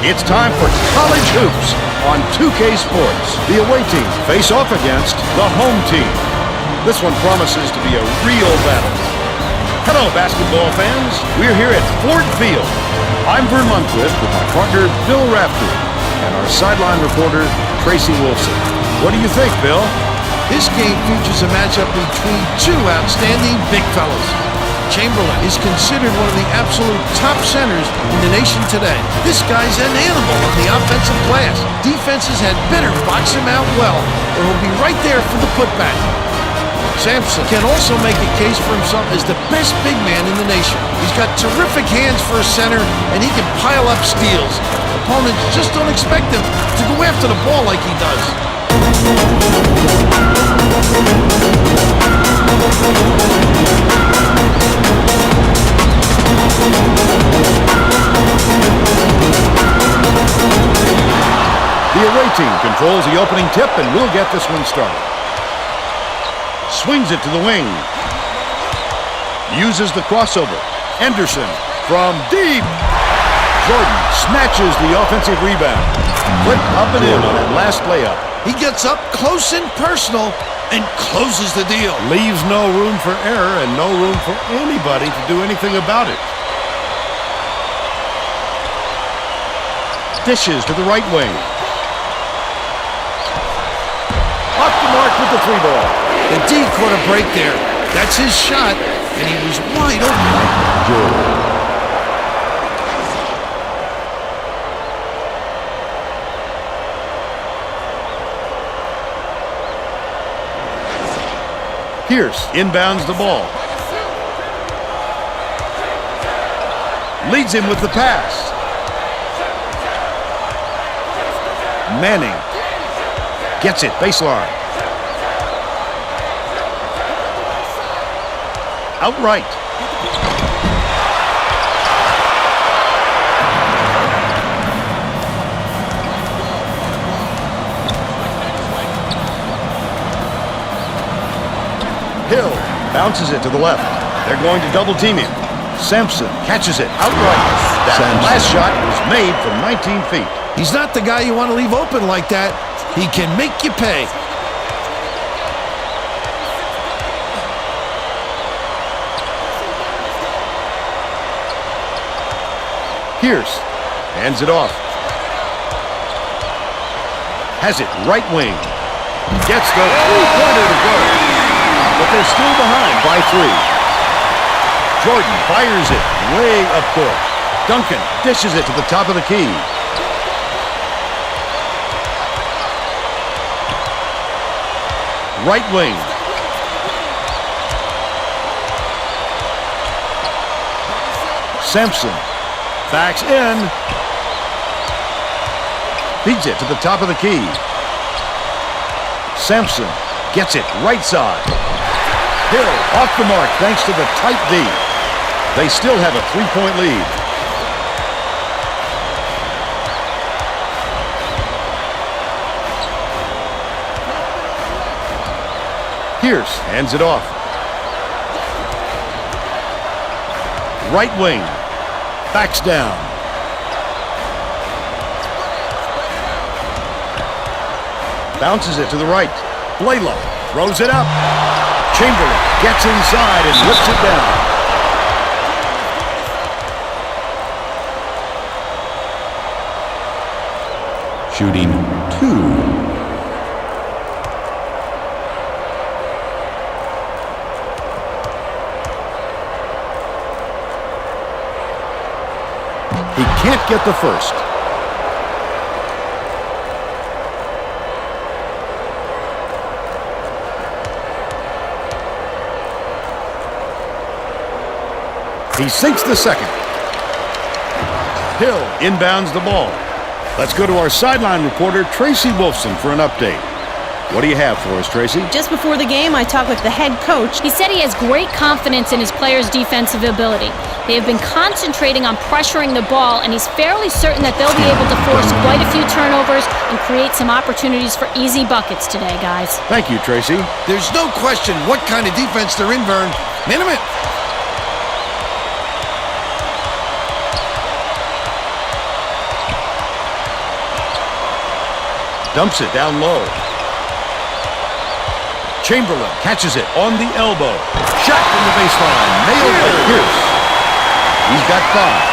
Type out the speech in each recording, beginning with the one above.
It's time for college hoops on 2K Sports. The away team face off against the home team. This one promises to be a real battle. Hello, basketball fans. We're here at Ford Field. I'm Vern Lundquist with my partner, Bill Raftery, and our sideline reporter, Tracy Wolfson. What do you think, Bill? This game features a matchup between two outstanding big fellas. Chamberlain is considered one of the absolute top centers in the nation today. This guy's an animal on the offensive glass. Defenses had better box him out well, or he'll be right there for the putback. Sampson can also make a case for himself as the best big man in the nation. He's got terrific hands for a center, and he can pile up steals. Opponents just don't expect him to go after the ball like he does. The away team controls the opening tip, and we'll get this one started. Swings it to the wing. Uses the crossover. Anderson from deep. Jordan snatches the offensive rebound. Flick up and in on that last layup. He gets up close and personal and closes the deal. Leaves no room for error and no room for anybody to do anything about it. Dishes to the right wing. Off the mark with the three ball. The D caught a break there. That's his shot, and he was wide open. Jordan. Pierce inbounds the ball. Leads him with the pass. Manning gets it, baseline. Outright. Hill bounces it to the left. They're going to double team him. Sampson catches it outright. That last shot was made from 19 feet. He's not the guy you want to leave open like that. He can make you pay. Pierce hands it off. Has it right wing. Gets the three-pointer to go. But they're still behind by 3. Jordan fires it way up court. Duncan dishes it to the top of the key. Right wing. Sampson backs in. Feeds it to the top of the key. Sampson gets it right side. Hill off the mark thanks to the tight D. They still have a 3-point lead. Pierce hands it off. Right wing. Backs down. Bounces it to the right. Blaylock throws it up. Chamberlain gets inside and whips it down. Shooting 2. He can't get the first. He sinks the second. Hill inbounds the ball. Let's go to our sideline reporter, Tracy Wolfson, for an update. What do you have for us, Tracy? Just before the game, I talked with the head coach. He said he has great confidence in his players' defensive ability. They have been concentrating on pressuring the ball, and he's fairly certain that they'll be able to force quite a few turnovers and create some opportunities for easy buckets today, guys. Thank you, Tracy. There's no question what kind of defense they're in, Vern. Minimum. dumps it down low. Chamberlain catches it on the elbow. Shot from the baseline. Nailed by Pierce. He's got 5.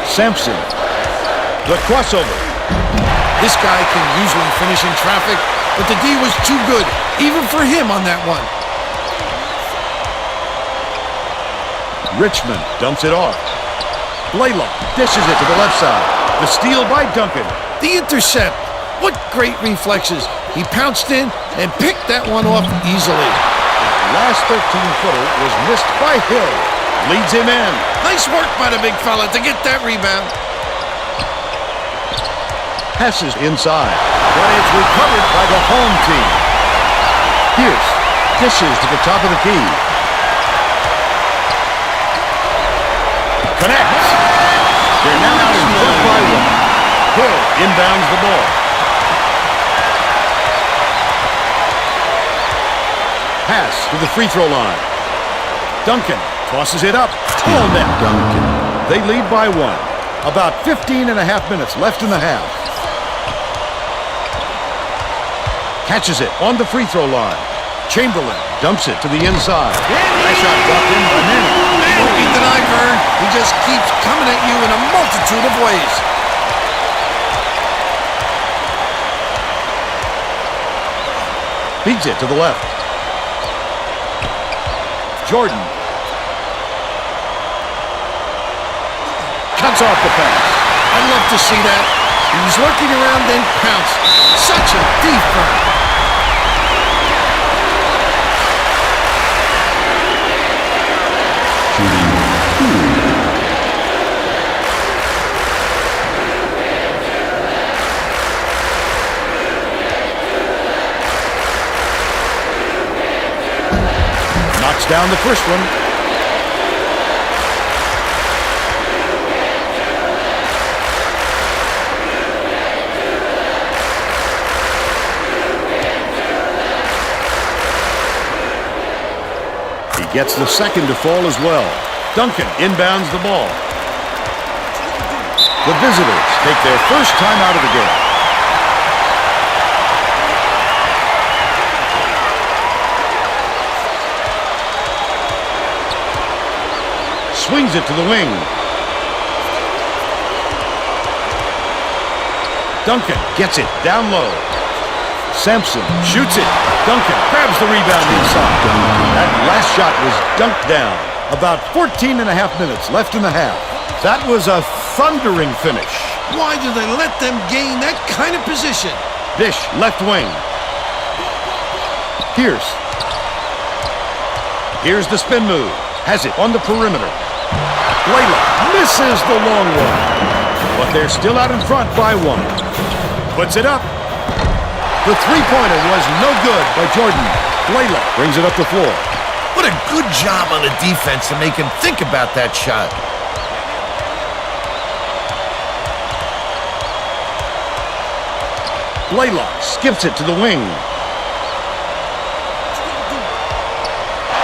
Sampson. The crossover. This guy can usually finish in traffic, but the D was too good, even for him on that one. Richmond dumps it off. Blaylock dishes it to the left side. The steal by Duncan. The intercept. What great reflexes. He pounced in and picked that one off easily. That last 13-footer was missed by Hill. Leads him in. Nice work by the big fella to get that rebound. Passes inside, but it's recovered by the home team. Pierce dishes to the top of the key. Connects. They're now in front by 1. Hill inbounds the ball. Pass to the free throw line. Duncan tosses it up. Tall net. Duncan. They lead by 1. About 15 and a half minutes left in the half. Catches it on the free throw line. Chamberlain dumps it to the inside. That shot dropped in by Manning. Won't be denied, Vern. He just keeps coming at you in a multitude of ways. Feeds it to the left. Jordan. Cuts off the pass. I'd love to see that. He was lurking around, then pounced. Such a deep burn. Knocks down the first one. He gets the second to fall as well. Duncan inbounds the ball. The visitors take their first time out of the game. Swings it to the wing. Duncan gets it down low. Sampson shoots it. Duncan grabs the rebound inside. That last shot was dunked down. About 14 and a half minutes left in the half. That was a thundering finish. Why do they let them gain that kind of position? Dish left wing. Pierce. Here's the spin move. Has it on the perimeter. Blaylock misses the long one. But they're still out in front by 1. Puts it up. The three-pointer was no good by Jordan. Blaylock brings it up the floor. What a good job on the defense to make him think about that shot. Blaylock skips it to the wing.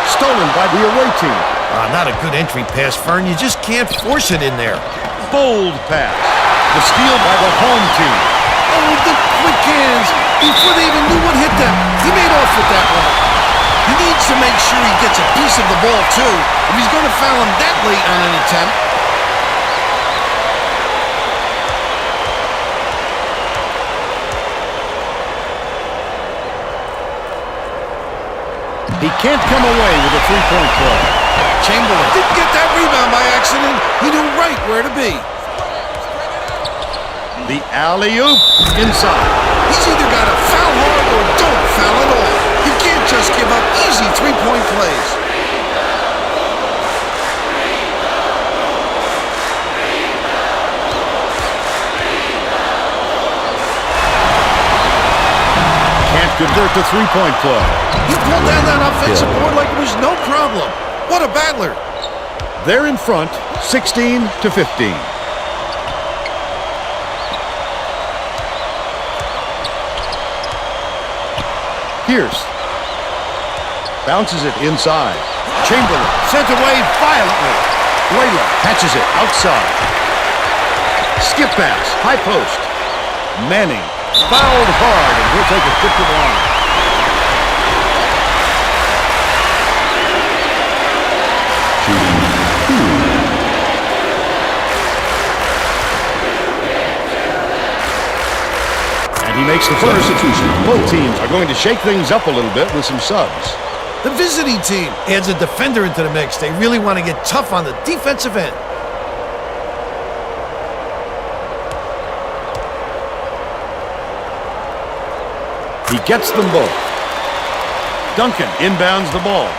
Stolen by the away team. Not a good entry pass, Fern. You just can't force it in there. Bold pass. The steal by the home team. Oh, the quick hands. Before they even knew what hit them, he made off with that one. He needs to make sure he gets a piece of the ball, too, if he's going to foul him that late on an attempt. He can't come away with a three-point play. Chamberlain didn't get that rebound by accident. He knew right where to be. The alley-oop inside. He's either got to foul hard or don't foul at all. You can't just give up easy three-point plays. Can't convert the three-point play. He pulled down that offensive board like it was no problem. What a battler. They're in front, 16-15. Pierce. Bounces it inside. Chamberlain sent away violently. Blaylock catches it outside. Skip pass, high post. Manning fouled hard, and he'll take a trip to the line. Shooting 2. And he makes the first. Substitution. Both teams are going to shake things up a little bit with some subs. The visiting team adds a defender into the mix. They really want to get tough on the defensive end. He gets them both. Duncan inbounds the ball.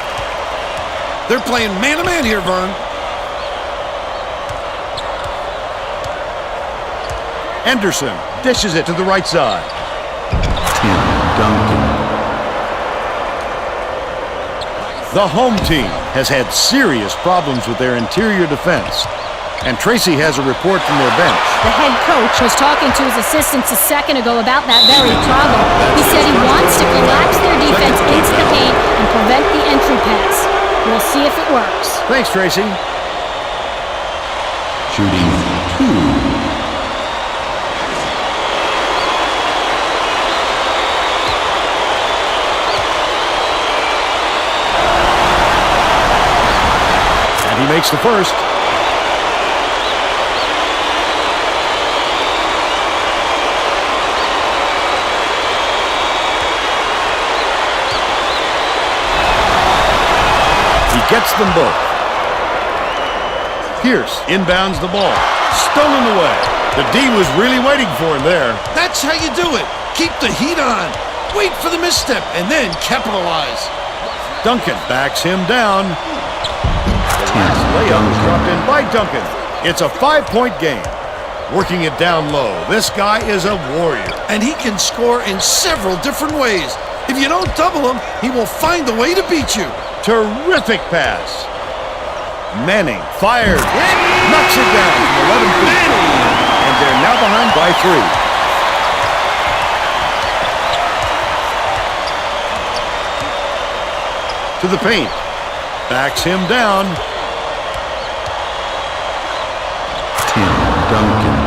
They're playing man-to-man here, Vern. Anderson dishes it to the right side. Tim Duncan. The home team has had serious problems with their interior defense. And Tracy has a report from their bench. The head coach was talking to his assistants a second ago about that very problem. He said he wants to collapse their defense into the paint and prevent the entry pass. We'll see if it works. Thanks, Tracy. Shooting 2. He makes the first. He gets them both. Pierce inbounds the ball. Stolen away. The D was really waiting for him there. That's how you do it. Keep the heat on. Wait for the misstep and then capitalize. Duncan backs him down. Last layup was dropped in by Duncan. It's a 5-point game. Working it down low. This guy is a warrior. And he can score in several different ways. If you don't double him, he will find a way to beat you. Terrific pass. Manning fired. Knocks it down from 11 feet. And they're now behind by 3. To the paint. Backs him down. Duncan.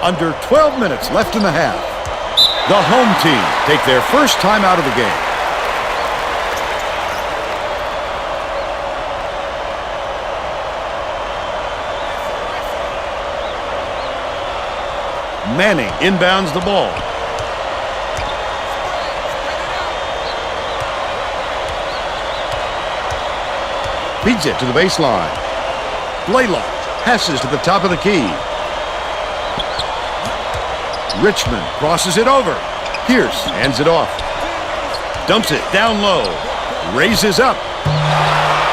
Under 12 minutes left in the half. The home team take their first time out of the game. Manning inbounds the ball. Feeds it to the baseline. Blaylock passes to the top of the key. Richmond crosses it over. Pierce hands it off. Dumps it down low. Raises up.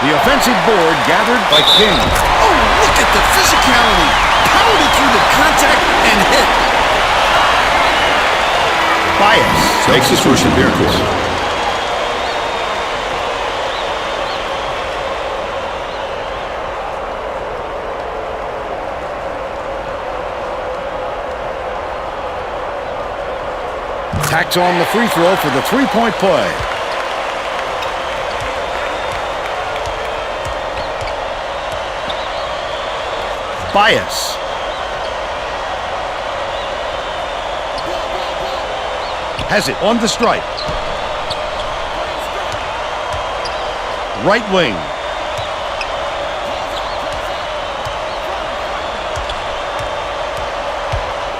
The offensive board gathered by King. Oh, look at the physicality. Powered it through the contact and hit. Bias makes his first appearance. Tacks on the free throw for the three-point play. Bias. Has it on the stripe. Right wing.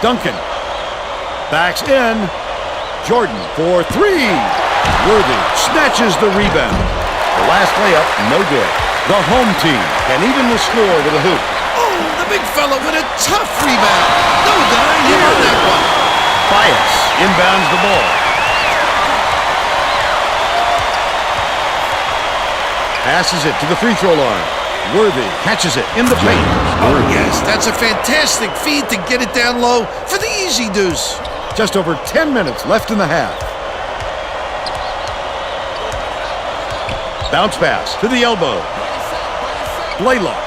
Duncan. Backs in. Jordan for 3. Worthy snatches the rebound. The last layup, no good. The home team can even the score with a hoop. Oh, the big fella with a tough rebound. No denying him on that one. Bias inbounds the ball. Passes it to the free throw line. Worthy catches it in the paint. Oh, yes, that's a fantastic feed to get it down low for the easy deuce. Just over 10 minutes left in the half. Bounce pass to the elbow. Blaylock.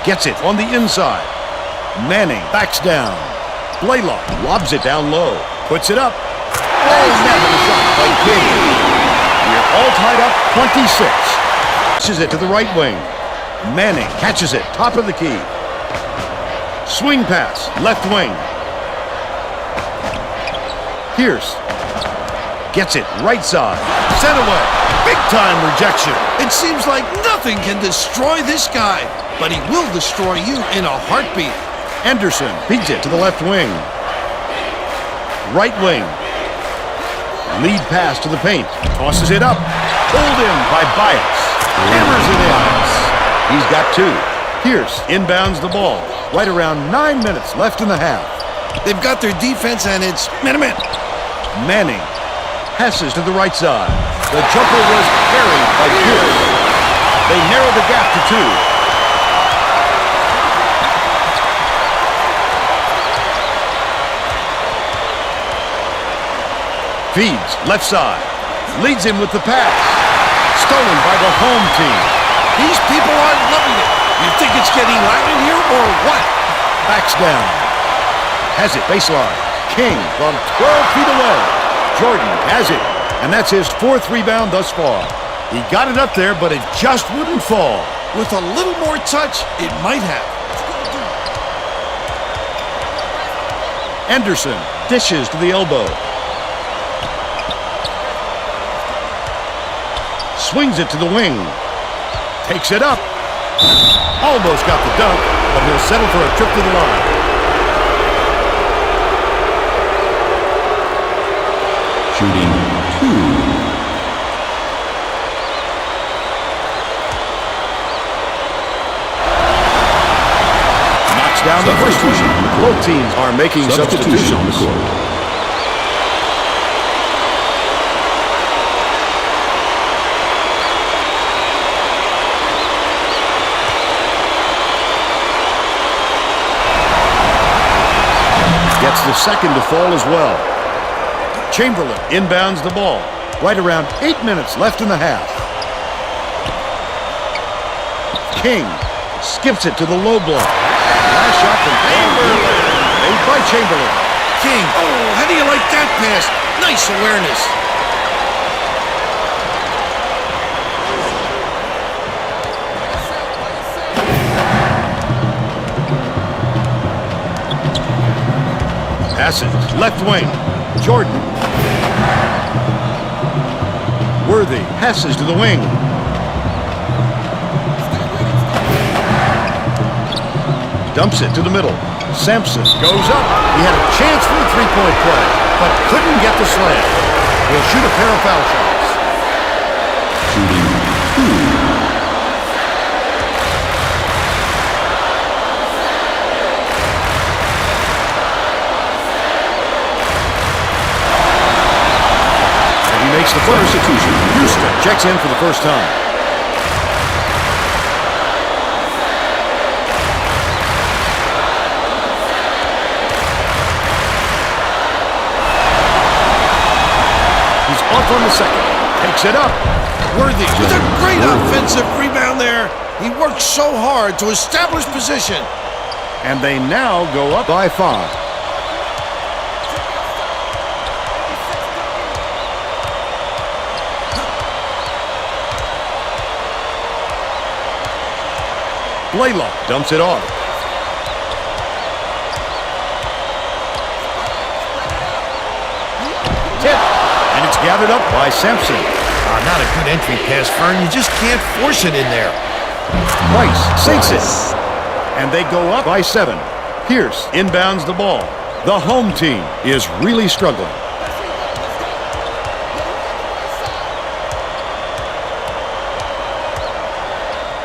Gets it on the inside. Manning backs down. Blaylock lobs it down low. Puts it up. Oh, never the shot by King. We're all tied up 26. Catches it to the right wing. Manning catches it, top of the key. Swing pass, left wing. Pierce gets it right side. Sent away. Big time rejection. It seems like nothing can destroy this guy, but he will destroy you in a heartbeat. Anderson feeds it to the left wing. Right wing. Lead pass to the paint. Tosses it up. Pulled in by Bias. Hammers it in. He's got two. Pierce inbounds the ball. Right around 9 minutes left in the half. They've got their defense, and it's man-to-man. Manning passes to the right side. The jumper was carried by Pierce. They narrow the gap to two. Feeds left side. Leads him with the pass. Stolen by the home team. These people are loving it. You think it's getting loud in here or what? Backs down. Has it baseline. King from 12 feet away. Jordan has it. And that's his fourth rebound thus far. He got it up there, but it just wouldn't fall. With a little more touch, it might have. Anderson dishes to the elbow. Swings it to the wing. Takes it up. Almost got the dunk, but he'll settle for a trip to the line. Shooting 2. Knocks down the first one. Both teams are making substitutions. On the court. Gets the second to fall as well. Chamberlain inbounds the ball. Right around 8 minutes left in the half. King skips it to the low block. Last shot from Chamberlain. Made by Chamberlain. King, oh, how do you like that pass? Nice awareness. Passes left wing. Jordan. Worthy passes to the wing. Dumps it to the middle. Sampson goes up. He had a chance for a three-point play, but couldn't get the slam. He'll shoot a pair of foul shots. Shooting 2. Makes the first. Substitution. Houston checks in for the first time. He's off on the second. Takes it up. Worthy with a great offensive rebound there. He worked so hard to establish position. And they now go up by 5. Blaylock dumps it off. Tip. And it's gathered up by Sampson. Not a good entry pass, Fern. You just can't force it in there. Price sinks it. And they go up by 7. Pierce inbounds the ball. The home team is really struggling.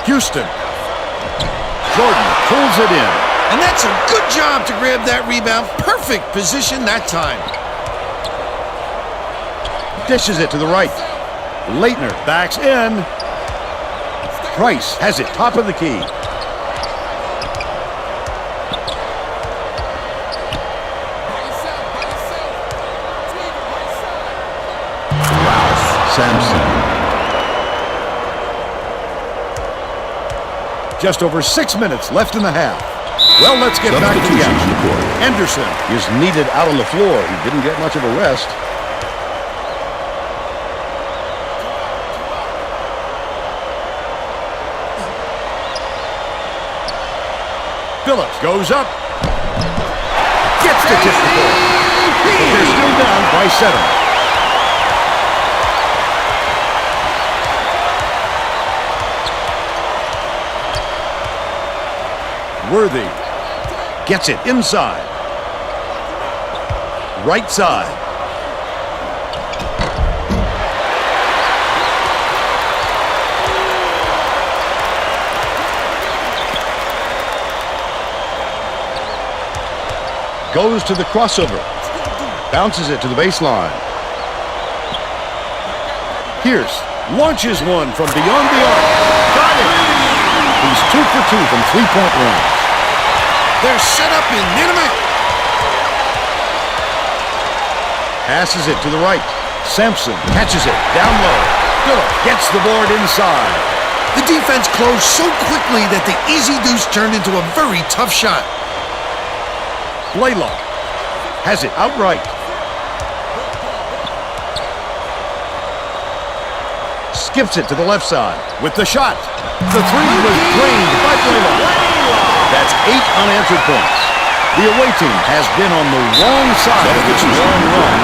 Houston. Jordan pulls it in. And that's a good job to grab that rebound. Perfect position that time. Dishes it to the right. Leitner backs in. Price has it top of the key. Sampson. Just over 6 minutes left in the half. Well, let's get back to the action. Anderson is needed out on the floor. He didn't get much of a rest. Phillips goes up. Gets to tip the ball. But they're still down by 7. Worthy gets it inside. Right side. Goes to the crossover. Bounces it to the baseline. Pierce launches one from beyond the arc. Got it! He's 2 for 2 from three-point range. They're set up in Nineveh. Passes it to the right. Sampson catches it down low. Phillips gets the board inside. The defense closed so quickly that the easy deuce turned into a very tough shot. Blaylock has it outright. Skips it to the left side with the shot. The three was drained by Blaylock. That's 8 unanswered points. The away team has been on the wrong side of this long run,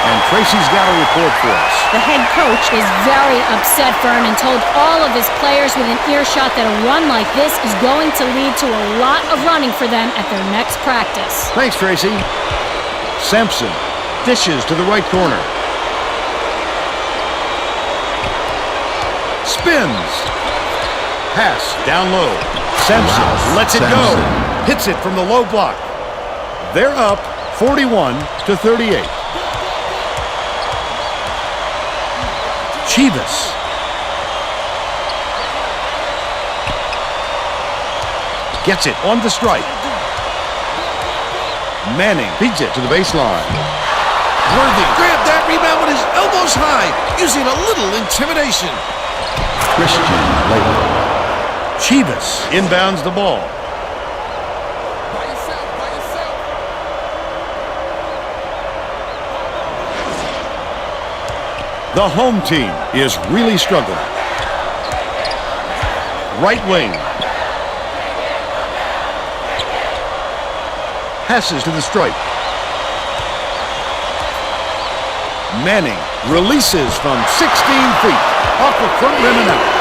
and Tracy's got a report for us. The head coach is very upset, Vern, and told all of his players within earshot that a run like this is going to lead to a lot of running for them at their next practice. Thanks, Tracy. Sampson dishes to the right corner. Spins. Pass down low. Sampson lets it go. Hits it from the low block. They're up 41-38. Chivas. Gets it on the strike. Manning feeds it to the baseline. Worthy grabbed that rebound with his elbows high, using a little intimidation. Christian Laettner. Chivas inbounds the ball. The home team is really struggling. Right wing. Passes to the stripe. Manning releases from 16 feet. Off the front rim and out.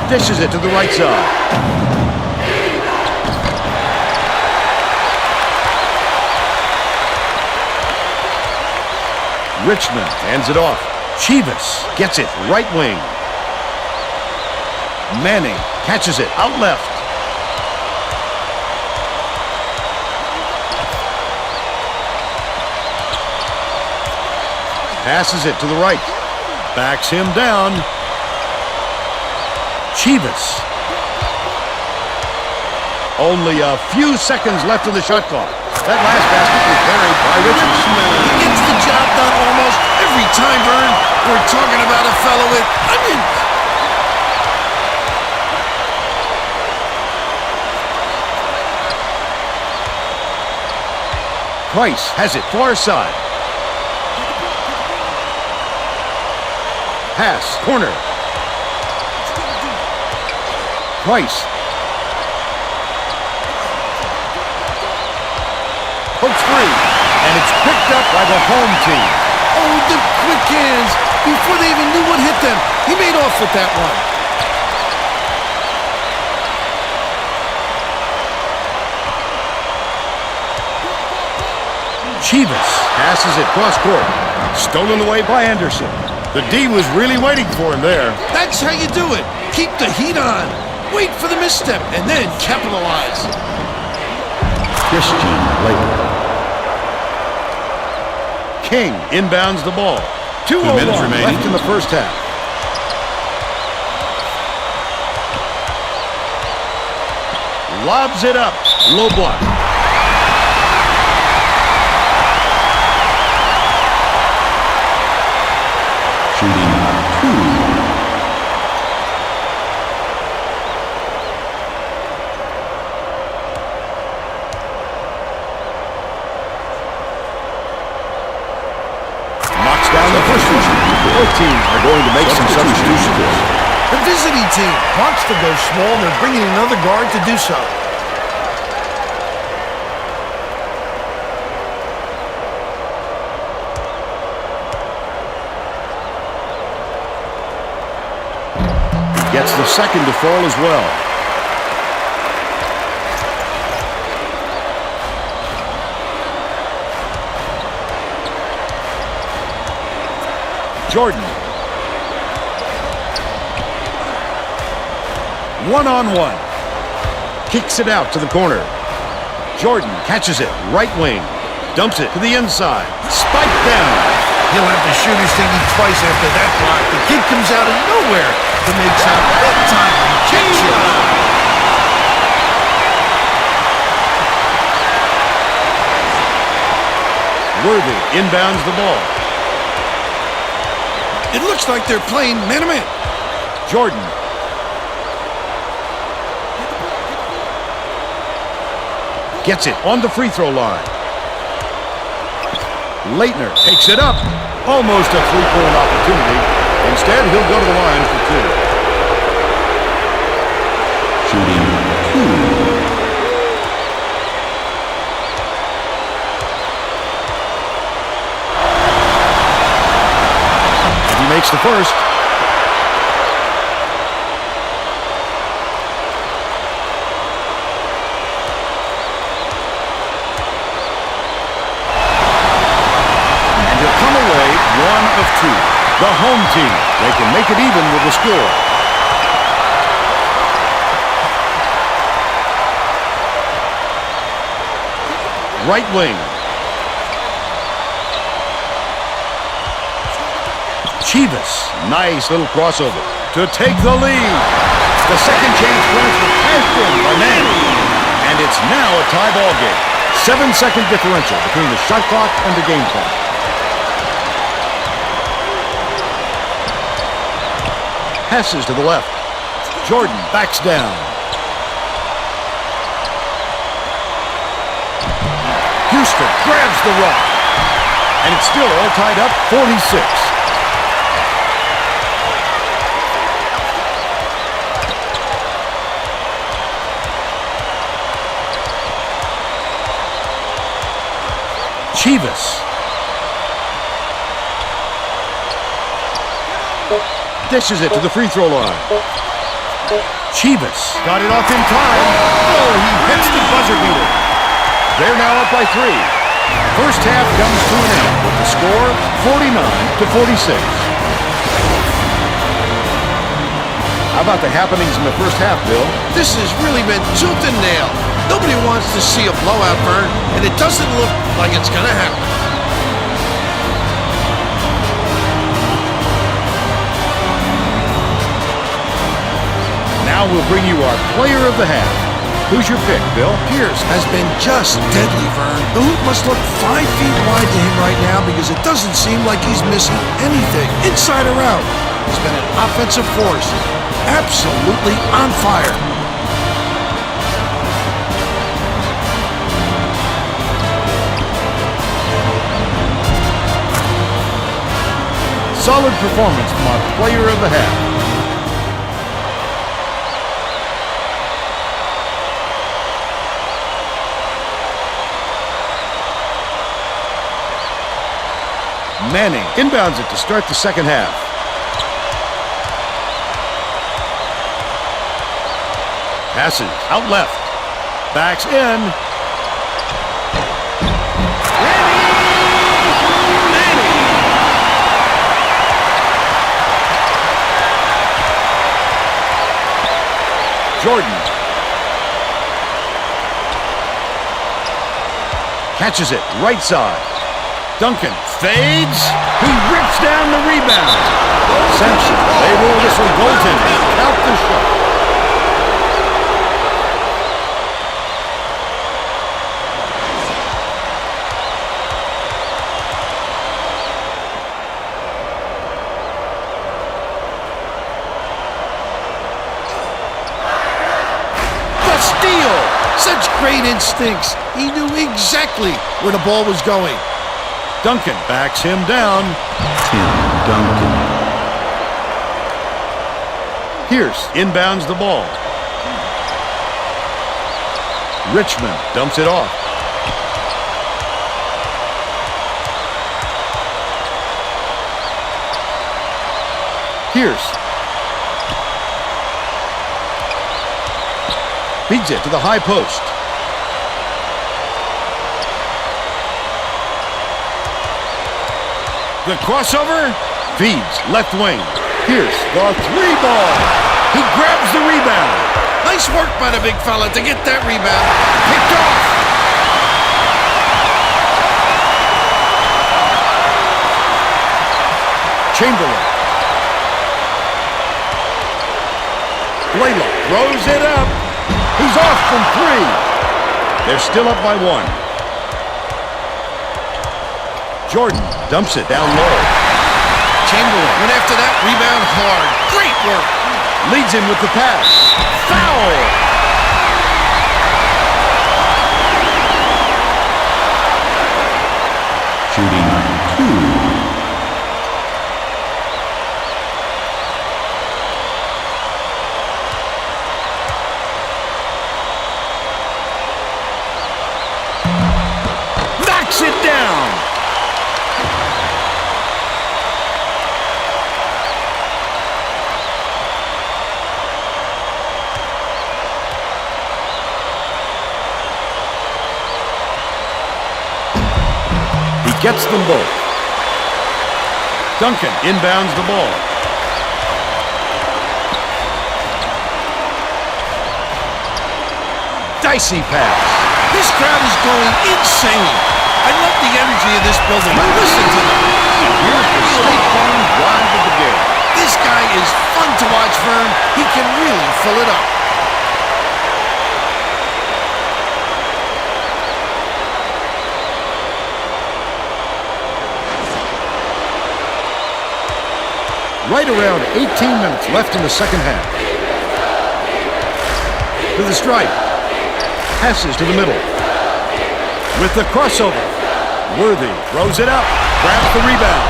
Dishes it to the right side. Richmond hands it off. Chivas gets it right wing. Manning catches it out left. Passes it to the right. Backs him down. Chivas. Only a few seconds left of the shot clock. That last basket was buried by Richmond. He gets the job done almost every time, Vern. We're talking about a fellow with onions. Price has it far side. Pass, corner. Price. Pokes free, and it's picked up by the home team. Oh, the quick hands. Before they even knew what hit them, he made off with that one. Chivas passes it cross court. Stolen away by Anderson. The D was really waiting for him there. That's how you do it. Keep the heat on. Wait for the misstep and then capitalize. Christian Laettner. King inbounds the ball. 2 minutes remaining left in the first half. Lobs it up. Low block. Shooting 2. Substitution. Both teams are going to make some substitutions. The visiting team wants to go small, and they're bringing another guard to do so. Gets the second to fall as well. Jordan. One-on-one. Kicks it out to the corner. Jordan catches it, right wing. Dumps it to the inside. Spike down. He'll have the shooters thinking twice after that block. The kid comes out of nowhere to make some big-time rejection. Worthy inbounds the ball. It looks like they're playing man-to-man. Jordan. Gets it on the free throw line. Leitner takes it up. Almost a three-point opportunity. Instead, he'll go to the line for two. Shooting 2. He makes the first. And he'll come away 1 of 2. The home team. They can make it even with the score. Right wing. Chivas, nice little crossover to take the lead. The second chance points were passed in by Manny. And it's now a tie ball game. 7-second differential between the shot clock and the game clock. Passes to the left. Jordan backs down. Houston grabs the rock. And it's still all tied up, 46. Chivas. Dishes it to the free throw line. Chivas got it off in time. Oh, he hits the buzzer beater. They're now up by 3. First half comes to an end with the score 49-46. How about the happenings in the first half, Bill? This has really been tooth and nail. Nobody wants to see a blowout, Vern, and it doesn't look like it's going to happen. Now we'll bring you our player of the half. Who's your pick, Bill? Pierce has been just deadly, Vern. The hoop must look 5 feet wide to him right now because it doesn't seem like he's missing anything, inside or out. He's been an offensive force, absolutely on fire. Solid performance from our player of the half. Manning inbounds it to start the second half. Passes out left. Backs in. Manning! Jordan. Catches it right side. Duncan fades. He rips down the rebound. Sanction. They will whistle goaltending. Count the shot. The steal. Such great instincts. He knew exactly where the ball was going. Duncan backs him down. Tim Duncan. Pierce inbounds the ball. Richmond dumps it off. Pierce feeds it to the high post. The crossover feeds left wing. Pierce, the three ball. He grabs the rebound. Nice work by the big fella to get that rebound. Picked off. Chamberlain. Blaylock throws it up. He's off from three. They're still up by one. Jordan dumps it down low. Chamberlain went after that rebound hard. Great work. Leads him with the pass. Foul! Shooting 2. Knocks it down! Gets them both. Duncan inbounds the ball. Dicey pass. This crowd is going insane. I love the energy of this building. Listen to them. Here's the State Farm drive of the game. This guy is fun to watch, Vern. He can really fill it up. Right around 18 minutes left in the second half. To the stripe. Passes to the middle. With the crossover. Worthy throws it up. Grabs the rebound.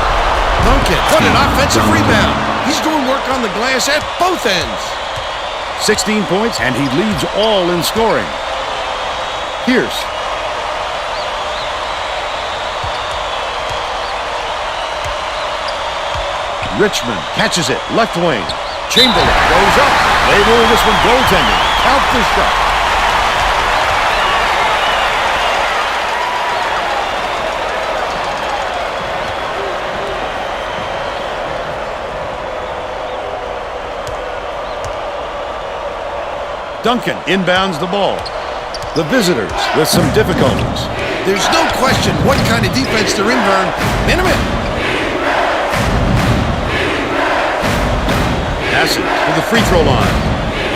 Duncan, what an offensive rebound. He's doing work on the glass at both ends. 16 points, and he leads all in scoring. Pierce. Richmond catches it, left wing. Chamberlain goes up. They rule this one goaltending. Count the shot. Duncan inbounds the ball. The visitors with some difficulties. There's no question what kind of defense they're in, Vern. Minute. Passing to the free throw line.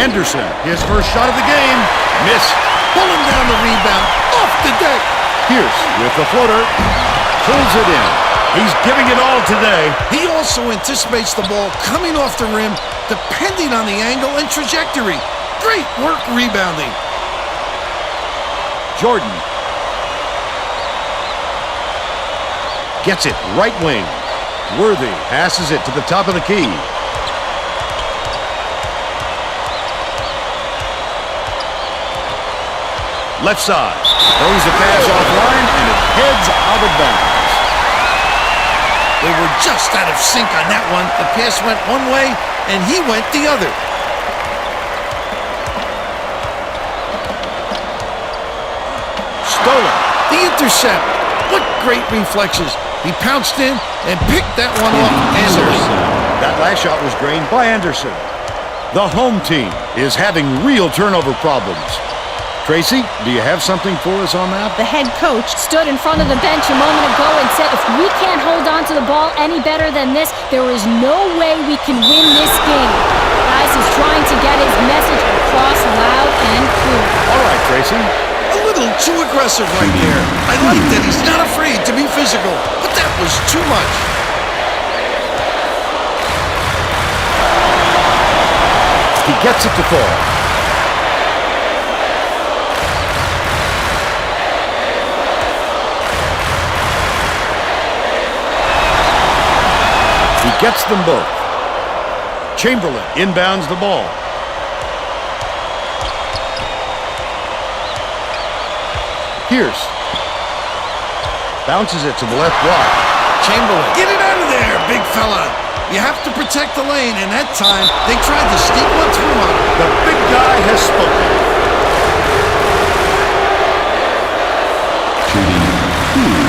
Anderson, his first shot of the game. Missed. Pulling down the rebound. Off the deck. Pierce with the floater. Pulls it in. He's giving it all today. He also anticipates the ball coming off the rim, depending on the angle and trajectory. Great work rebounding. Jordan. Gets it right wing. Worthy passes it to the top of the key. Left side. Throws the pass offline, and it heads out of bounds. They were just out of sync on that one. The pass went one way, and he went the other. Stolen. The intercept. What great reflexes. He pounced in and picked that one off Anderson. That last shot was drained by Anderson. The home team is having real turnover problems. Tracy, do you have something for us on that? The head coach stood in front of the bench a moment ago and said, if we can't hold on to the ball any better than this, there is no way we can win this game. Guys, he's trying to get his message across loud and clear. All right, Tracy. A little too aggressive right there. I like that he's not afraid to be physical, but that was too much. He gets it to fall. He gets them both. Chamberlain inbounds the ball. Pierce bounces it to the left block. Chamberlain, get it out of there, big fella. You have to protect the lane, and that time they tried to sneak one through on him. The big guy has spoken. Shooting 2.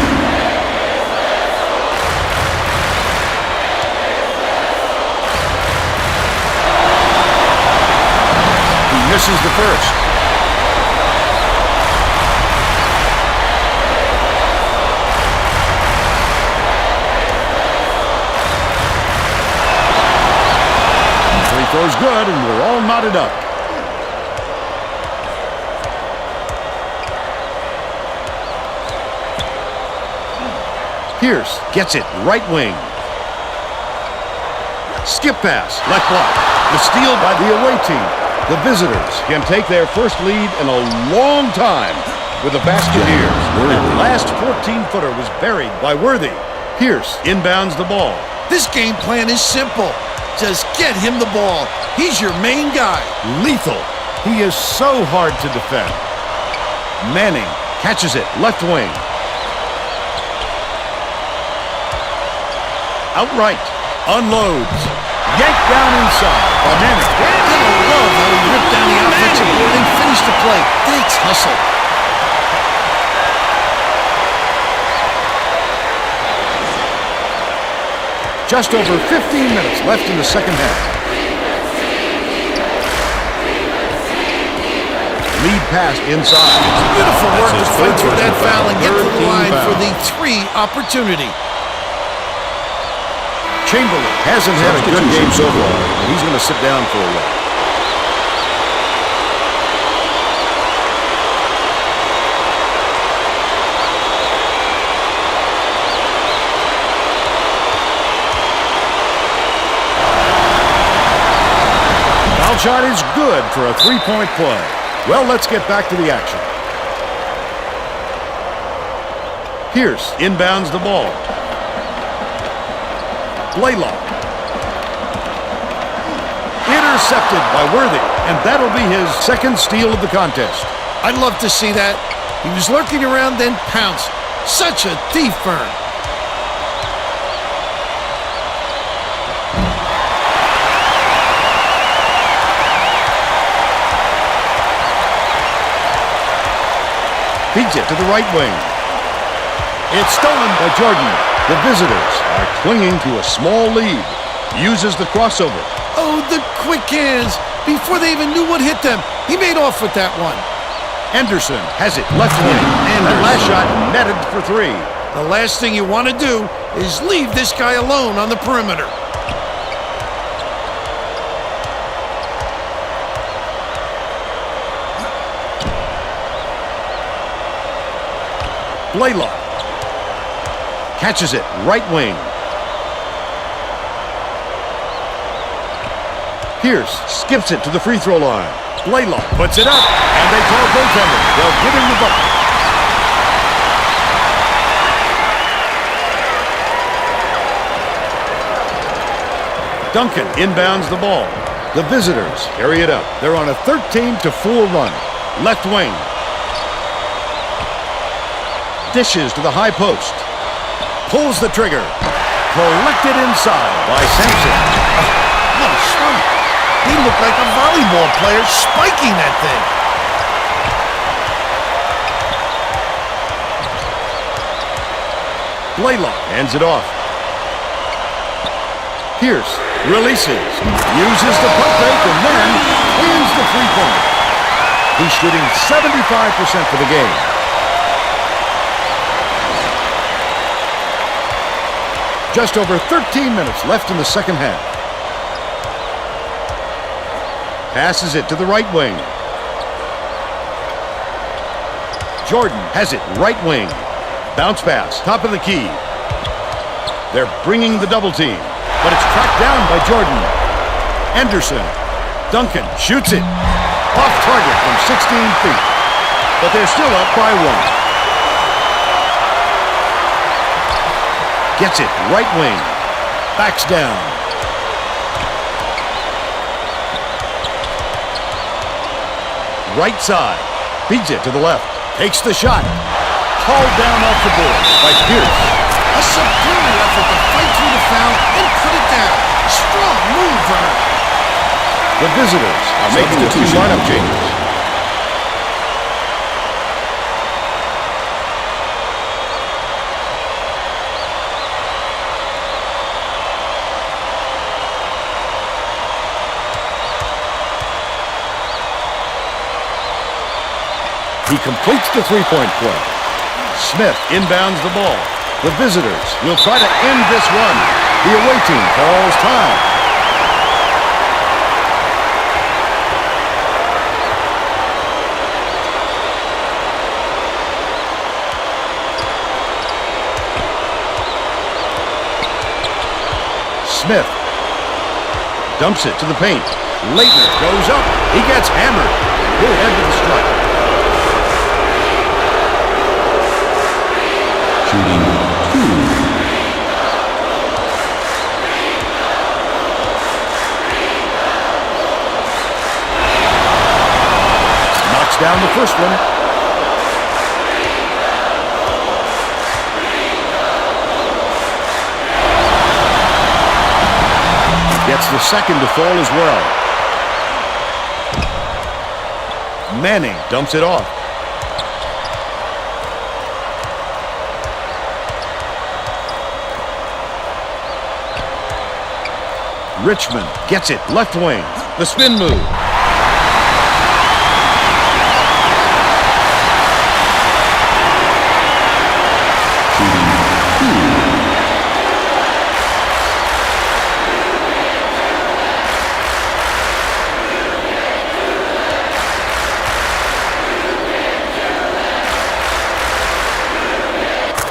Misses the first. Free throw's good, and we're all knotted up. Pierce gets it, right wing. Skip pass, left block. The steal by the away team. The visitors can take their first lead in a long time with the Basketeers. That last 14-footer was buried by Worthy. Pierce inbounds the ball. This game plan is simple. Just get him the ball. He's your main guy. Lethal. He is so hard to defend. Manning catches it, left wing. Outright. Unloads. Yanked down inside by Manning. I love how he ripped down the offensive board and finished the play. That's hustle. Just over 15 minutes left in the second half. Lead pass inside. Beautiful work to That's his fight third through that personal foul and get to Third the team line foul. for the 3 opportunity. Chamberlain hasn't had a good game so far, and he's going to sit down for a while. Foul shot is good for a three-point play. Well, let's get back to the action. Pierce inbounds the ball. Blaylock. Intercepted by Worthy, and that'll be his second steal of the contest. I'd love to see that. He was lurking around, then pounced. Such a thief burn. Feeds it to the right wing. It's stolen by Jordan. The visitors are clinging to a small lead. Uses the crossover. Oh, the quick hands. Before they even knew what hit them, he made off with that one. Anderson has it left wing. And the last shot netted for 3. The last thing you want to do is leave this guy alone on the perimeter. Blaylock catches it right wing. Pierce skips it to the free throw line. Blaylock puts it up, and they call goaltending. They'll give him the bucket. Duncan inbounds the ball. The visitors carry it up. They're on a 13-4 run. Left wing. Dishes to the high post. Pulls the trigger. Collected inside by Sampson. What a swing. He looked like a volleyball player spiking that thing. Blaylock hands it off. Pierce releases. Uses the pump fake and then cleans the three-pointer. He's shooting 75% for the game. Just over 13 minutes left in the second half. Passes it to the right wing. Jordan has it right wing. Bounce pass, top of the key. They're bringing the double team, but it's tracked down by Jordan. Anderson. Duncan shoots it. Off target from 16 feet. But they're still up by 1. Gets it right wing. backs down. Right side. Feeds it to the left. Takes the shot. Hauled down off the board by Pierce. A superior effort to fight through the foul and put it down. Strong move from her. The visitors are making the 2 lineup changes. He completes the three-point play. Smith inbounds the ball. The visitors will try to end this run. The away team calls time. Smith dumps it to the paint. Leitner goes up. He gets hammered. He'll head to the stripe. Shooting 2. Knocks down the first one. Gets the second to fall as well. Manning dumps it off. Richmond gets it, left wing. The spin move. Shooting 2.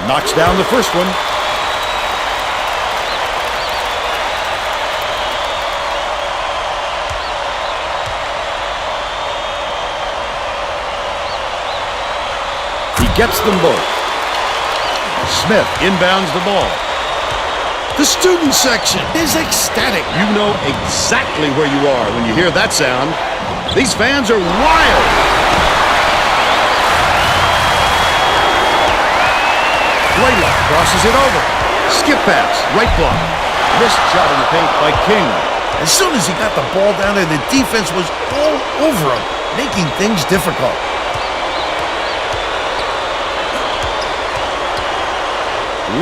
Knocks down the first one. Gets them both. Smith inbounds the ball. The student section is ecstatic. You know exactly where you are when you hear that sound. These fans are wild. Blaylock crosses it over. Skip pass, right block. Missed shot in the paint by King. As soon as he got the ball down there, the defense was all over him, making things difficult.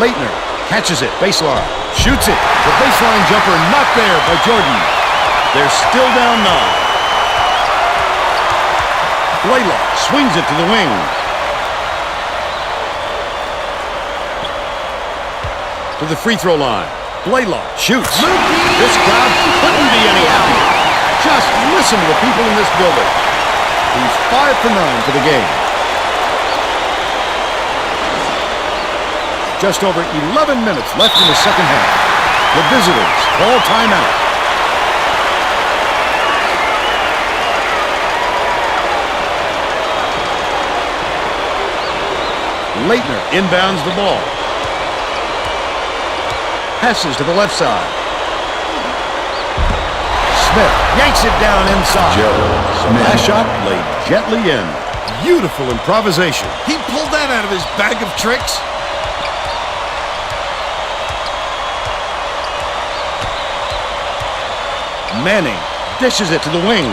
Leitner catches it, baseline, shoots it. The baseline jumper not there by Jordan. They're still down 9. Blaylock swings it to the wing. To the free throw line. Blaylock shoots. This crowd couldn't be any happier. Just listen to the people in this building. He's 5 for 9 for the game. Just over 11 minutes left in the second half. The visitors call timeout. Leitner inbounds the ball. Passes to the left side. Smith yanks it down inside. Last shot laid gently in. Beautiful improvisation. He pulled that out of his bag of tricks. Manning dishes it to the wing.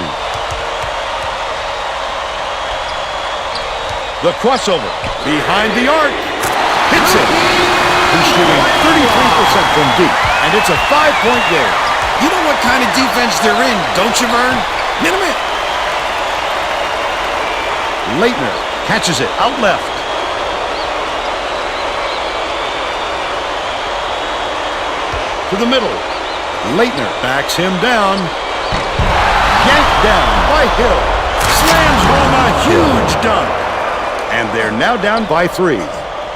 The crossover behind the arc. Hits it. He's shooting 33% from deep, and it's a 5-point game. You know what kind of defense they're in, don't you, Vern? Minute. Leitner catches it out left. To the middle. Leitner backs him down. Yanked down by Hill. Slams home a huge dunk. And they're now down by 3.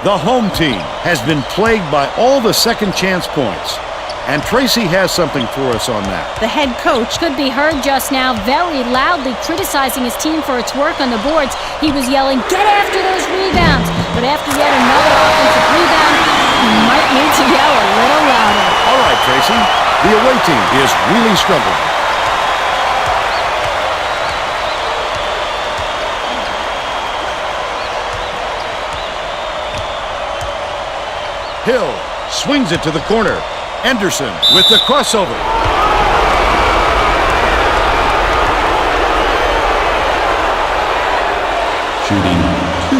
The home team has been plagued by all the second chance points. And Tracy has something for us on that. The head coach could be heard just now very loudly criticizing his team for its work on the boards. He was yelling, "Get after those rebounds!" But after yet another offensive rebound, he might need to yell a little louder. All right, Tracy, The away team is really struggling. Hill swings it to the corner. Anderson with the crossover. Shooting 2.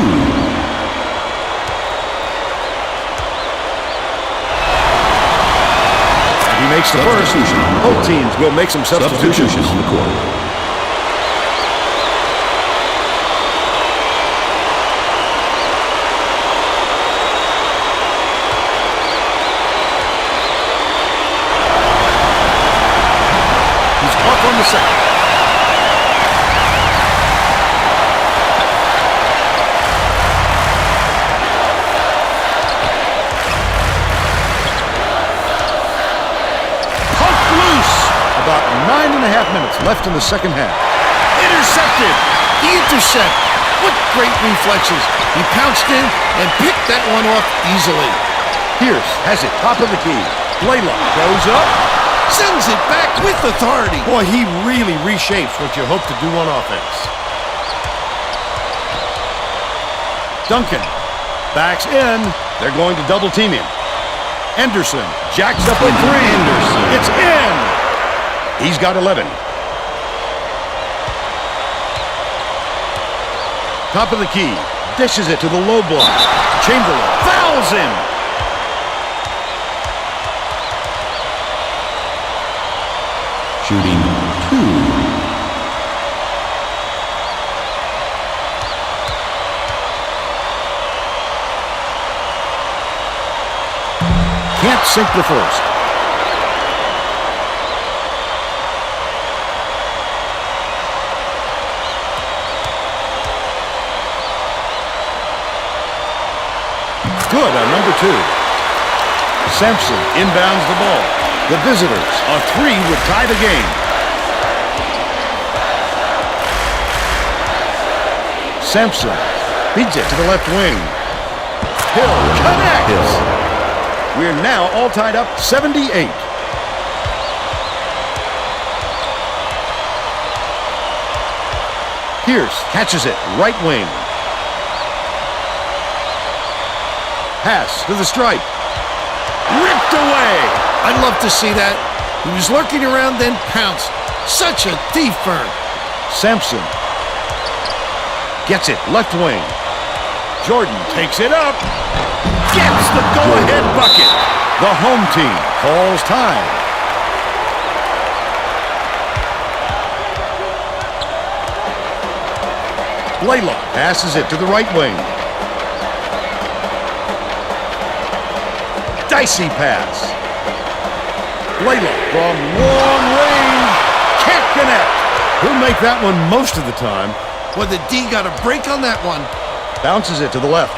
And he makes the first. Both teams will make some substitutions. Substitution on the court. On the second. Poked loose. About 9.5 minutes left in the second half. Intercepted. The intercept. What great reflexes. He pounced in and picked that one off easily. Pierce has it top of the key. Blaylock goes up. Sends it back with authority. Boy, he really reshapes what you hope to do on offense. Duncan backs in. They're going to double team him. Anderson jacks up a three. Anderson. It's in. He's got 11. Top of the key. Dishes it to the low block. Chamberlain fouls him. Shooting 2. Can't sink the first. Good on number 2. Sampson inbounds the ball. The visitors, a three would tie the game. Sampson beats it to the left wing. Hill connects. We're now all tied up 78. Pierce catches it, right wing. Pass to the stripe. Ripped away. I'd love to see that. He was lurking around, then pounced. Such a thief firm. Sampson gets it, left wing. Jordan takes it up. Gets the go-ahead bucket. The home team calls time. Blaylock passes it to the right wing. Dicey pass. Blaylock from long range. Can't connect. He'll make that one most of the time. Well, the D got a break on that one. Bounces it to the left.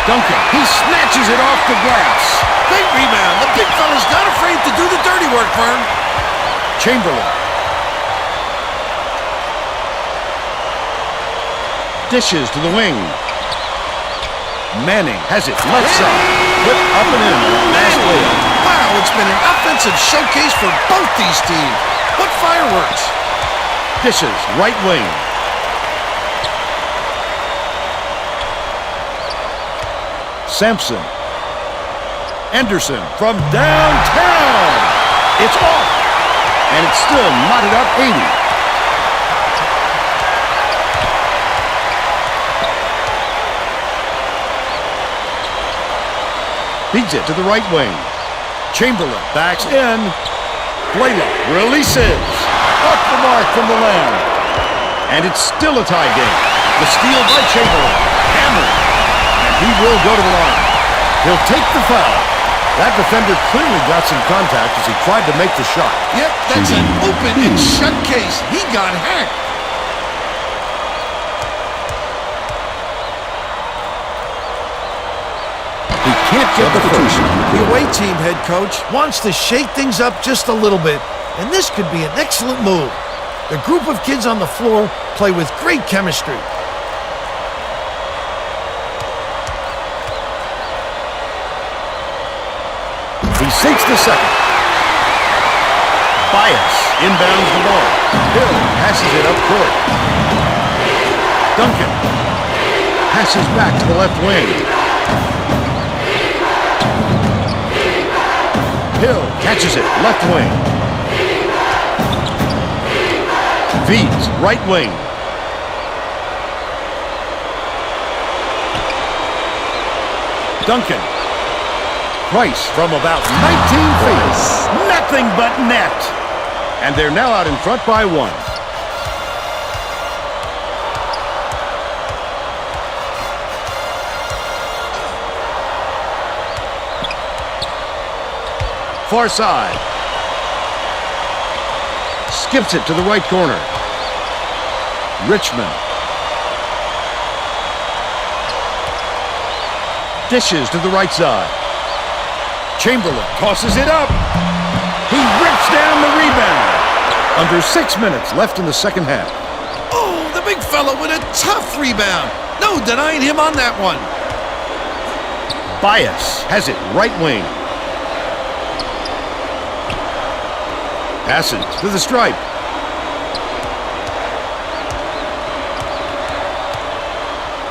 Duncan. He snatches it off the glass. Great rebound. The big fella's not afraid to do the dirty work for him. Chamberlain. Dishes to the wing. Manning has it left side. Whip up and in. Last layup. Wow, it's been an offensive showcase for both these teams. What fireworks. Dishes, right wing. Sampson. Anderson from downtown. It's off. And it's still knotted up 80. Feeds it to the right wing. Chamberlain backs in. Blaylock releases. Off the mark from the lane. And it's still a tie game. The steal by Chamberlain. Hammered. And he will go to the line. He'll take the foul. That defender clearly got some contact as he tried to make the shot. Yep, that's an open and shut case. He got hacked. He can't get the first. The away team head coach wants to shake things up just a little bit, and this could be an excellent move. The group of kids on the floor play with great chemistry. He sinks the second. Bias inbounds the ball. Hill passes it up court. Duncan passes back to the left wing. Hill catches it, left wing. Feeds, right wing. Duncan. Price from about 19 feet. Nothing but net. And they're now out in front by one. Far side. Skips it to the right corner. Richmond. Dishes to the right side. Chamberlain tosses it up. He rips down the rebound. Under 6 minutes left in the second half. Oh, the big fella with a tough rebound. No denying him on that one. Bias has it right wing. Passes to the stripe.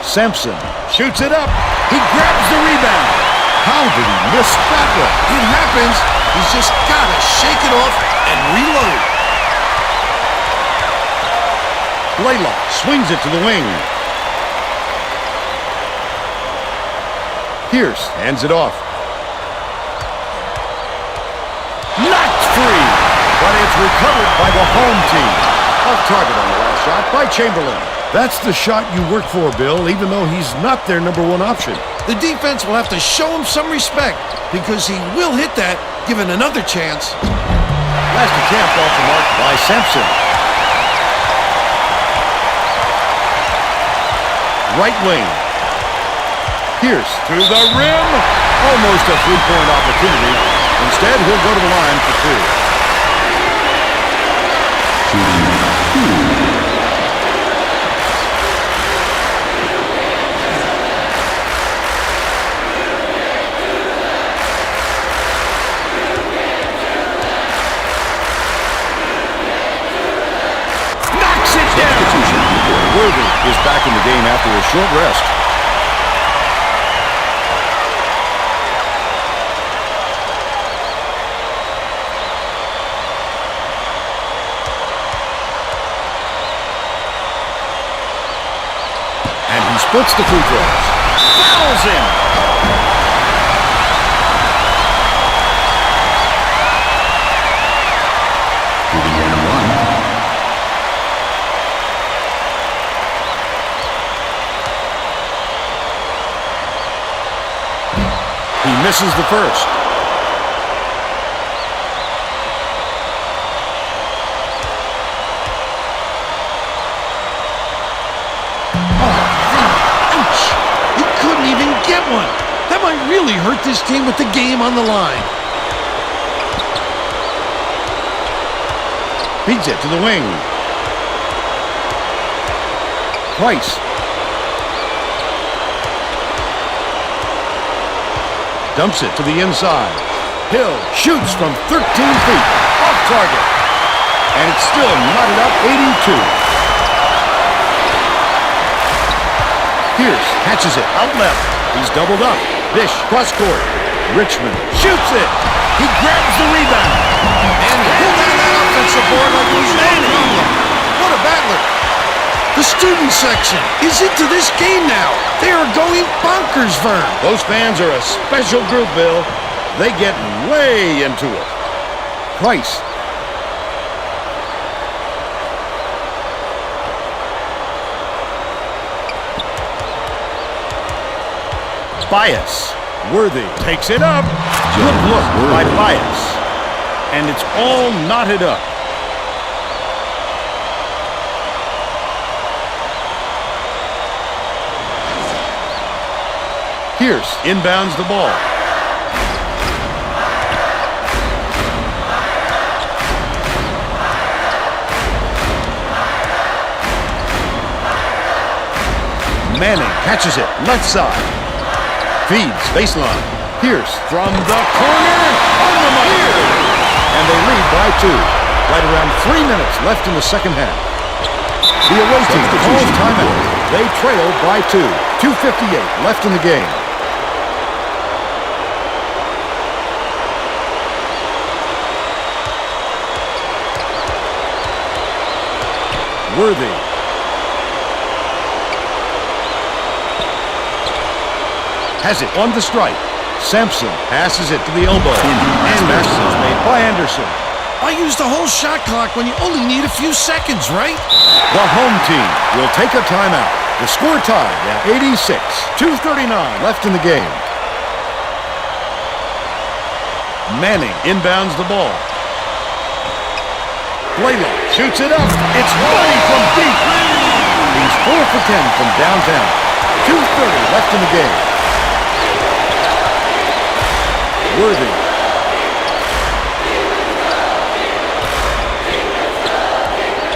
Sampson shoots it up. He grabs the rebound. How did he miss that one? It happens. He's just got to shake it off and reload. Blaylock swings it to the wing. Pierce hands it off. Knocked free, but it's recovered by the home team. Off target on the last shot by Chamberlain. That's the shot you work for, Bill, even though he's not their number one option. The defense will have to show him some respect because he will hit that given another chance. Last attempt off the mark by Sampson. Right wing. Pierce through the rim. Almost a three-point opportunity. Instead, he'll go to the line for two. Shooting 2. Worthy is back in the game after a short rest. And he splits the free throws. Fouls him. Shooting 1. He misses the first. Ouch! He couldn't even get one. That might really hurt this team with the game on the line. Beats it to the wing. Price. Dumps it to the inside. Hill shoots from 13 feet. Off target. And it's still knotted up 82. Pierce catches it out left. He's doubled up. Dish cross court. Richmond shoots it. He grabs the rebound. And pulled out that offensive board like it was no problem. What a battler. The student section is into this game now. They are going bonkers, Vern. Those fans are a special group, Bill. They get way into it. Price. Bias. Worthy takes it up. Good look by Bias. And it's all knotted up. Pierce inbounds the ball. Manning catches it, left side. Feeds baseline. Pierce from the corner. 2. Right around 3 minutes left in the second half. The away team calls timeout. They trail by 2. 2:58 left in the game. Worthy. Has it on the strike. Sampson passes it to the elbow. And passes is made by Anderson. I use the whole shot clock when you only need a few seconds, right? The home team will take a timeout. The score tied at 86. 2:39 left in the game. Manning inbounds the ball. Blaylock shoots it up. It's money from deep. He's 4 for 10 from downtown. 2:30 left in the game. Worthy.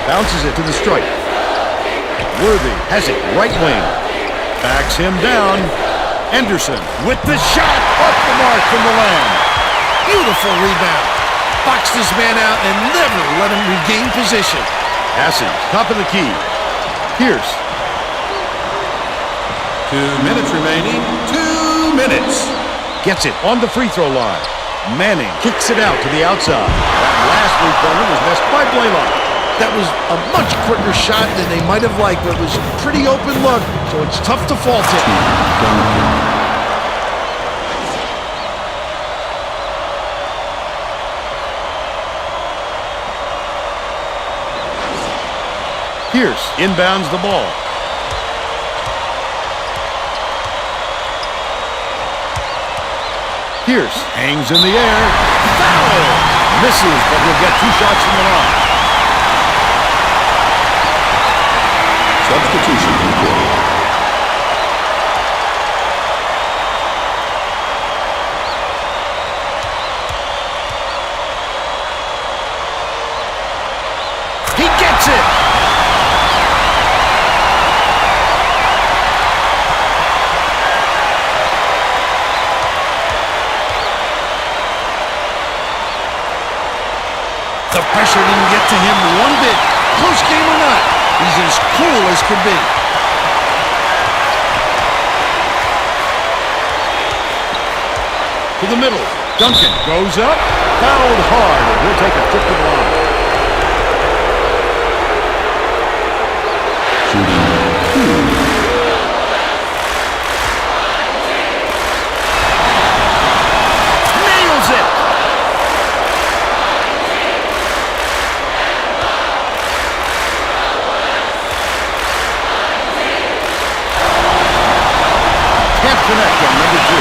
Bounces it to the stripe. Worthy has it right wing. Backs him down. Anderson with the shot off the mark from the land. Beautiful rebound. Boxed his man out and never let him regain position. Passing, top of the key. Pierce. 2 minutes remaining. 2 minutes. Gets it on the free throw line. Manning kicks it out to the outside. That last three-pointer was missed by Blaylock. That was a much quicker shot than they might have liked, but it was a pretty open look, so it's tough to fault it. Pierce inbounds the ball. Pierce hangs in the air. Foul! Misses, but will get 2 shots from the line. Substitution recorded. He gets it! The pressure didn't get to him one bit. Close game or not, he's as cool as can be. To the middle. Duncan goes up. Fouled hard, and he'll take a trip to the line. Shooting 2. Nails it! Can't connect on number 2.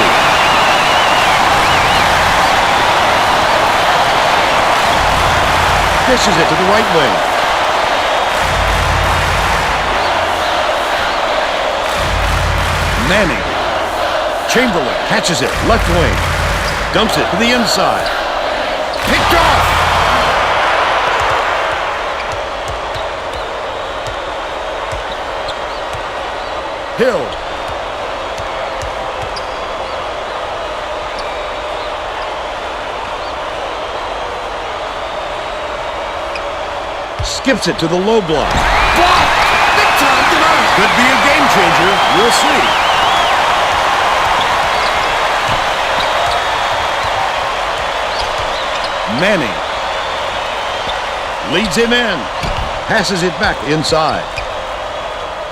Dishes it to the right wing. Manning. Chamberlain catches it left wing. Dumps it to the inside. Picked off. Hill. Skips it to the low block. Blocked! Big time denial. Could be a game changer. We'll see. Manning. Leads him in. Passes it back inside.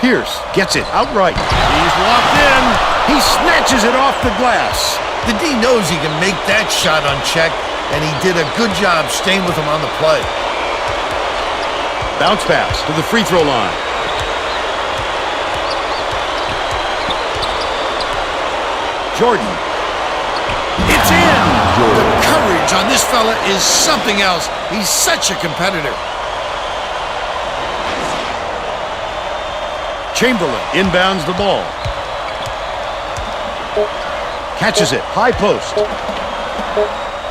Pierce gets it outright. He's locked in. He snatches it off the glass. The D knows he can make that shot unchecked, and he did a good job staying with him on the play. Bounce pass to the free throw line. Jordan. It's in! The courage on this fella is something else. He's such a competitor. Chamberlain inbounds the ball. Catches it, high post.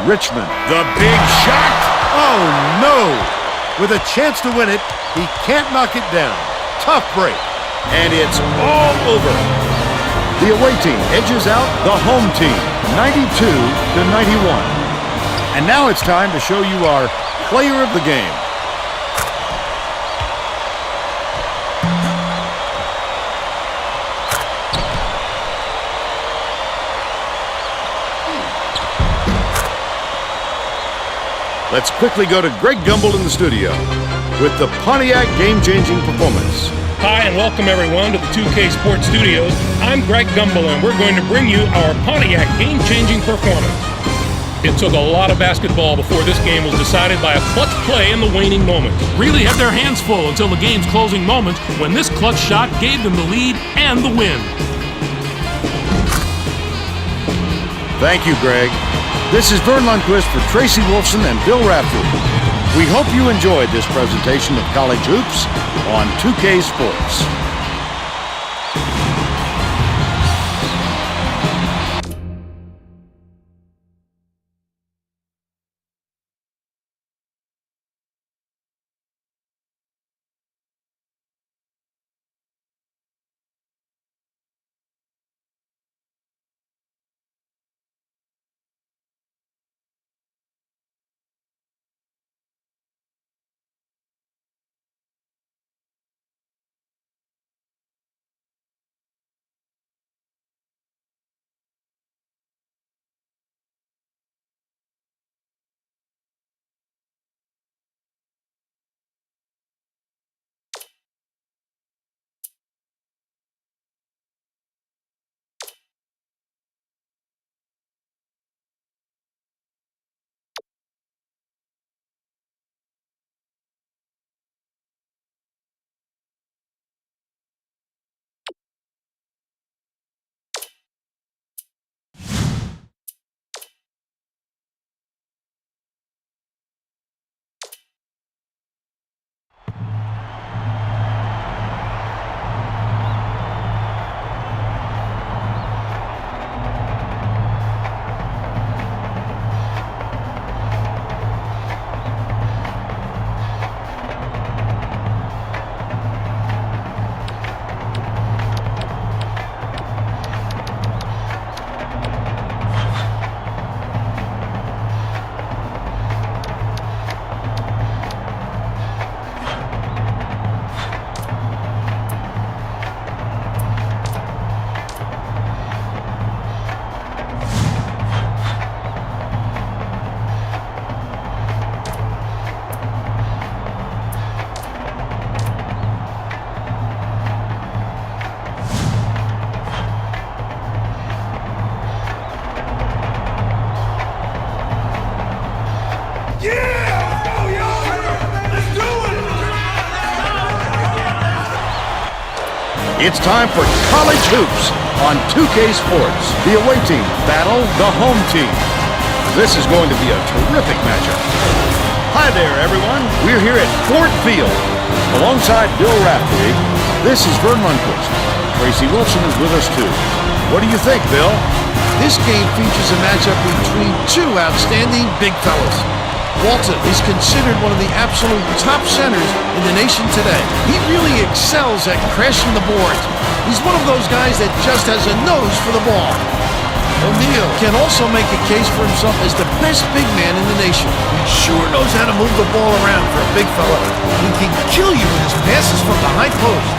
Richmond, the big shot. Oh, no! With a chance to win it, he can't knock it down. Tough break. And it's all over. The away team edges out the home team, 92-91. And now it's time to show you our player of the game. Let's quickly go to Greg Gumbel in the studio with the Pontiac game-changing performance. Hi, and welcome everyone to the 2K Sports Studios. I'm Greg Gumbel, and we're going to bring you our Pontiac game-changing performance. It took a lot of basketball before this game was decided by a clutch play in the waning moments. Really had their hands full until the game's closing moments when this clutch shot gave them the lead and the win. Thank you, Greg. This is Vern Lundquist for Tracy Wolfson and Bill Raftery. We hope you enjoyed this presentation of college hoops on 2K Sports. It's time for college hoops on 2K Sports. The away team battle the home team. This is going to be a terrific matchup. Hi there, everyone. We're here at Ford Field. Alongside Bill Raftery, this is Vern Lundquist. Tracy Wilson is with us, too. What do you think, Bill? This game features a matchup between two outstanding big fellas. Walton is considered one of the absolute top centers in the nation today. He really excels at crashing the boards. He's one of those guys that just has a nose for the ball. O'Neal can also make a case for himself as the best big man in the nation. He sure knows how to move the ball around for a big fella. He can kill you with his passes from the high post.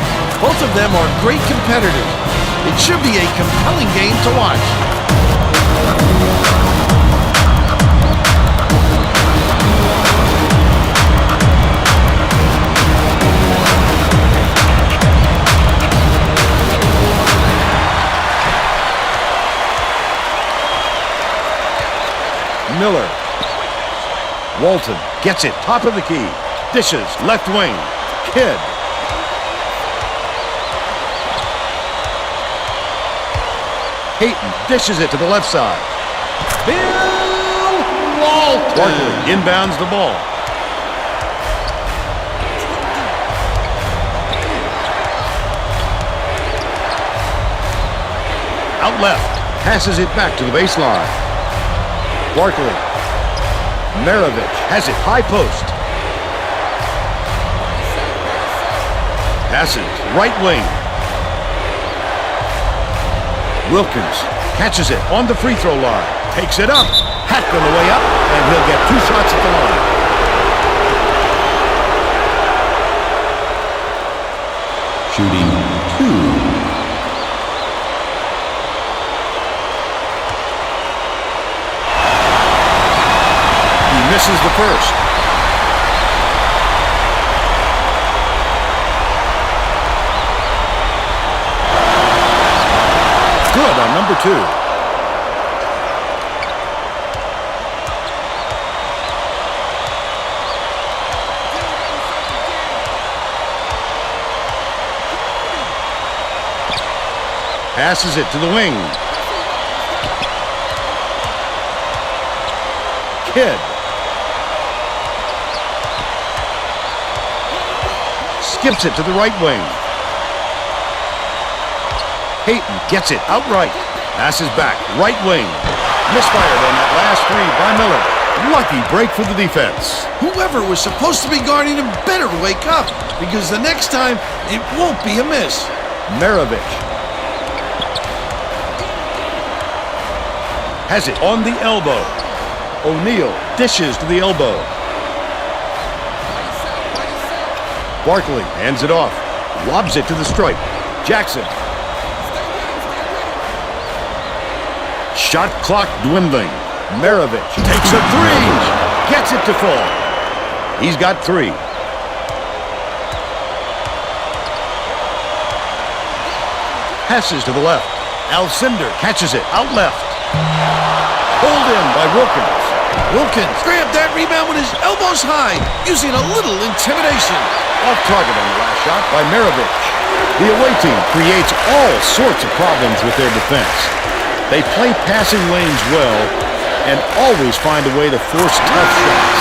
Both of them are great competitors. It should be a compelling game to watch. Miller. Walton gets it, top of the key. Dishes, left wing. Kidd. Hayton dishes it to the left side. Bill Walton. Barkley inbounds the ball. Out left. Passes it back to the baseline. Barkley. Maravich has it, high post. Passes, right wing. Wilkins catches it on the free throw line. Takes it up. Hacked on the way up, and he'll get 2 shots at the line. Shooting 2. Misses the first. Good on number 2. Passes it to the wing. Kidd. Skips it to the right wing. Peyton gets it outright. Passes back, right wing. Misfired on that last three by Miller. Lucky break for the defense. Whoever was supposed to be guarding him better wake up, because the next time, it won't be a miss. Maravich has it on the elbow. O'Neal dishes to the elbow. Barkley hands it off. Lobs it to the stripe. Jackson. Shot clock dwindling. Maravich takes a three. Gets it to fall. He's got 3. Passes to the left. Alcindor catches it out left. Pulled in by Wilkins. Wilkins grabbed that rebound with his elbows high, using a little intimidation. Off target on the last shot by Maravich. The away team creates all sorts of problems with their defense. They play passing lanes well and always find a way to force tough shots.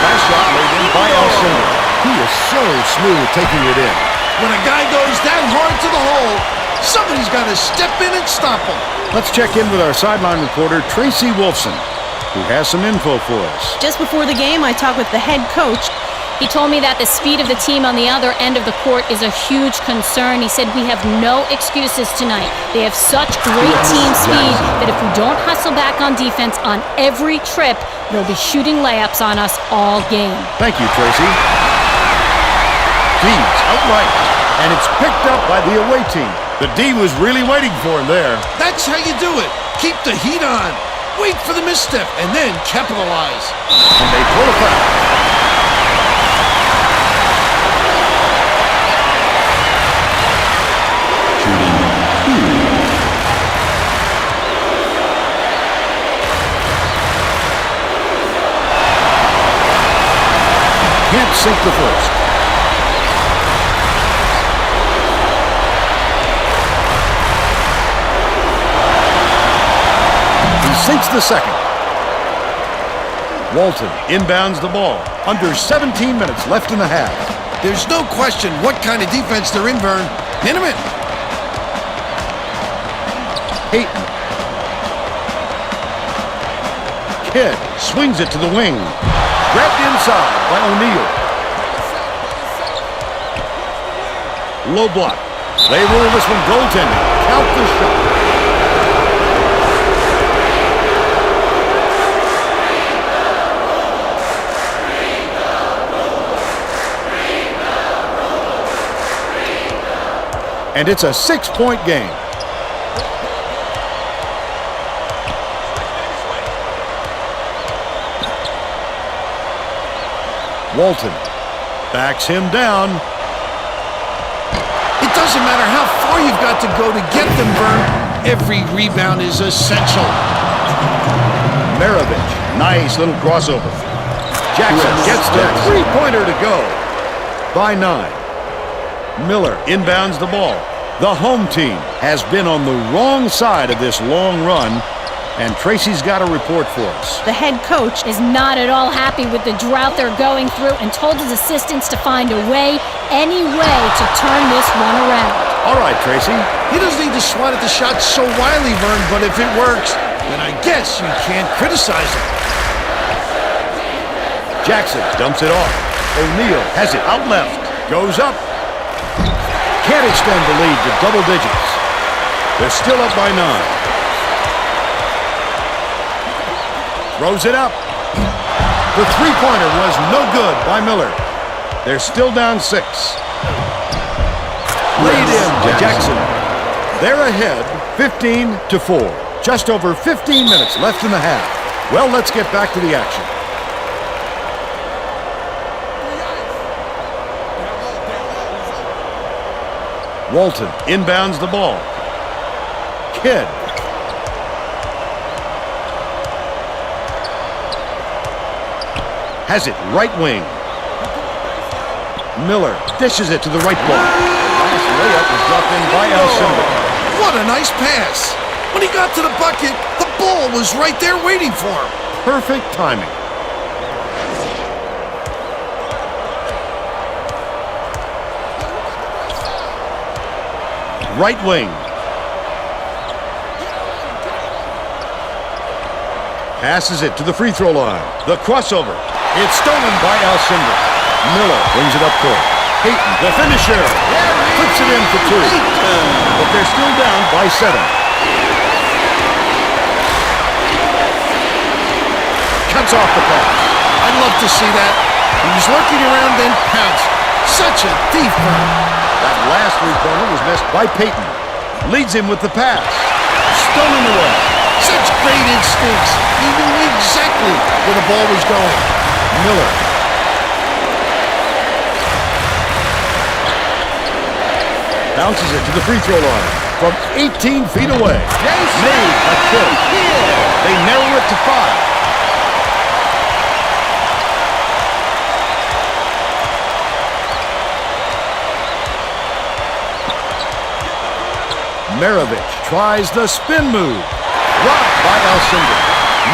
Last shot laid in by Alcindor. He is so smooth taking it in. When a guy goes that hard to the hole, somebody's got to step in and stop him. Let's check in with our sideline reporter, Tracy Wolfson, who has some info for us. Just before the game, I talked with the head coach. He told me that the speed of the team on the other end of the court is a huge concern. He said we have no excuses tonight. They have such great team speed that if we don't hustle back on defense on every trip, they'll be shooting layups on us all game. Thank you, Tracy. Feeds outright, and it's picked up by the away team. The D was really waiting for him there. That's how you do it. Keep the heat on. Wait for the misstep, and then capitalize. And they pull a foul. Can't sink the first. He sinks the second. Walton inbounds the ball. Under 17 minutes left in the half. There's no question what kind of defense they're in, Vern. Pin him in. Peyton. Kidd swings it to the wing. Grabbed inside by O'Neal. Low block. They rule this one goaltending. Count the shot. And it's a 6-point game. Walton backs him down. It doesn't matter how far you've got to go to get them, Vern. Every rebound is essential. Maravich, nice little crossover. Jackson gets the three-pointer to go. By 9. Miller inbounds the ball. The home team has been on the wrong side of this long run, and Tracy's got a report for us. The head coach is not at all happy with the drought they're going through and told his assistants to find a way, any way, to turn this one around. All right, Tracy. He doesn't need to swat at the shot so wildly, Vern, but if it works, then I guess you can't criticize him. Jackson dumps it off. O'Neal has it out left. Goes up. Can't extend the lead to double digits. They're still up by 9. Throws it up. The three-pointer was no good by Miller. They're still down 6. Laid in by Jackson. They're ahead 15-4. Just over 15 minutes left in the half. Well, let's get back to the action. Walton inbounds the ball. Kidd. Has it right wing. Miller dishes it to the right block. Last layup was dropped in by Alcindor. What a nice pass. When he got to the bucket, the ball was right there waiting for him. Perfect timing. Right wing. Passes it to the free throw line. The crossover. It's stolen by Alcindor. Miller brings it up court. Payton, the finisher. Puts it in for two. But they're still down by 7. Cuts off the pass. I'd love to see that. He was lurking around then pounced. Such a thief burn. That last three-pointer was missed by Payton. Leads him with the pass. Stolen away. Such great instincts. He knew exactly where the ball was going. Miller. Bounces it to the free throw line from 18 feet away. Made a kill. They narrow it to 5. Maravich tries the spin move. Blocked by Alcindor.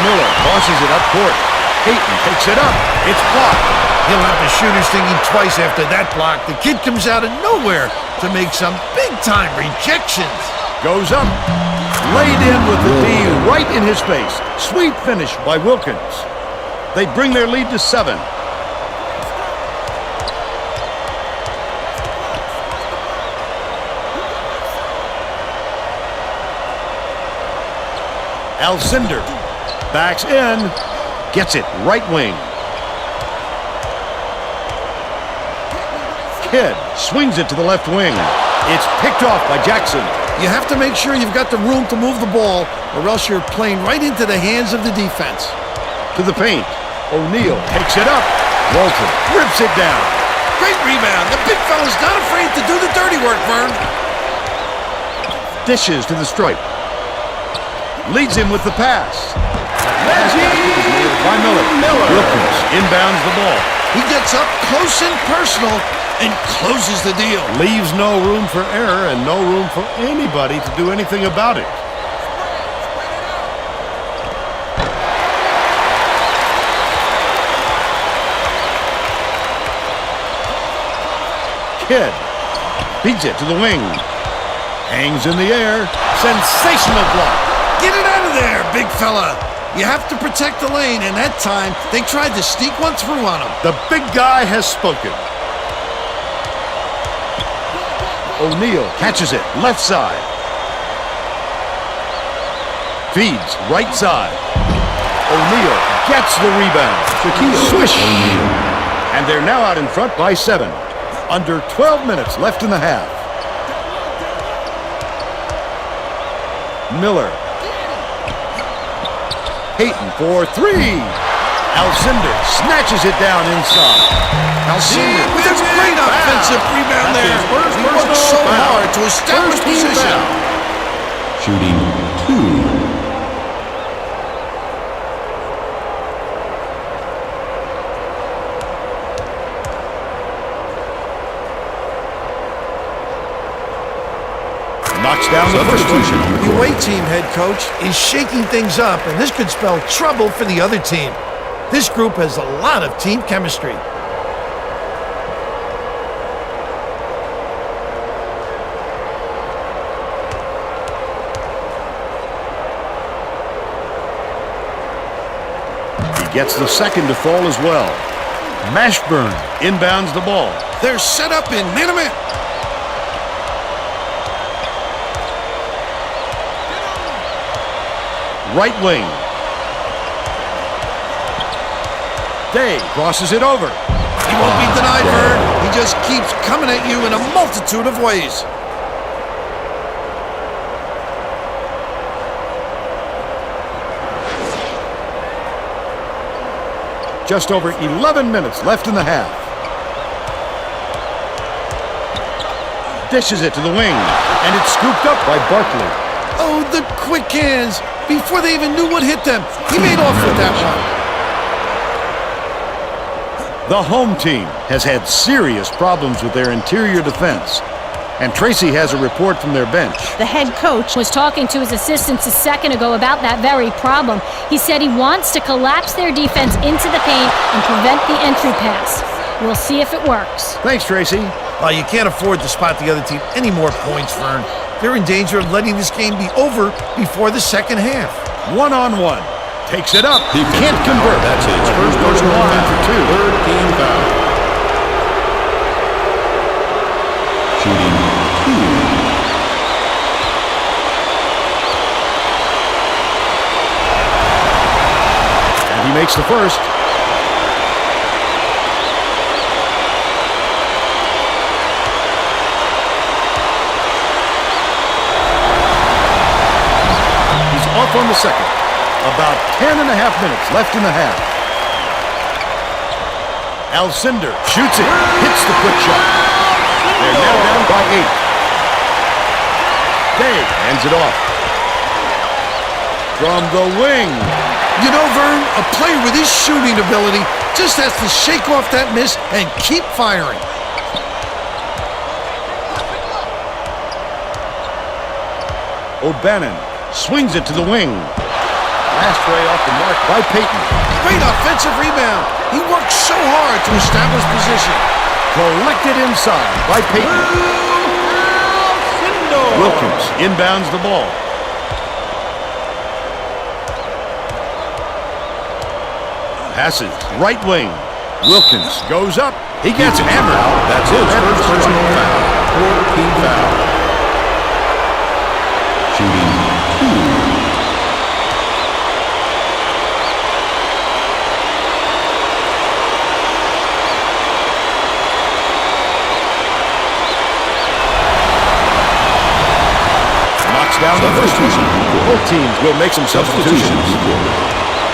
Miller tosses it up court. Payton takes it up. It's blocked. He'll have the shooters thinking twice after that block. The kid comes out of nowhere to make some big-time rejections. Goes up. Laid in with the D right in his face. Sweet finish by Wilkins. They bring their lead to 7. Alcindor backs in, gets it right wing. Kidd swings it to the left wing. It's picked off by Jackson. You have to make sure you've got the room to move the ball, or else you're playing right into the hands of the defense. To the paint. O'Neal takes it up. Walton rips it down. Great rebound. The big fella's not afraid to do the dirty work, Vern. Dishes to the stripe. Leads him with the pass. By Miller. Wilkins inbounds the ball. He gets up close and personal and closes the deal. Leaves no room for error and no room for anybody to do anything about it. Kidd beats it to the wing. Hangs in the air. Sensational block. Get it out of there, big fella. You have to protect the lane, and that time they tried to sneak one through on him. The big guy has spoken. O'Neal catches it, left side. Feeds, right side. O'Neal gets the rebound. Swish! And they're now out in front by 7. Under 12 minutes left in the half. Miller. Payton for 3. Alcindor snatches it down inside. Alcindor with a great offensive rebound there. He worked so hard to establish position. Shooting 2. Knocks down the first one. The away team head coach is shaking things up, and this could spell trouble for the other team. This group has a lot of team chemistry. He gets the second to fall as well. Mashburn inbounds the ball. They're set up in man-to-man. Right wing. Day crosses it over. He won't be denied, Vern. He just keeps coming at you in a multitude of ways. Just over 11 minutes left in the half. Dishes it to the wing, and it's scooped up by Barkley. Oh, the quick hands. Before they even knew what hit them, he made off with that one. The home team has had serious problems with their interior defense. And Tracy has a report from their bench. The head coach was talking to his assistants a second ago about that very problem. He said he wants to collapse their defense into the paint and prevent the entry pass. We'll see if it works. Thanks, Tracy. Well, you can't afford to spot the other team any more points, Vern. They're in danger of letting this game be over before the second half. One-on-one. Takes it up. He Can't convert. That's his But first he goes personal line foul. for two. Third team foul. Shooting 2. And he makes the first. He's off on the second. About 10 and a half minutes left in the half. Alcindor shoots it. Hits the quick shot. They're now down by 8. Day hands it off. From the wing. You know, Vern, a player with his shooting ability just has to shake off that miss and keep firing. O'Bannon swings it to the wing. Last ray off the mark by Payton. Great offensive rebound. He worked so hard to establish position. Collected inside by Payton. Wilkins inbounds the ball. Passes right wing. Wilkins goes up. He gets hammered. That's his first personal foul. Fourth team foul. Shooting 2. Knocks down the first one. Both teams will make some substitutions.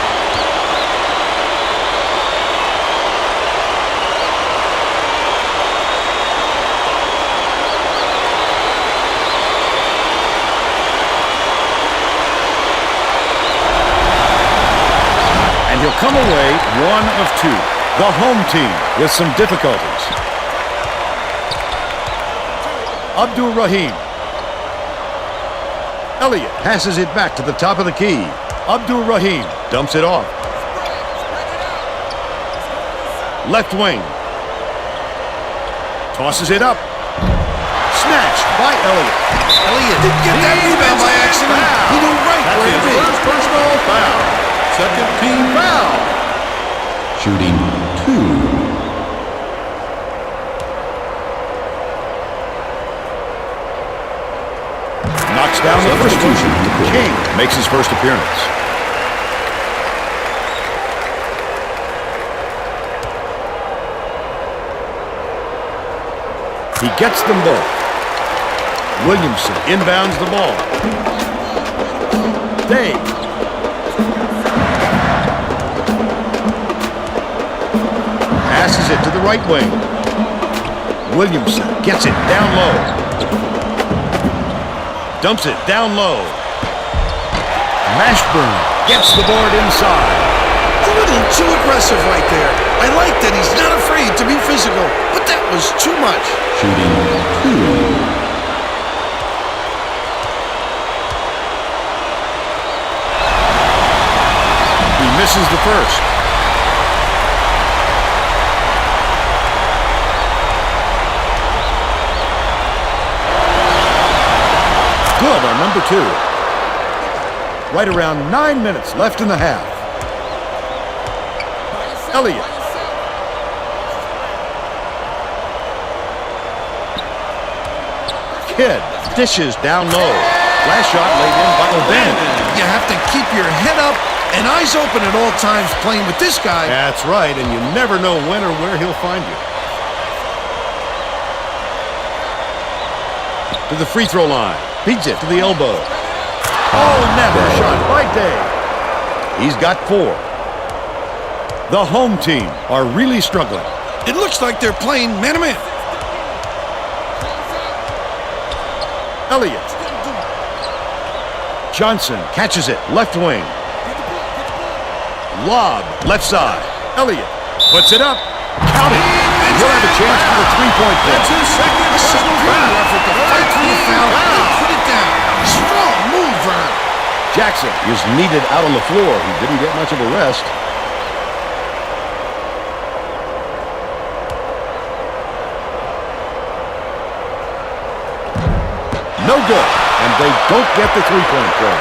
And he'll come away one of 2. The home team with some difficulties. Abdul-Rahim. Elliott passes it back to the top of the key. Abdul-Rahim dumps it off. Left wing. Tosses it up. Snatched by Elliott. Elliott didn't get that rebound by accident. He knew right That's where his to be. first personal foul. Second team foul. Shooting 2. Knocks down the first one. King makes his first appearance. He gets them both. Williamson inbounds the ball. Day. Passes it to the right wing. Williamson gets it down low. Dumps it down low. Mashburn gets the board inside. A little too aggressive right there. I like that he's not afraid to be physical, but that was too much. Shooting 2. He misses the first. Good on number 2. Right around 9 minutes left in the half. Elliott. Kidd dishes down low. Last shot laid in by O'Bannon. You have to keep your head up And eyes open at all times playing with this guy. That's right, and you never know when or where he'll find you. To the free throw line. Beats it to the elbow. Oh, never shot by Day. He's got 4. The home team are really struggling. It looks like they're playing man-to-man. Elliott. Johnson catches it, left wing. Lob, left side. Elliott puts it up. Count it. He'll have a chance for the three-point play. That's his second A personal superior effort to fight through the foul and put it down. Strong move, Vern. Jackson is needed out on the floor. He didn't get much of a rest. No good, and they don't get the three-point play.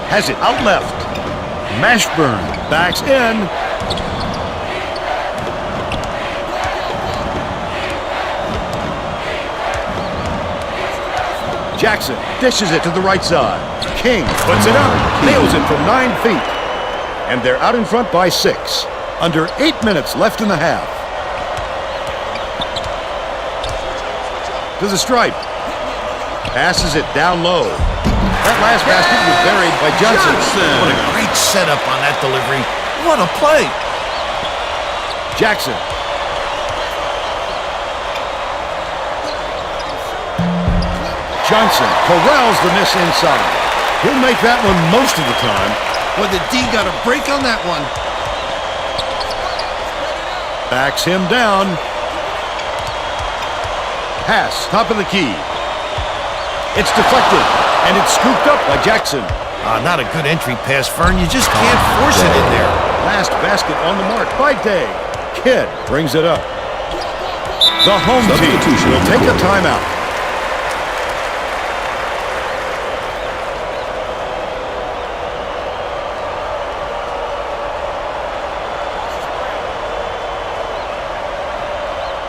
Has it out left. Mashburn backs in. Jackson dishes it to the right side. King puts it up, nails it from 9 feet. And they're out in front by 6. Under 8 minutes left in the half. To the stripe. Passes it down low. That last basket was buried by Johnson. What a great setup on that delivery. What a play. Jackson. Johnson corrals the miss inside. He'll make that one most of the time. Well, the D got a break on that one. Backs him down. Pass, top of the key. It's deflected, and it's scooped up by Jackson. Not a good entry pass, Fern. You just can't force it in there. Last basket on the mark by Day. Kidd brings it up. The home team will take a timeout.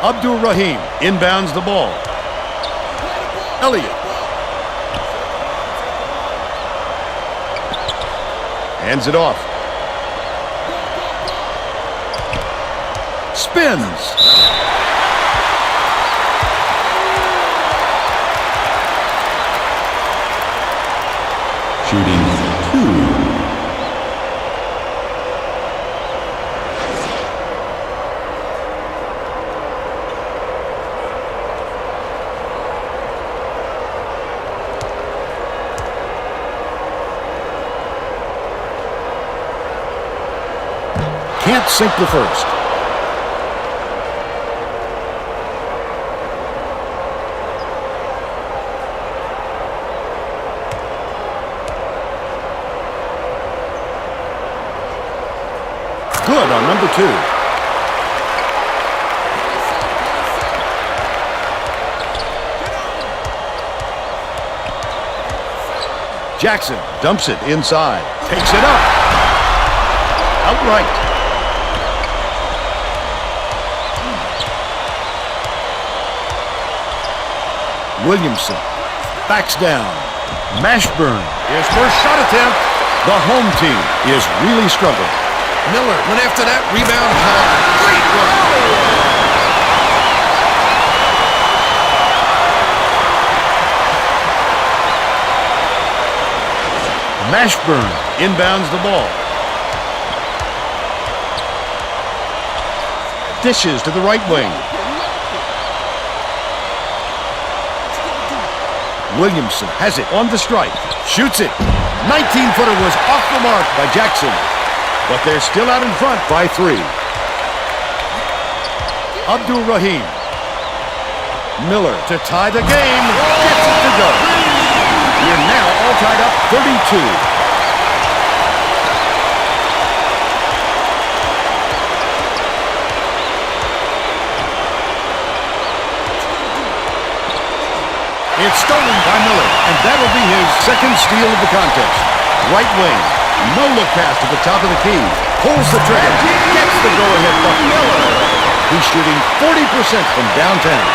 Abdul-Rahim inbounds the ball. Elliott. Hands it off. Spins. Shooting 2. Can't sink the first. Good on number 2. Jackson dumps it inside. Takes it up. Outright. Williamson backs down. Mashburn is first shot attempt. The home team is really struggling. Miller went after that rebound hard. Great work. Mashburn inbounds the ball. Dishes to the right wing. Williamson has it on the strike. Shoots it. 19-footer was off the mark by Jackson. But they're still out in front by 3. Abdul-Rahim. Miller to tie the game. Gets it to go. We're now all tied up 32. It's stolen by Miller, and that'll be his second steal of the contest. Right wing. No look pass to the top of the key. Pulls the trigger. Gets the go-ahead bucket. Miller. He's shooting 40% from downtown.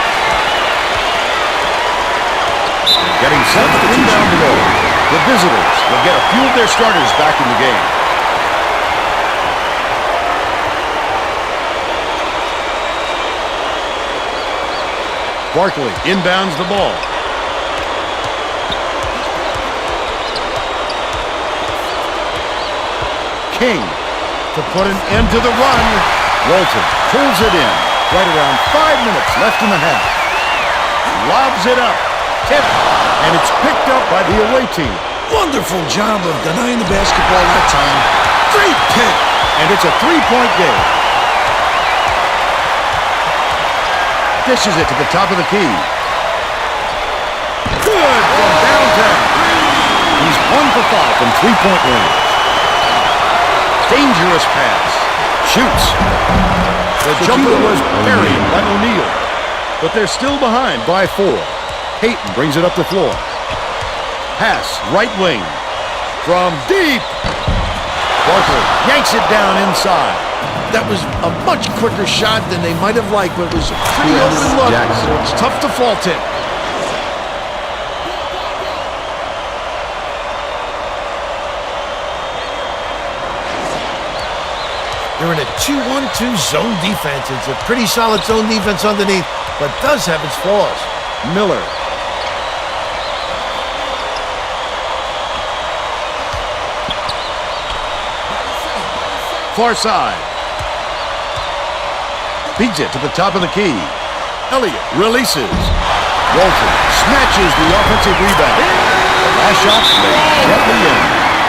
Getting set to inbound the ball. The visitors will get a few of their starters back in the game. Barkley inbounds the ball. King to put an end to the run. Walton pulls it in. Right around 5 minutes left in the half. Lobs it up. Tip. And it's picked up by the away team. Wonderful job of denying the basketball that time. Great pick. And it's a three-point game. Dishes it to the top of the key. Good from downtown. He's 1 for 5 from three-point range. Dangerous pass. Shoots. The jumper was parried by O'Neal. But they're still behind by 4. Payton brings it up the floor. Pass, right wing. From deep. Barkley yanks it down inside. That was a much quicker shot than they might have liked, but it was a pretty open look. It's tough to fault it. They're in a 2-1-2 zone defense. It's a pretty solid zone defense underneath, but does have its flaws. Miller. Far side. Beats it to the top of the key. Elliott releases. Walton snatches the offensive rebound. The last shot laid gently in.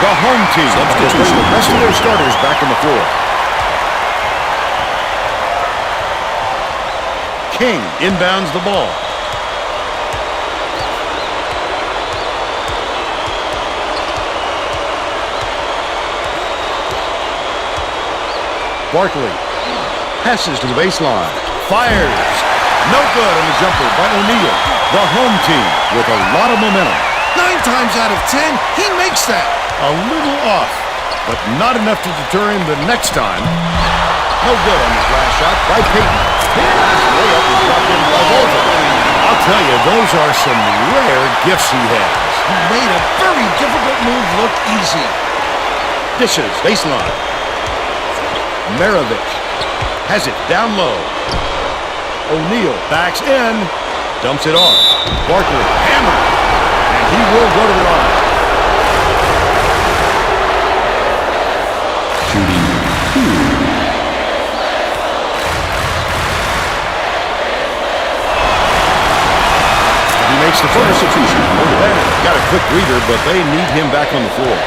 The home team will bring the rest of their starters back on the floor. King inbounds the ball. Barkley passes to the baseline. Fires. No good on the jumper by O'Neal. The home team with a lot of momentum. 9 times out of 10, he makes that. A little off, but not enough to deter him the next time. No good on this last shot by Payton. Last layup was dropped in by Walton. I'll tell you, those are some rare gifts he has. He made a very difficult move look easy. Dishes, baseline. Maravich has it down low. O'Neal backs in, dumps it off. Barkley hammered, and he will go to the line. Shooting 2. He makes the first substitution. Got a quick breather, but they need him back on the floor.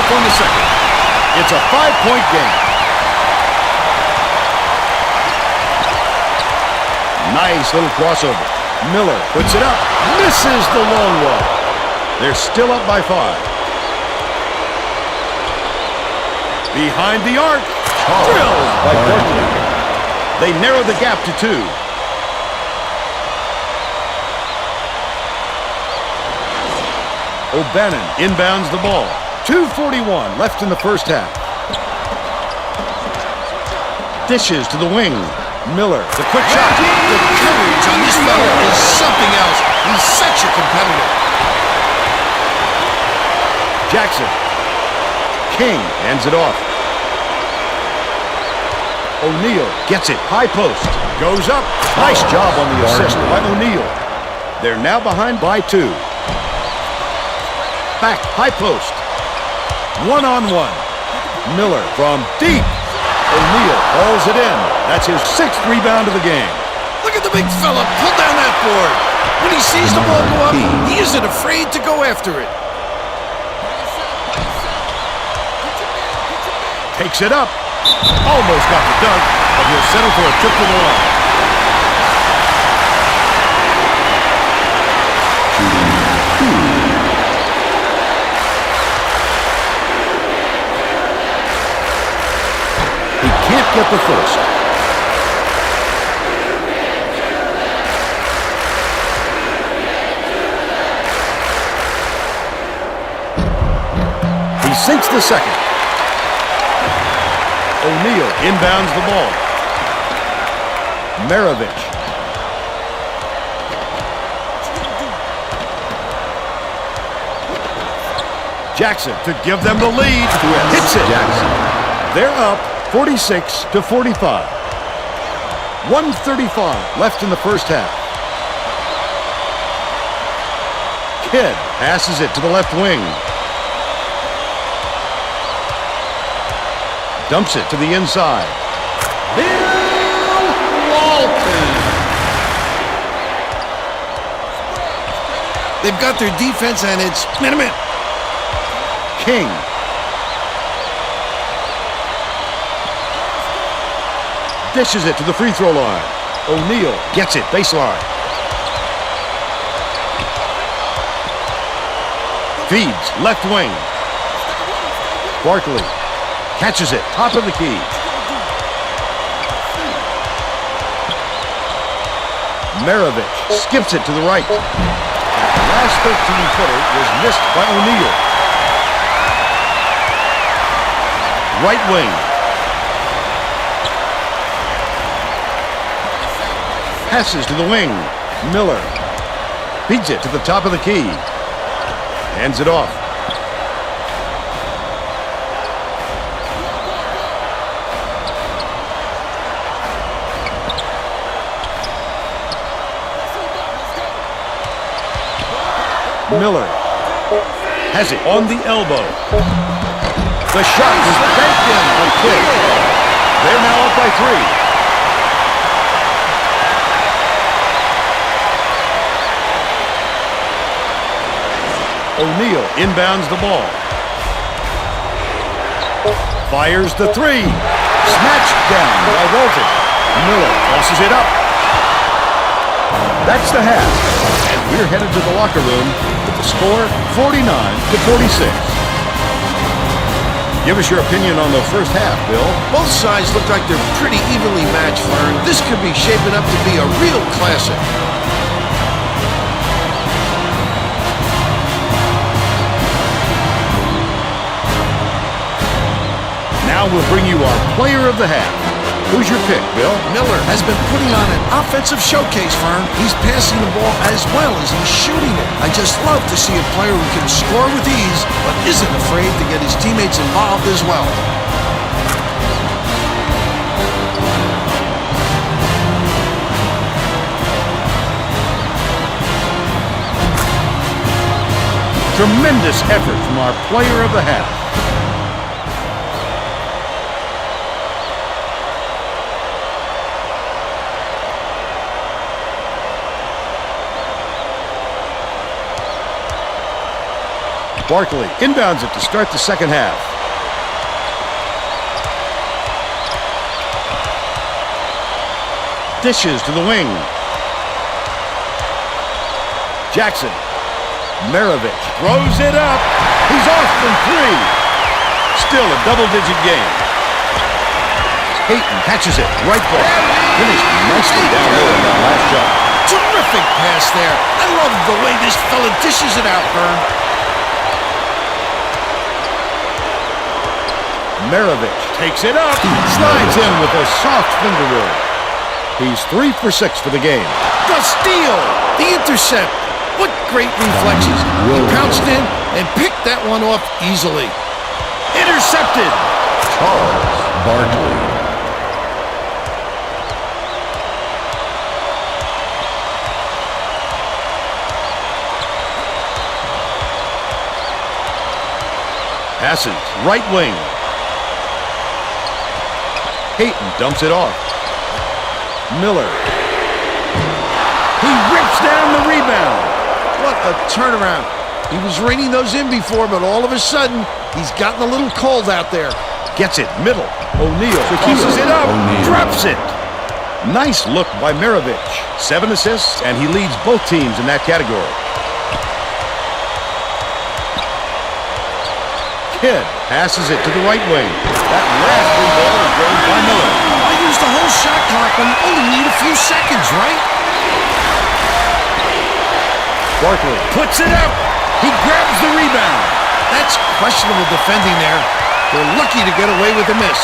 On the second. It's a 5-point game. Nice little crossover. Miller puts it up. Misses the long one. They're still up by 5. Behind the arc. Drilled by Barkley. They narrow the gap to 2. O'Bannon inbounds the ball. 2:41 left in the first half. Dishes to the wing. Miller, the quick shot. The courage on this fellow is something else. He's such a competitor. Jackson. King ends it off. O'Neal gets it. High post. Goes up. Nice job on the assist by O'Neal. They're now behind by 2. Back. High post. 1-on-1. Miller from deep. O'Neal hauls it in. That's his 6th rebound of the game. Look at the big fella pull down that board. When he sees the ball go up, he isn't afraid to go after it. Takes it up. Almost got the dunk, but he'll settle for a trip to the line. Can't get the first. He sinks the second. O'Neal inbounds the ball. Maravich. Jackson to give them the lead. Hits it. Jackson. They're up 46-45. 1:35 left in the first half. Kidd passes it to the left wing. Dumps it to the inside. Bill Walton. They've got their defense, and it's minute. King. Dishes it to the free throw line. O'Neal gets it baseline. Feeds left wing. Barkley catches it top of the key. Maravich skips it to the right. The last 13-footer was missed by O'Neal. Right wing. Passes to the wing. Miller feeds it to the top of the key. Hands it off. Miller has it on the elbow. The shot is banked in from Kidd. They're now up by 3. O'Neal inbounds the ball. Fires the 3. Snatched down by Walton. Miller tosses it up. That's the half. And we're headed to the locker room with the score 49-46. Give us your opinion on the first half, Bill. Both sides look like they're pretty evenly matched, Vern. This could be shaping up to be a real classic. Now we'll bring you our player of the half. Who's your pick, Bill? Miller has been putting on an offensive showcase, Vern. He's passing the ball as well as he's shooting it. I just love to see a player who can score with ease, but isn't afraid to get his teammates involved as well. Tremendous effort from our player of the half. Barkley inbounds it to start the second half. Dishes to the wing. Jackson. Maravich throws it up. He's off from 3. Still a double-digit game. Payton catches it. Right ball. Finished nicely down low in that last shot. Terrific pass there. I love the way this fella dishes it out, Vern. Maravich takes it up. Slides in with a soft finger roll. He's 3 for 6 for the game. The steal! The intercept! What great reflexes. He pounced in and picked that one off easily. Intercepted! Charles Barkley. Passes. Right wing. Payton dumps it off. Miller. He rips down the rebound. What a turnaround. He was reining those in before, but all of a sudden, he's gotten a little cold out there. Gets it middle. O'Neal tosses it up. Drops it. Nice look by Maravich. 7 assists, and he leads both teams in that category. Kidd passes it to the right wing. That last free ball is drained by Miller. I used the whole shot clock when you only need a few seconds, right? Barkley puts it up. He grabs the rebound. That's questionable defending there. They're lucky to get away with the miss.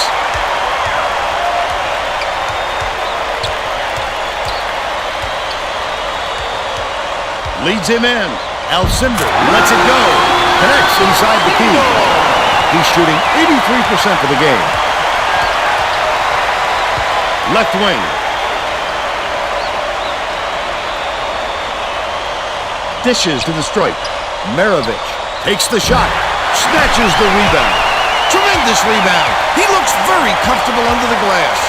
Leads him in. Alcindor lets it go. Connects inside the key. He's shooting 83% for the game. Left wing. Dishes to the stripe. Maravich takes the shot. Snatches the rebound. Tremendous rebound. He looks very comfortable under the glass.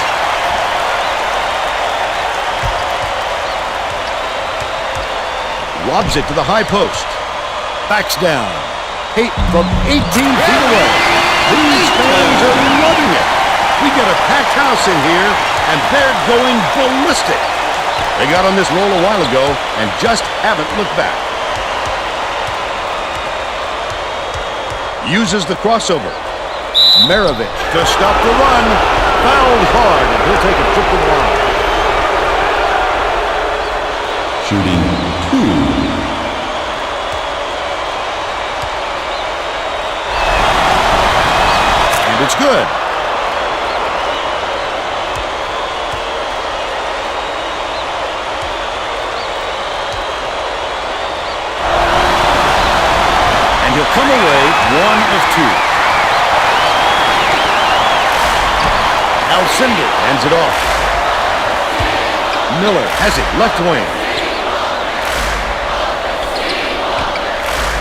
Lobs it to the high post. Backs down. Hayton from 18 feet away. These fans are loving it. We got a packed house in here, and they're going ballistic. They got on this roll a while ago and just haven't looked back. Uses the crossover. Maravich to stop the run. Fouled hard, and he'll take a trip to the line. Shooting 2. And it's good. And he'll come away 1 of 2. Alcindor hands it off. Miller has it left wing.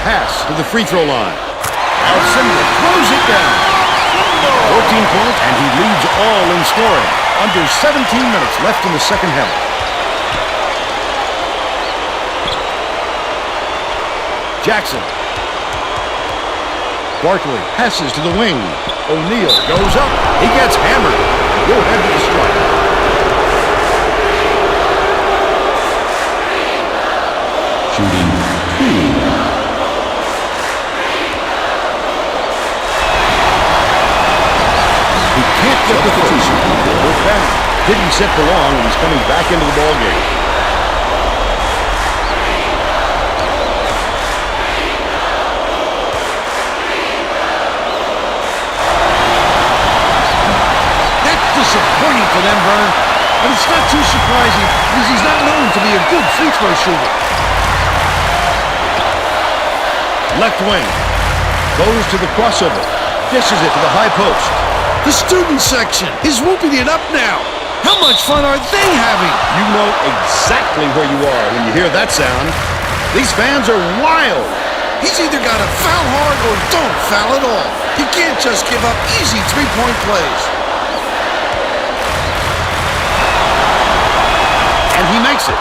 Pass to the free throw line. Alcindor throws it down. 14 points, and he leads all in scoring. Under 17 minutes left in the second half. Jackson. Barkley passes to the wing. O'Neal goes up. He gets hammered. He'll head to the strike. Shooting 2. He can't get the position. Didn't sit for long, and he's coming back into the ballgame. Disappointing for them, Vern. But it's not too surprising because he's not known to be a good free throw shooter. Left wing. Goes to the crossover. Dishes it to the high post. The student section is whooping it up now. How much fun are they having? You know exactly where you are when you hear that sound. These fans are wild. He's either got to foul hard or don't foul at all. He can't just give up easy three-point plays. And he makes it.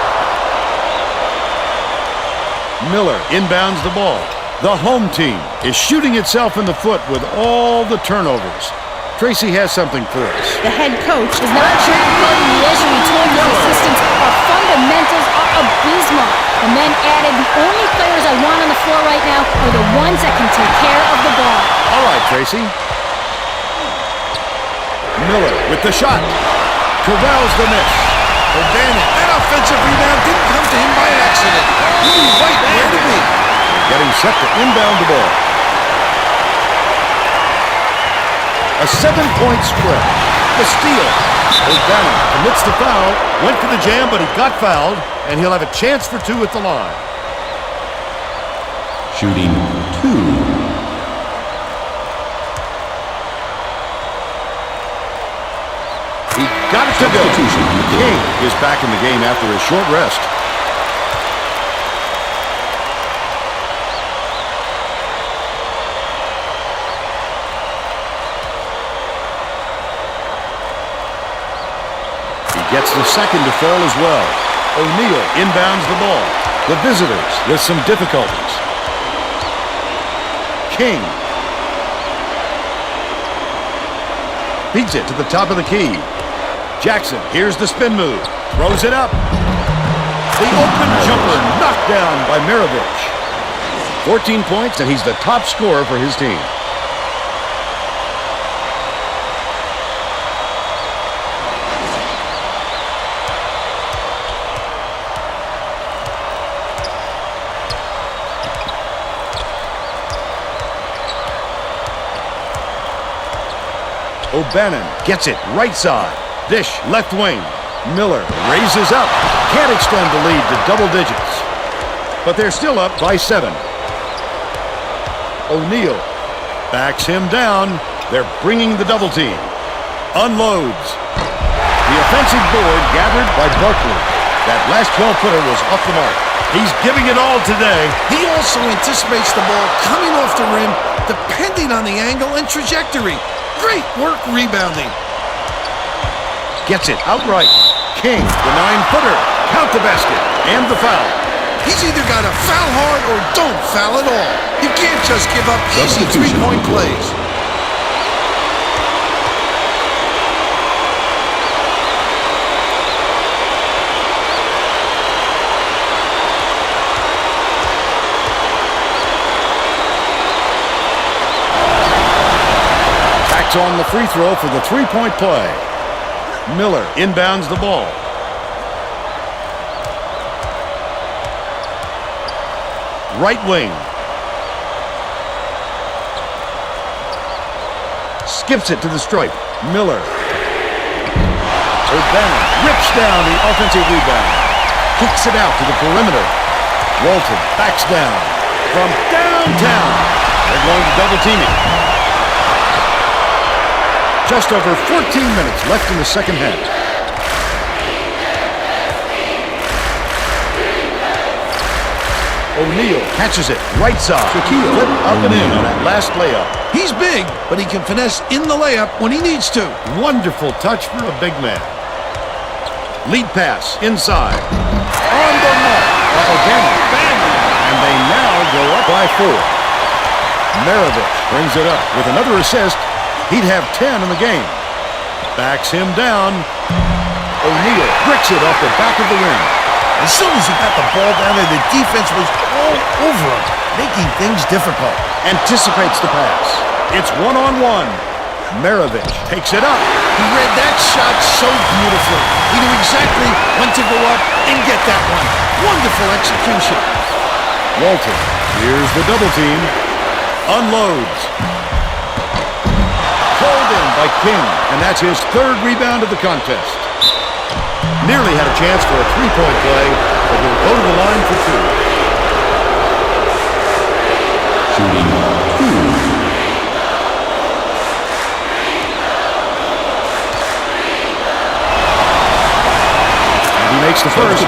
Miller inbounds the ball. The home team is shooting itself in the foot with all the turnovers. Tracy has something for us. The head coach is not sugarcoating the issue. He told his assistants our fundamentals are abysmal. And then added, the only players I want on the floor right now are the ones that can take care of the ball. All right, Tracy. Miller with the shot. Corrals the miss. O'Bannon, that offensive rebound didn't come to him by accident. He knew right where to be. Getting set to inbound the ball. A 7-point spread. The steal. O'Bannon commits the foul. Went for the jam, but he got fouled, and he'll have a chance for 2 at the line. Shooting 2. He got it to go. King is back in the game after a short rest. He gets the second to fall as well. O'Neal inbounds the ball. The visitors with some difficulties. King feeds it to the top of the key. Jackson, here's the spin move. Throws it up. The open jumper knocked down by Maravich. 14 points, and he's the top scorer for his team. O'Bannon gets it right side. Dish left wing. Miller raises up. Can't extend the lead to double digits. but they're still up by 7. O'Neal backs him down. They're bringing the double team. Unloads. The offensive board gathered by Barkley. That last 12-footer was off the mark. He's giving it all today. He also anticipates the ball coming off the rim, depending on the angle and trajectory. Great work rebounding. Gets it outright. King, the 9-footer. Count the basket and the foul. He's either got to foul hard or don't foul at all. You can't just give up easy three-point plays. Tacks on the free throw for the three-point play. Miller inbounds the ball. Right wing. Skips it to the stripe. Miller. O'Bannon rips down the offensive rebound. Kicks it out to the perimeter. Walton backs down from downtown. They're going to double team him. Just over 14 minutes left in the second half. O'Neal catches it right side. Shaquille flip up and in on that last layup. He's big, but he can finesse in the layup when he needs to. Wonderful touch for a big man. Lead pass inside. On the mark. Again. And they now go up by 4. Maravich brings it up with another assist. He'd have 10 in the game. Backs him down. O'Neal bricks it off the back of the rim. As soon as he got the ball down there, the defense was all over him, making things difficult. Anticipates the pass. It's one-on-one. Maravich takes it up. He read that shot so beautifully. He knew exactly when to go up and get that one. Wonderful execution. Walton, here's the double team. Unloads. Called in by King, and that's his 3rd rebound of the contest. Nearly had a chance for a three-point play, but he'll go to the line for 2. Shooting 2. And he makes the first.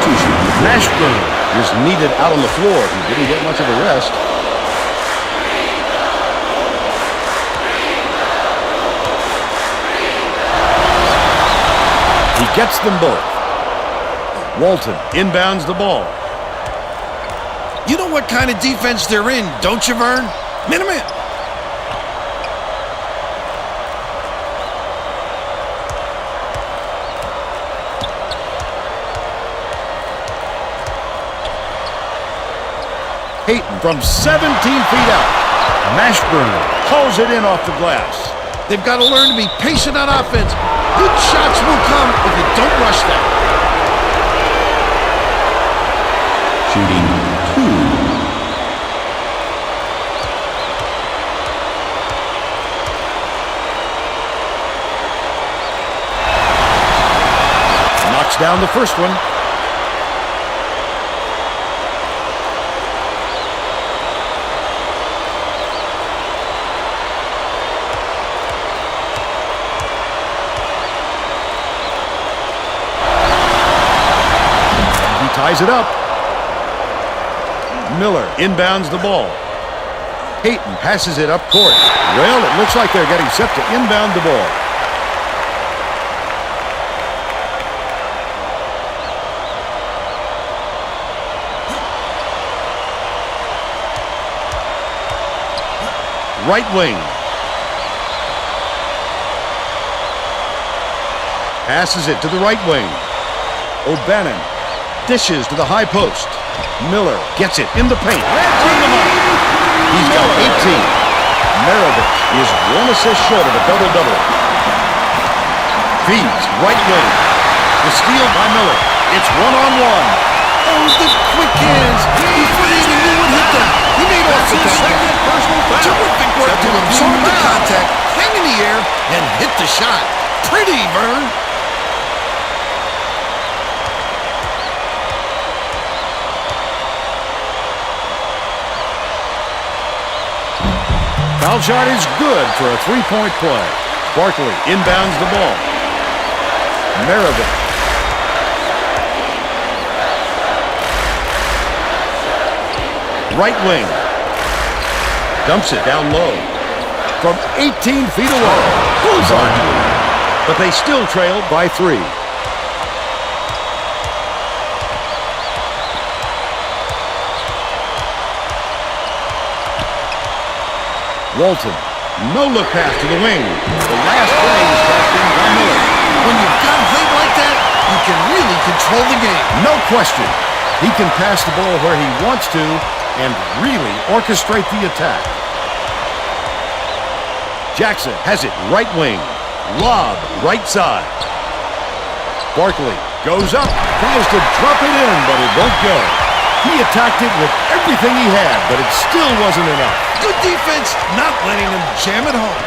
Mashburn is needed out on the floor. He didn't get much of a rest. He gets them both. Walton inbounds the ball. You know what kind of defense they're in, don't you, Vern? Minute. Hayton from 17 feet out. Mashburn pulls it in off the glass. They've got to learn to be patient on offense. Good shots will come if you don't rush them. Shooting 2. Knocks down the first one. Ties it up. Miller inbounds the ball. Hayton passes it up court. Well, it looks like they're getting set to inbound the ball. Right wing. Passes it to the right wing. O'Bannon dishes to the high post. Miller gets it in the paint. He's got 18. Maravich is 1 assist short of a double-double. Feeds right wing. The steal by Miller. It's one-on-one. Oh, the quick hands. Before he even knew what hit them. He made off with that. Terrific work to absorb the contact, hang in the air, and hit the shot. Pretty, Vern. Foul shot is good for a three-point play. Barkley inbounds the ball. Maravich. Right wing. Dumps it down low. From 18 feet away. Bullseye. But they still trail by 3. Walton. No-look pass to the wing. The last play is passed in by Miller. When you've got height like that, you can really control the game. No question. He can pass the ball where he wants to and really orchestrate the attack. Jackson has it right wing. Lob right side. Barkley goes up, tries to drop it in, but it won't go. He attacked it with everything he had, but it still wasn't enough. Good defense, not letting him jam it home.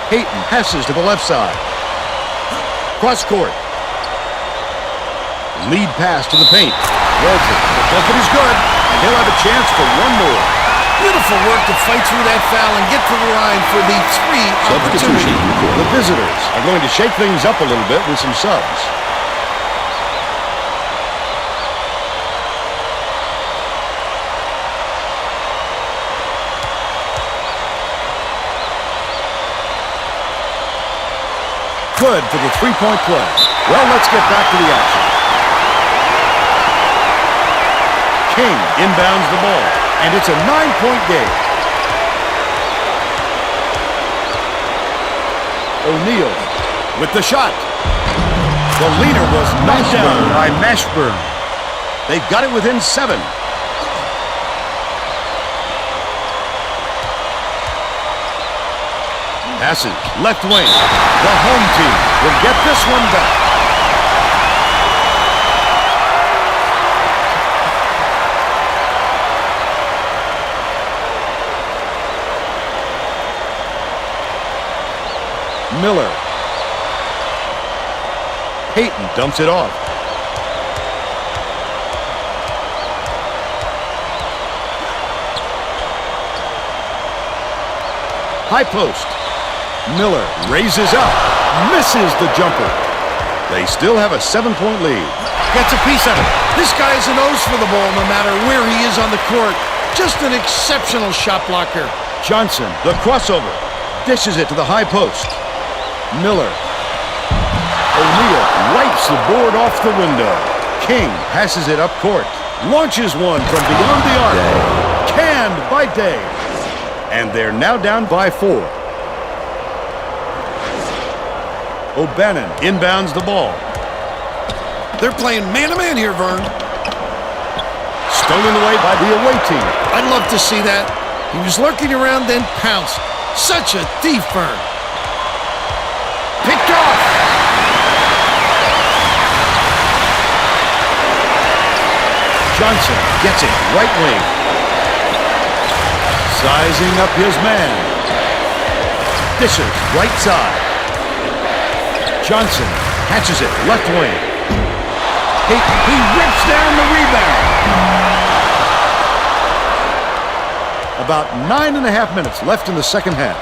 Hayton passes to the left side. Cross court. Lead pass to the paint. Walton, the bucket is good, and he'll have a chance for one more. Beautiful work to fight through that foul and get to the line for the 3 opportunity. The visitors are going to shake things up a little bit with some subs. Good for the three-point play. Well, let's get back to the action. King inbounds the ball, and it's a 9-point game. O'Neal with the shot. The leader was knocked down by Mashburn. They've got it within 7. Passes left wing. The home team will get this one back. Miller. Hayton dumps it off. High post. Miller raises up, misses the jumper. They still have a 7-point lead. Gets a piece of it. This guy is a nose for the ball no matter where he is on the court. Just an exceptional shot blocker. Johnson, the crossover, dishes it to the high post. Miller. O'Neal wipes the board off the window. King passes it up court. Launches one from beyond the arc. Canned by Day. And they're now down by 4. O'Bannon inbounds the ball. They're playing man-to-man here, Vern. Stolen away by the away team. I'd love to see that. He was lurking around, then pounced. Such a thief, Vern. Picked off. Johnson gets it right wing. Sizing up his man. Dishes right side. Johnson catches it left wing. He rips down the rebound. About 9.5 minutes left in the second half.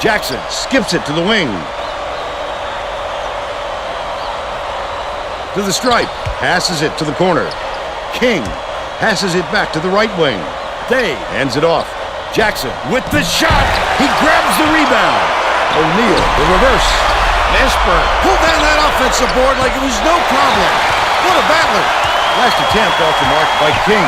Jackson skips it to the wing. To the stripe. Passes it to the corner. King passes it back to the right wing. Day hands it off. Jackson with the shot. He grabs the rebound. O'Neal, the reverse. Mashburn pulled down that offensive board like it was no problem. What a battler. Last attempt off the mark by King.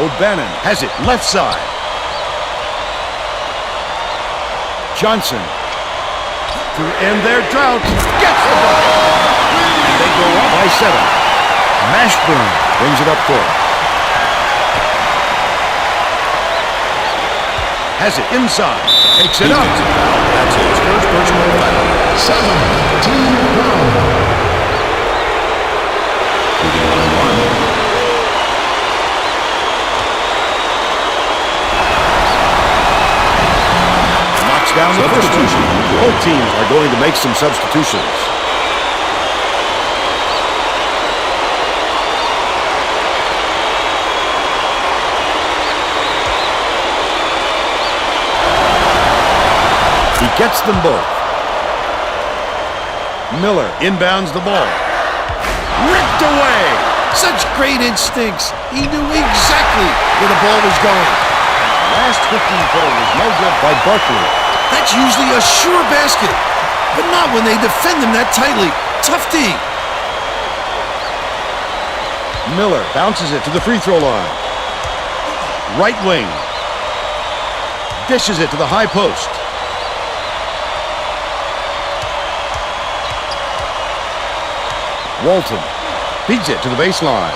O'Bannon has it left side. Johnson, to end their drought, gets the ball. And they go up by 7. Mashburn brings it up court. Has it inside, takes it up. That's his first personal foul. 7, team foul. Shooting 1-1. Both teams are going to make some substitutions. He gets them both. Miller inbounds the ball. Ripped away! Such great instincts. He knew exactly where the ball was going. Last 15-footer was no good by Barkley. That's usually a sure basket, but not when they defend him that tightly. Tough D. Miller bounces it to the free throw line. Right wing. Dishes it to the high post. Walton feeds it to the baseline.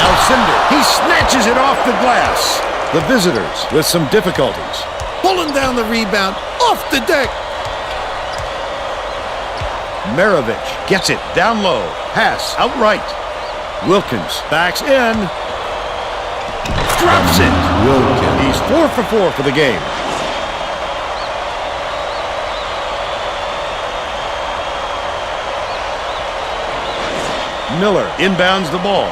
Alcindor, he snatches it off the glass. The visitors with some difficulties. Pulling down the rebound off the deck. Maravich gets it down low. Pass outright. Wilkins backs in. Drops it. Wilkins. He's 4 for 4 for the game. Miller inbounds the ball.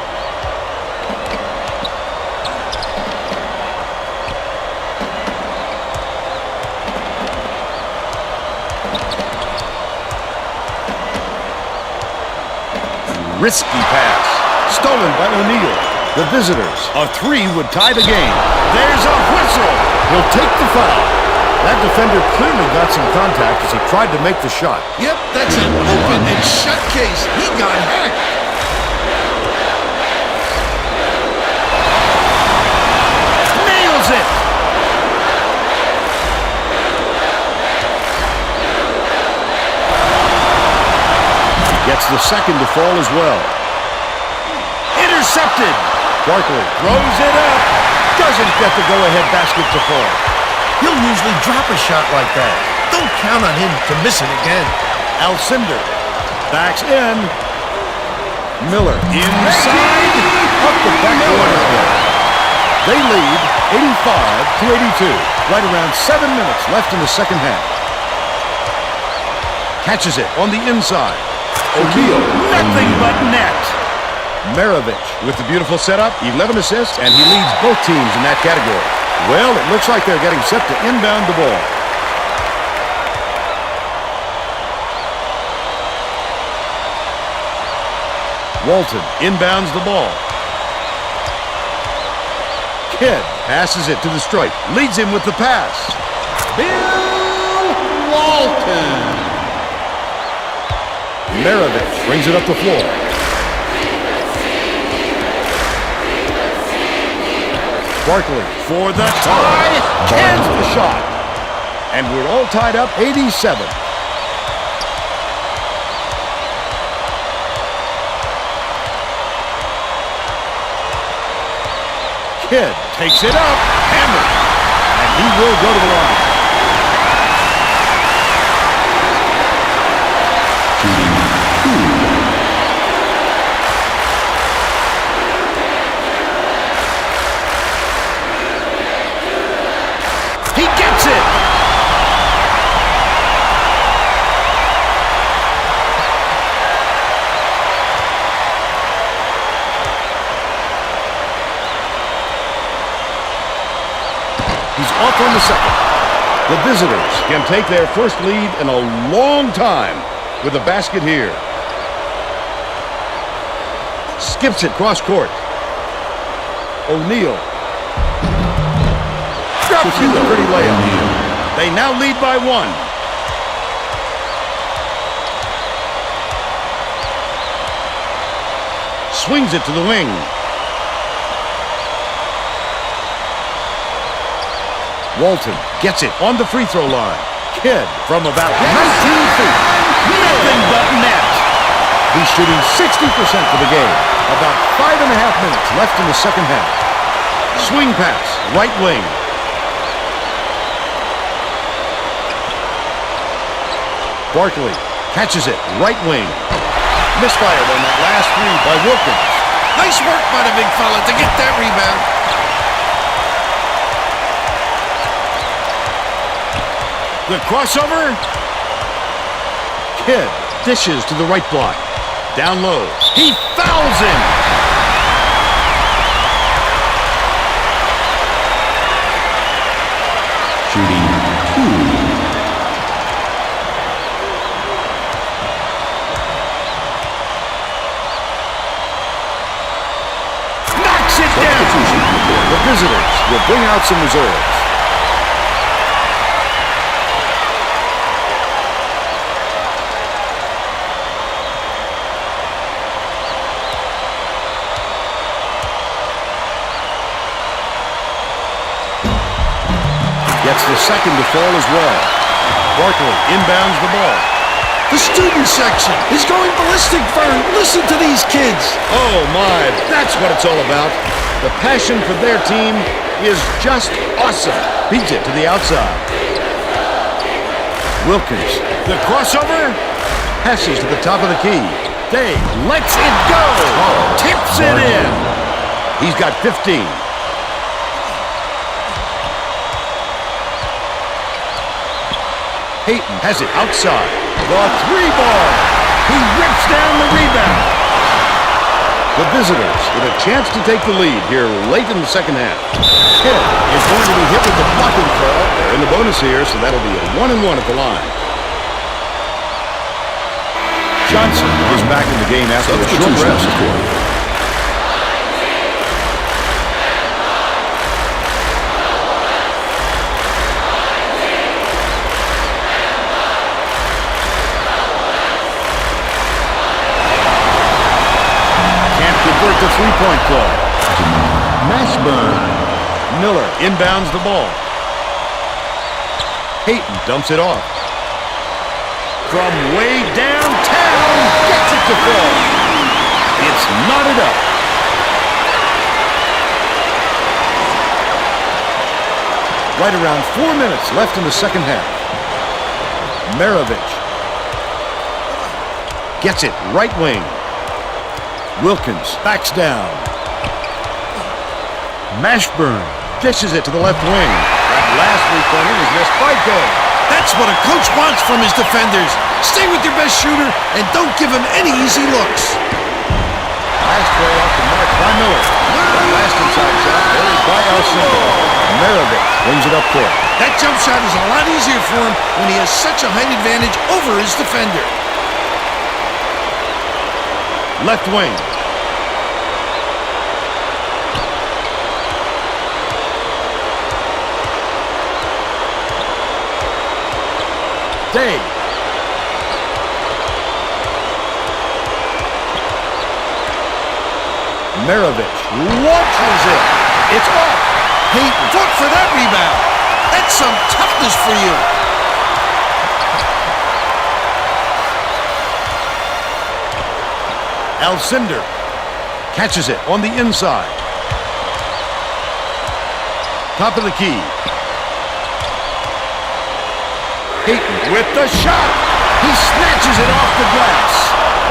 Risky pass. Stolen by O'Neal. The visitors, a 3 would tie the game. There's a whistle. He'll take the foul. That defender clearly got some contact as he tried to make the shot. Yep, that's an open and shut case. He got hacked. Nails it. Gets the second to fall as well. Intercepted. Barkley throws it up. Doesn't get the go-ahead basket to fall. He'll usually drop a shot like that. Don't count on him to miss it again. Alcindor backs in. Miller inside. Up the backboard. They lead 85-82. Right around 7 minutes left in the second half. Catches it on the inside. O'Neal, nothing but net. Maravich with the beautiful setup, 11 assists, and he leads both teams in that category. Well, it looks like they're getting set to inbound the ball. Walton inbounds the ball. Kidd passes it to the stripe, leads him with the pass. Bill Walton. Maravich brings it up the floor. Barkley for the tie. Cans the shot. And we're all tied up 87. Kidd takes it up. Hammered. And he will go to the line. He gets it! He's off on the second. The visitors can take their first lead in a long time with a basket here. Skips it cross court. O'Neal. Drops it, a pretty layup. They now lead by 1. Swings it to the wing. Walton gets it on the free throw line. Kidd from about 19 feet. Nothing but net. He's shooting 60% for the game. About 5.5 minutes left in the second half. Swing pass, right wing. Barkley catches it, right wing. Misfired on that last 3 by Wilkins. Nice work by the big fella to get that rebound. The crossover. Kidd dishes to the right block. Down low. He fouls him. Shooting 2. Knocks it down. The visitors will bring out some reserves. Gets the second to fall as well. Barkley inbounds the ball. The student section is going ballistic, Vern. Listen to these kids. Oh my, that's what it's all about. The passion for their team is just awesome. Beats it to the outside. Wilkins, the crossover, passes to the top of the key. Day lets it go. Tips it in. He's got 15. Hayton has it outside. The 3-ball. He rips down the rebound. The visitors with a chance to take the lead here late in the second half. Kidd is going to be hit with the blocking foul. They're in the bonus here, so that'll be a 1-and-1 at the line. Johnson is back in the game after a short rest. The three-point play. Mashburn. Miller inbounds the ball. Hayton dumps it off. From way downtown, gets it to fall. It's knotted up. Right around 4 minutes left in the second half. Maravich gets it right wing. Wilkins backs down. Mashburn dishes it to the left wing. That last three-pointer was missed by Day. That's what a coach wants from his defenders. Stay with your best shooter and don't give him any easy looks. Last play off the mark by Miller. The last inside shot buried by Alcindor. Maravich brings it up court. That jump shot is a lot easier for him when he has such a height advantage over his defender. Left wing. Day. Maravich launches it. It's off. Hayton fought for that rebound. That's some toughness for you. Alcindor catches it on the inside. Top of the key. Hayton with the shot. He snatches it off the glass.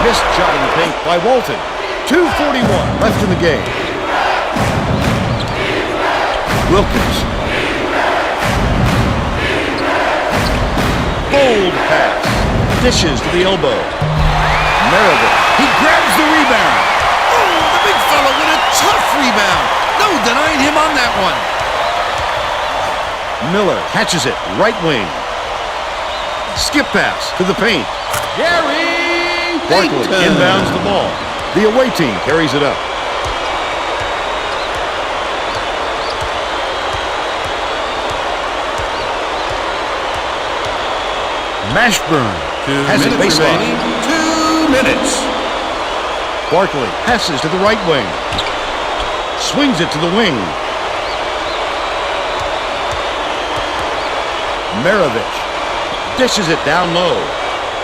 Missed shot in the paint by Walton. 2:41 left in the game. Wilkins. Bold pass. Dishes to the elbow. Maravich. He grabs the rebound. Oh, the big fella with a tough rebound. No denying him on that one. Miller catches it right wing. Skip pass to the paint. Gary Barkley inbounds the ball. The away team carries it up. Mashburn has it baseline. 2 minutes. Barkley passes to the right wing. Swings it to the wing. Maravich dishes it down low.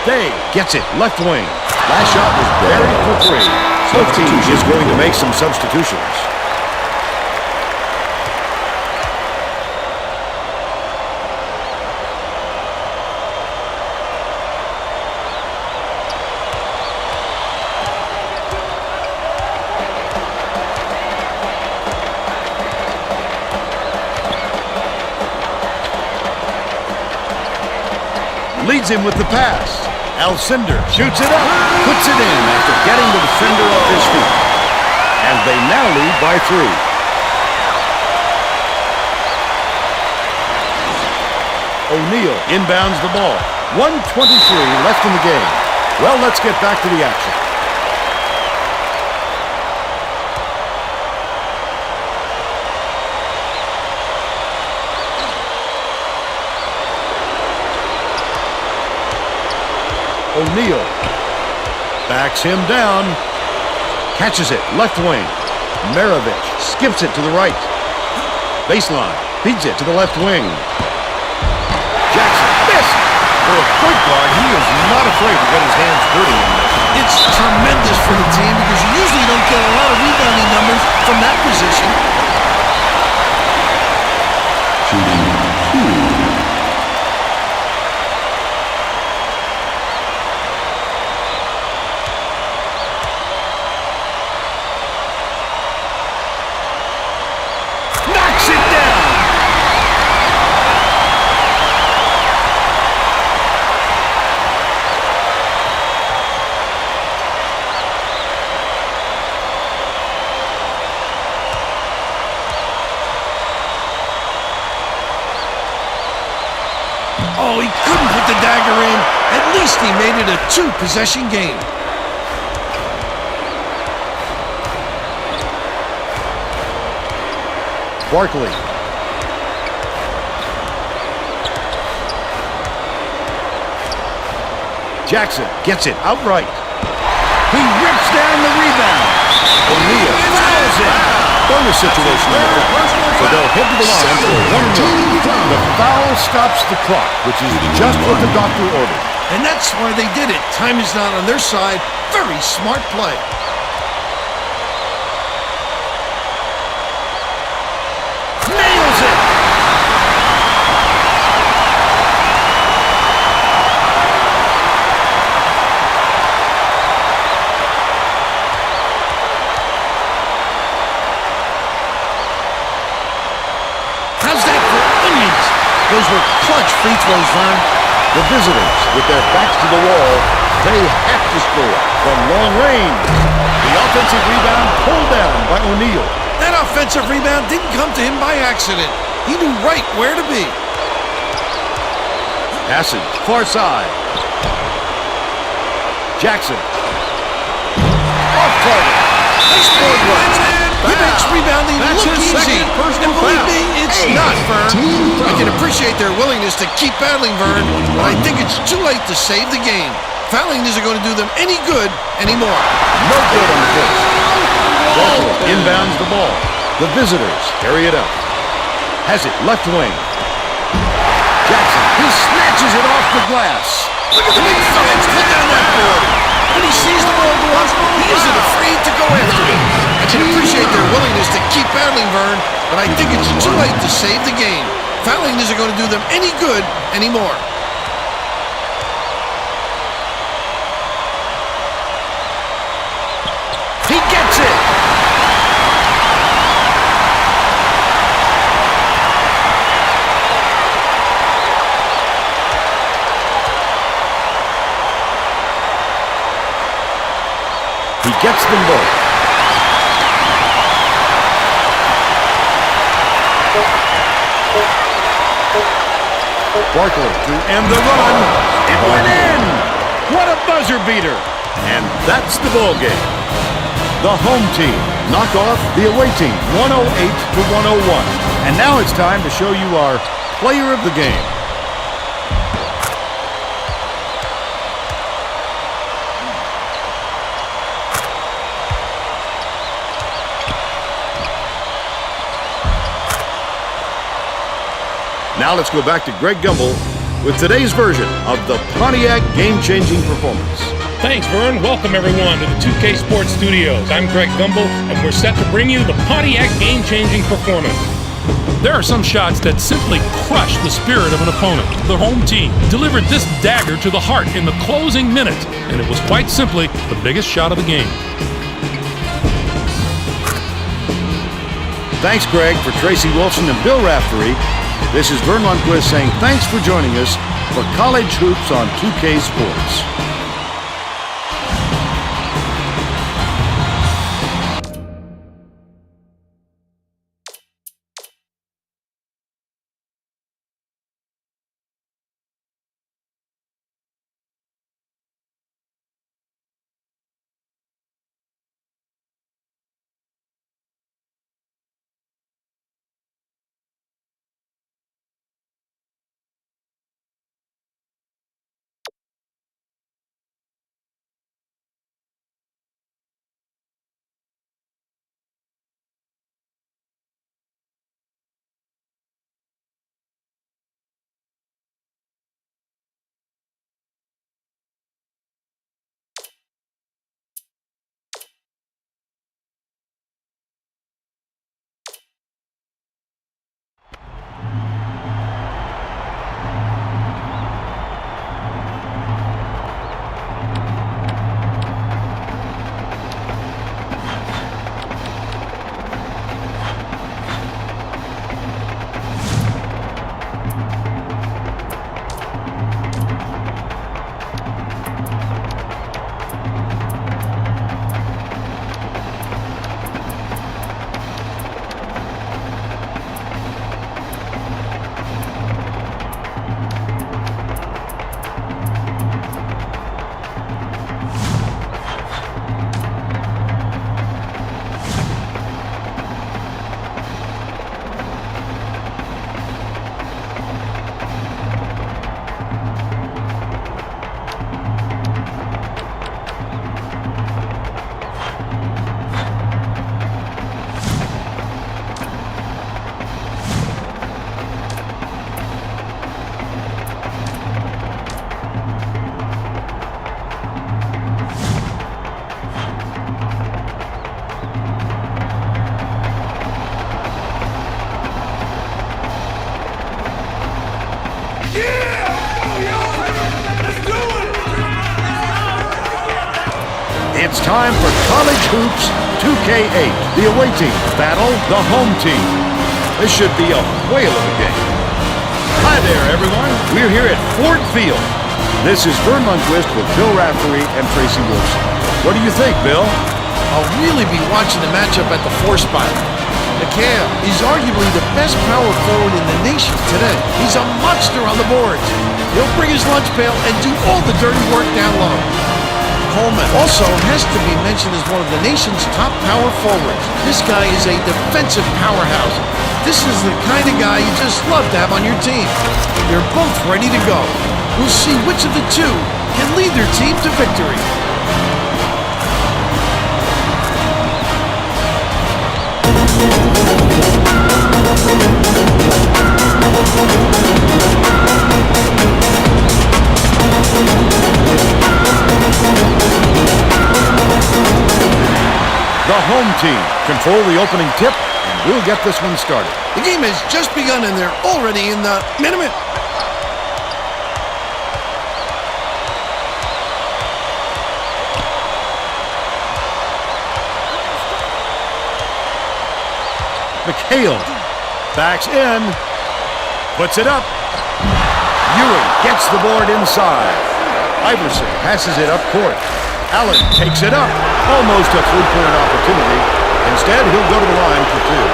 Day gets it left wing. Last shot was buried for three. Both teams is going to make some substitutions. leads him with the pass. Alcindor shoots it up, puts it in after getting the defender off his feet. And they now lead by 3. O'Neal inbounds the ball. 1:23 left in the game. Well, let's get back to the action. O'Neal backs him down, catches it, left wing. Maravich skips it to the right. Baseline, feeds it to the left wing. Jackson missed. For a point guard, he is not afraid to get his hands dirty in this. It's tremendous for the team because you usually don't get a lot of rebounding numbers from that position. Shooting 2. Knocks it down. Oh, he couldn't put the dagger in. At least he made it a 2-possession game. Barkley. Jackson gets it outright. He rips down the rebound. O'Neal fouls it. Bonus situation there. So they'll head to the line for 1-0. The foul stops the clock, which is just what the doctor ordered. And that's why they did it. Time is not on their side. Very smart play. Nails it. How's that for onions? Those were clutch free throws, Vern. The visitors, with their backs to the wall, they have to score from long range. The offensive rebound pulled down by O'Neal. That offensive rebound didn't come to him by accident. He knew right where to be. Passage, far side. Jackson. Off target. Nice board work. He makes rebounding That's look his easy. second personal And believe foul. me, it's not, Vern. I can appreciate their willingness to keep battling, Vern, but I think it's too late to save the game. Fouling isn't going to do them any good anymore. No good on the pitch. Barkley inbounds the ball. The visitors carry it up. Has it left wing. Jackson, he snatches it off the glass. Look at the big fans put down that board. When he sees the ball go up, he isn't afraid to go after it. I can appreciate their willingness to keep battling, Vern, but I think it's too late to save the game. Fouling isn't going to do them any good anymore. He gets it. He gets them both. Barkley to end the run. It went in. What a buzzer beater. And that's the ball game. The home team knock off the away team 108-101. And now it's time to show you our player of the game. Now let's go back to Greg Gumbel with today's version of the Pontiac game-changing performance. Thanks, Vern. Welcome, everyone, to the 2K Sports Studios. I'm Greg Gumbel, and we're set to bring you the Pontiac game-changing performance. There are some shots that simply crush the spirit of an opponent. The home team delivered this dagger to the heart in the closing minute, and it was quite simply the biggest shot of the game. Thanks, Greg, for Tracy Wilson and Bill Raftery. This is Vern Lundquist saying thanks for joining us for college hoops on 2K Sports. It's time for College Hoops 2K8. The away team battle the home team. This should be a whale of a game. Hi there, everyone. We're here at Ford Field. This is Vern Lundquist with Bill Raftery and Tracy Wilson. What do you think, Bill? I'll really be watching the matchup at the 4 spot. McHale is arguably the best power forward in the nation today. He's a monster on the boards. He'll bring his lunch pail and do all the dirty work down low. Coleman also has to be mentioned as one of the nation's top power forwards. This guy is a defensive powerhouse. This is the kind of guy you just love to have on your team. They're both ready to go. We'll see which of the two can lead their team to victory. The home team control the opening tip, and we'll get this one started. The game has just begun, and they're already in the minute. McHale backs in, puts it up. Ewing gets the board inside. Iverson passes it up court. Allen takes it up. Almost a three-point opportunity. Instead, he'll go to the line for two.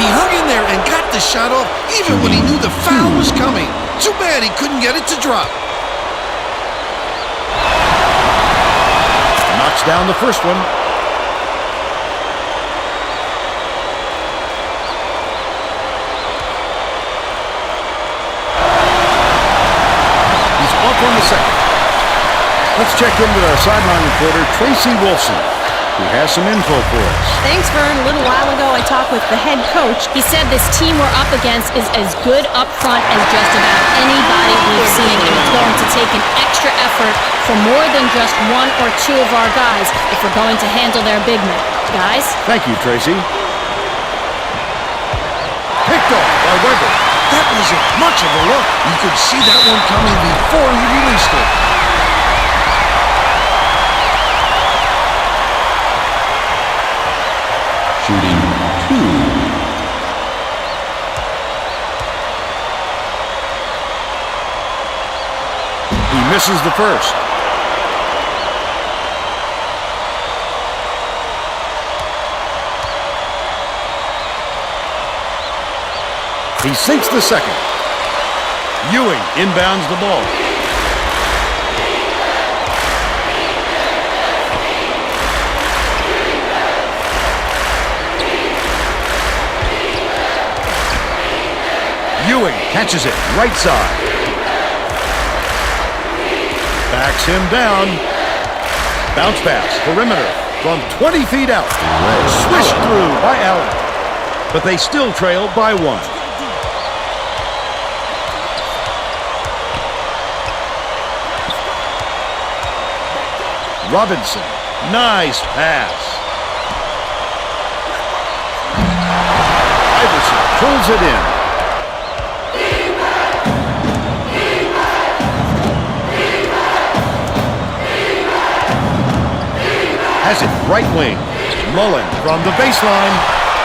He hung in there and got the shot off even when he knew the foul was coming. Too bad he couldn't get it to drop. Knocks down the first one. He's off on the second. Let's check in with our sideline reporter, Tracy Wilson, who has some info for us. Thanks, Vern. A little while ago, I talked with the head coach. He said this team we're up against is as good up front as just about anybody we've seen, and it's going to take an extra effort for more than just one or two of our guys if we're going to handle their big men. Guys? Thank you, Tracy. Picked off by Weber. That wasn't much of a look. You could see that one coming before he released it. Shooting 2. misses the first. He sinks the second. Ewing inbounds the ball. Ewing catches it right side. Backs him down. Bounce pass, perimeter, from 20 feet out. Swished through by Allen. But they still trail by 1. Robinson, nice pass. Iverson pulls it in. Has it right wing. Mullen from the baseline.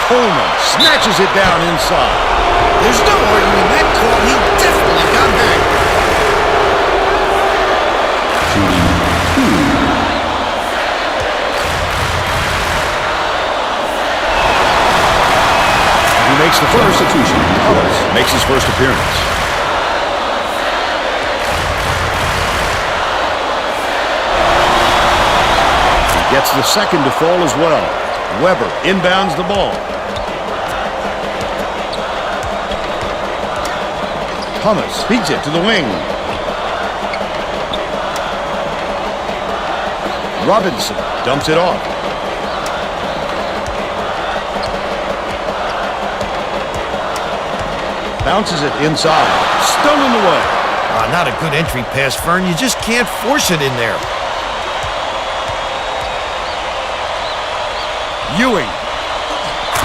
Coleman snatches it down inside. There's no arguing that call. He definitely got back. He makes the first substitution. Ellis makes his first appearance. He gets the second to fall as well. Weber inbounds the ball. Thomas feeds it to the wing. Robinson dumps it off. Bounces it inside. Stolen away. Not a good entry pass, Fern. You just can't force it in there. Ewing.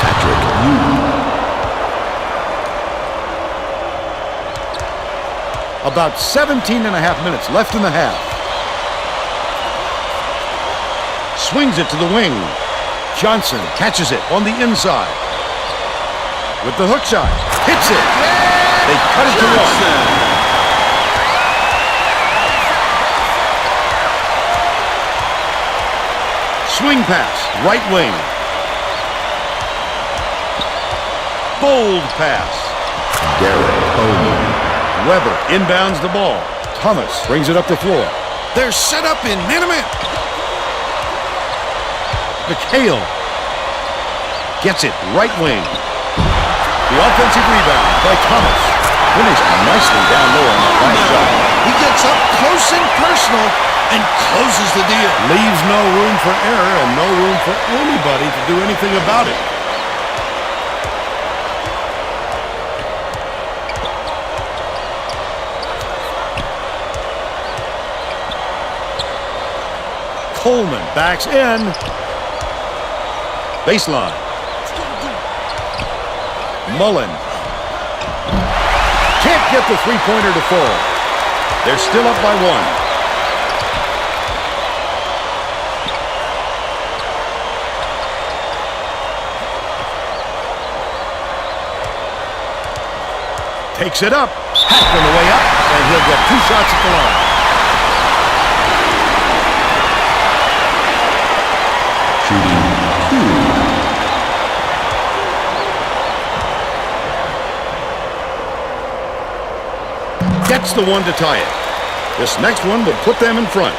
Patrick Ewing. About 17 and a half minutes left in the half. Swings it to the wing. Johnson catches it on the inside. With the hook shot. Hits it. They cut it to 1. Swing pass, right wing. Bold pass. Derek Bowman. Weber inbounds the ball. Thomas brings it up the floor. They're set up in man-to-man. McHale gets it right wing. The offensive rebound by Thomas. Finished nicely down low on that last shot. He gets up close and personal and closes the deal. Leaves no room for error and no room for anybody to do anything about it. Coleman backs in. Baseline. Mullen. Can't get the three-pointer to fall. They're still up by 1. Takes it up. Hacked on the way up, and he'll get 2 shots at the line. Gets the one to tie it. This next one would put them in front.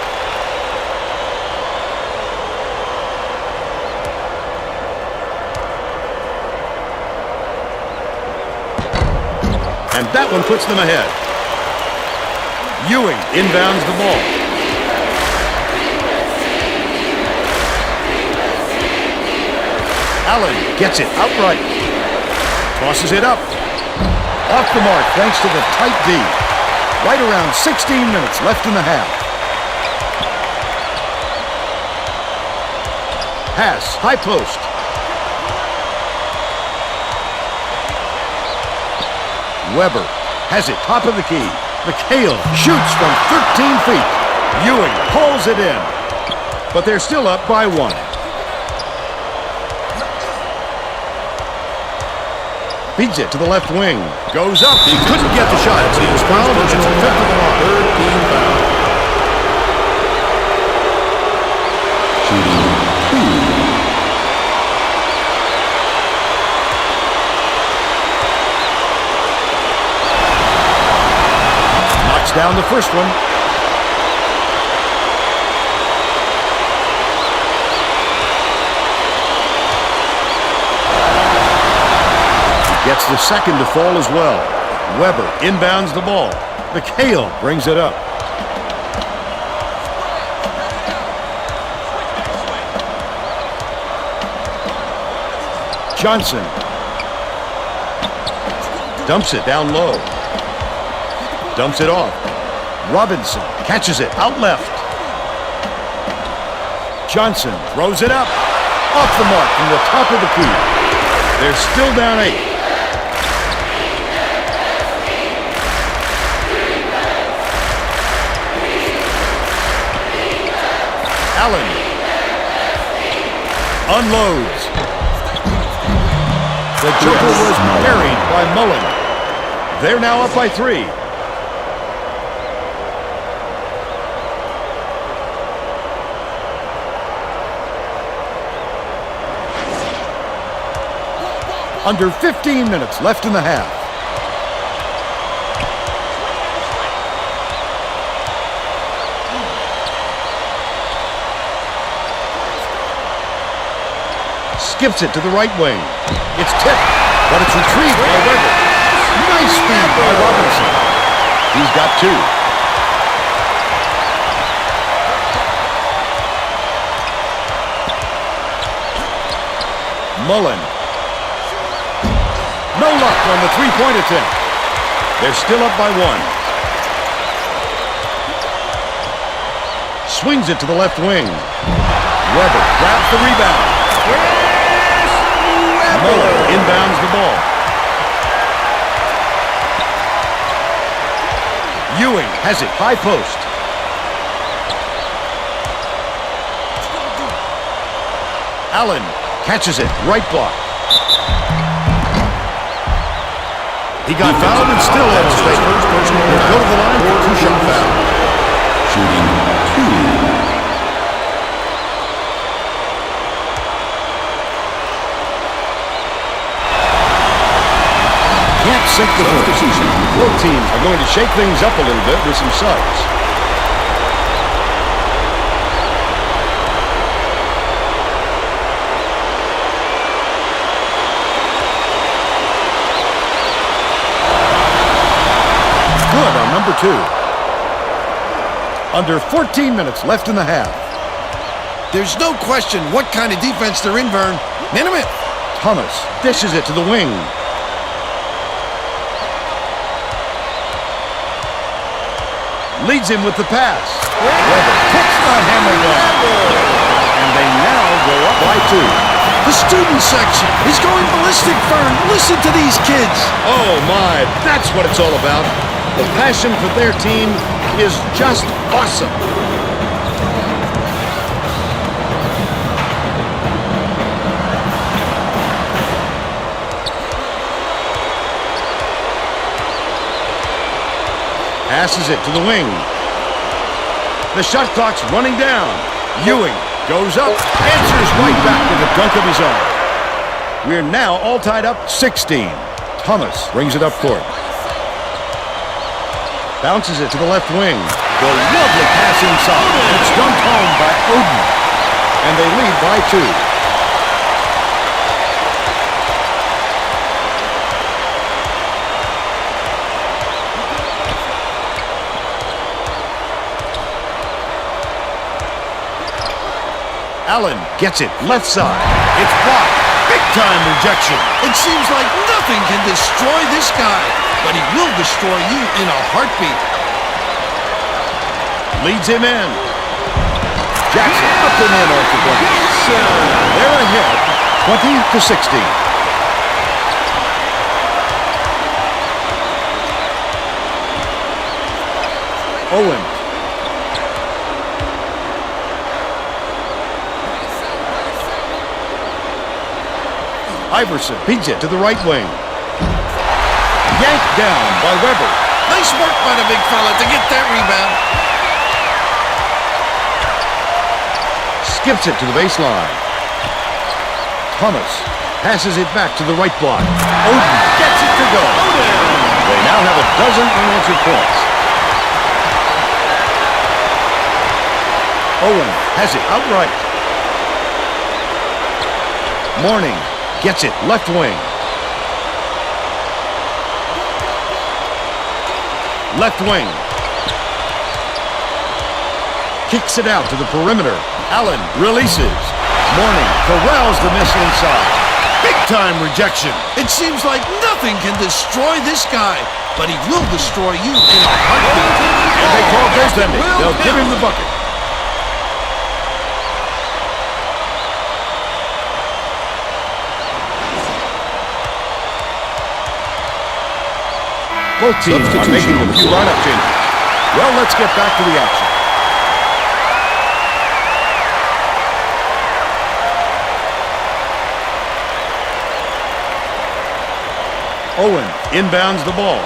And that one puts them ahead. Ewing inbounds the ball. Allen gets it outright. Tosses it up. Off the mark thanks to the tight D. Right around 16 minutes left in the half. Pass, high post. Weber has it top of the key. McHale shoots from 13 feet. Ewing pulls it in. But they're still up by 1. Feeds it to the left wing. Goes up. He couldn't get the shot. He was fouled. It's a 5th of the line. 13 foul. Shooting 2. Knocks down the first one. Gets the second to fall as well. Weber inbounds the ball. McHale brings it up. Johnson dumps it down low. Dumps it off. Robinson catches it out left. Johnson throws it up. Off the mark from the top of the key. They're still down 8. Allen unloads. The Joker was parried by Mullen. They're now up by 3. Under 15 minutes left in the half. Skips it to the right wing. It's tipped, but it's retrieved by Weber. Nice speed by Robinson. He's got 2. Mullen. No luck on the three-point attempt. They're still up by 1. Swings it to the left wing. Weber grabs the rebound. Mullen inbounds the ball. Ewing has it, high post. Allen catches it, right block. He got fouled and still had to stay. He'll go to the line for 2-shot foul. Shooting 2. Can't sink the substitution. Both teams are going to shake things up a little bit with some subs. Good on number 2. Under 14 minutes left in the half. There's no question what kind of defense they're in, Vern. Minute. Thomas dishes it to the wing. Leads him with the pass. Weber kicks the hammer down. And they now go up by 2. The student section is going ballistic, Vern. Listen to these kids. Oh my, that's what it's all about. The passion for their team is just awesome. Passes it to the wing. The shot clock's running down. Ewing goes up, answers right back with a dunk of his own. We're now all tied up 16. Thomas brings it up court. Bounces it to the left wing. The lovely pass inside. It's dunked home by Oden. And they lead by 2. Allen gets it, left side. It's blocked. Big-time rejection. It seems like nothing can destroy this guy, but he will destroy you in a heartbeat. Leads him in. Jackson up and in off the bench. They're ahead, 20-16. Owen. Iverson beats it to the right wing. Yanked down by Weber. Nice work by the big fella to get that rebound. skips it to the baseline. Thomas passes it back to the right block. Oden gets it to go. They now have a dozen unanswered points. Owen has it outright. Mourning gets it left wing. Left wing. Kicks it out to the perimeter. Allen releases. Mourning corrals the miss inside. Big-time rejection. It seems like nothing can destroy this guy, but he will destroy you in a heartbeat. And they call goaltending. They'll give him the bucket. Both teams are making a few lineup changes. Well, let's get back to the action. Owen inbounds the ball.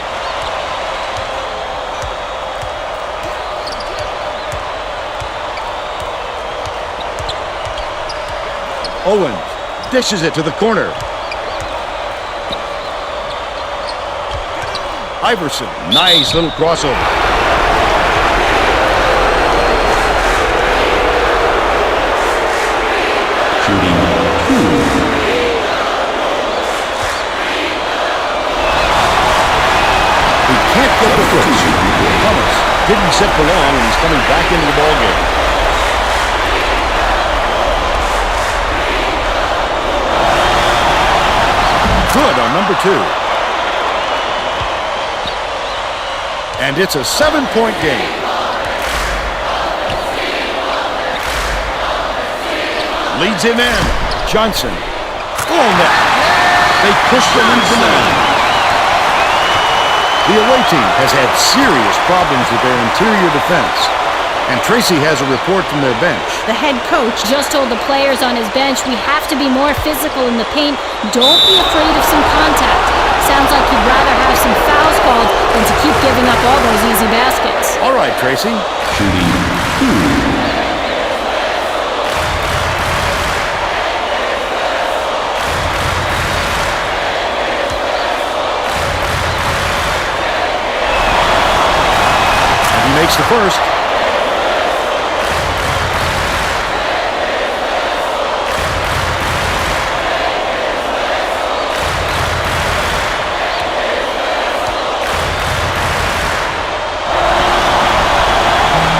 Owens dishes it to the corner. Iverson, nice little crossover. Shooting 2. Can't get the push. Thomas didn't sit for long and he's coming back into the ballgame. Good on number 2. And it's a 7-point game. Leads him in. Johnson. Full net. They push the lead to 9. The away team has had serious problems with their interior defense. And Tracy has a report from their bench. The head coach just told the players on his bench, we have to be more physical in the paint. Don't be afraid of some contact. Sounds like he'd rather have some fouls called than to keep giving up all those easy baskets. All right, Tracy. Shooting 2. Makes the first.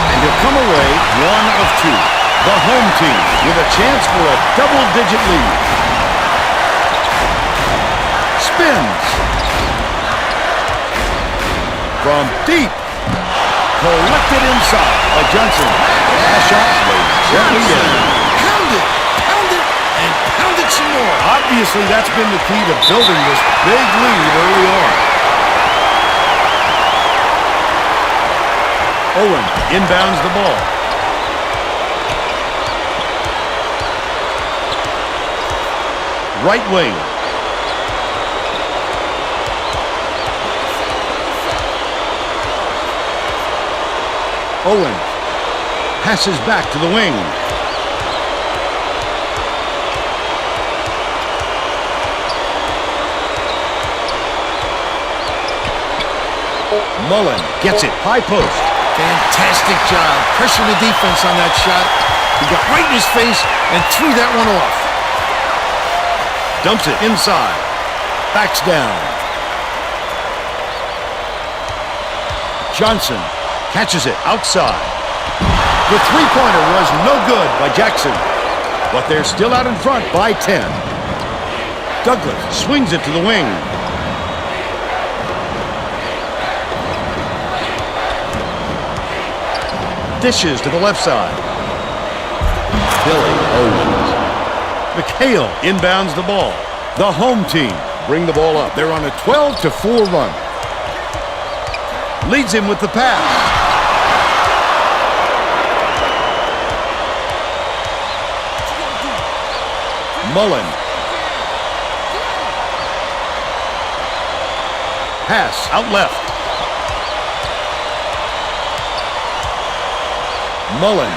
And he'll come away 1 of 2. The home team with a chance for a double-digit lead. Spins. From deep. Collected inside by Johnson. That shot laid gently in. Pound it, and pound it some more. Obviously, that's been the key to building this big lead early on. Owen inbounds the ball. Right wing. Owen passes back to the wing. Mullen gets it, high post. Fantastic job. Pressuring the defense on that shot. He got right in his face and threw that one off. Dumps it inside. Backs down. Johnson catches it outside. The three-pointer was no good by Jackson, but they're still out in front by 10. Douglas swings it to the wing. Dishes to the left side. Billy Owens. McHale inbounds the ball. The home team bring the ball up. They're on a 12-4 run. Leads him with the pass. Mullen. Pass out left. Mullen.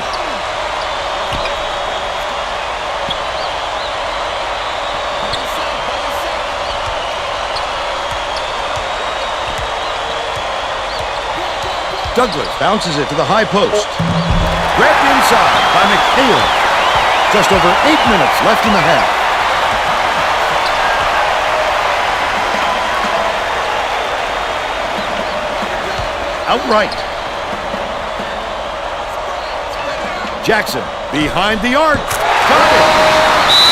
Douglas bounces it to the high post. Grabbed inside by McHale. Just over 8 minutes left in the half. Outright. Jackson behind the arc. Got it.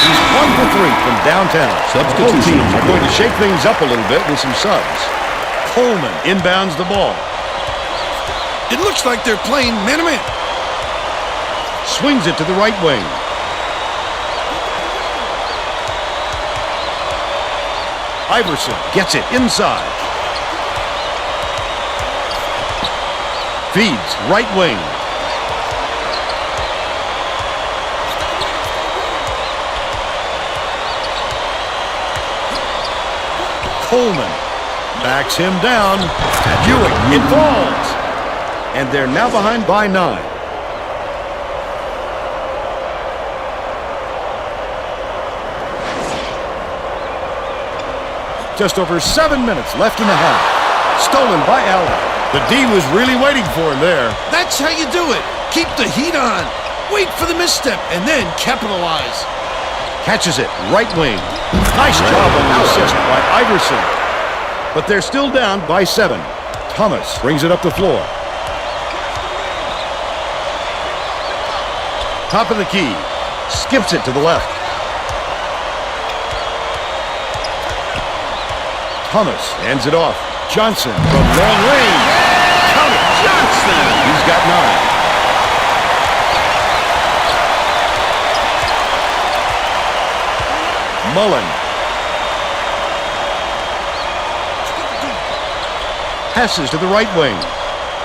He's 1 for 3 from downtown. Both teams are going to shake things up a little bit with some subs. Coleman inbounds the ball. It looks like they're playing man-to-man. Swings it to the right wing. Iverson gets it inside. Feeds right wing. Coleman backs him down. Ewing, it falls. And they're now behind by 9. Just over 7 minutes left in the half. Stolen by Allen. The D was really waiting for him there. That's how you do it. Keep the heat on. Wait for the misstep and then capitalize. Catches it, right wing. Nice job on the assist by Iverson. But they're still down by 7. Thomas brings it up the floor. Top of the key. Skips it to the left. Thomas hands it off. Johnson from long range. Count it. Johnson. He's got 9. Mullen. Passes to the right wing.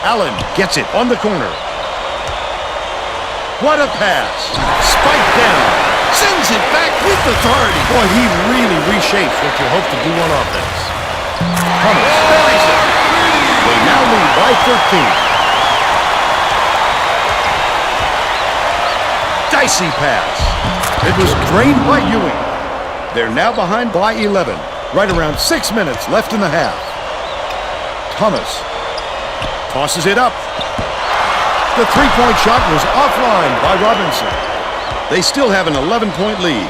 Allen gets it on the corner. What a pass. Spike down. Sends it back with authority. Boy, he really reshapes what you hope to do on offense. Thomas buries it. They now lead by 13. Dicey pass. It was drained by Ewing. They're now behind by 11. Right around 6 minutes left in the half. Thomas tosses it up. The three-point shot was offline by Robinson. They still have an 11-point lead.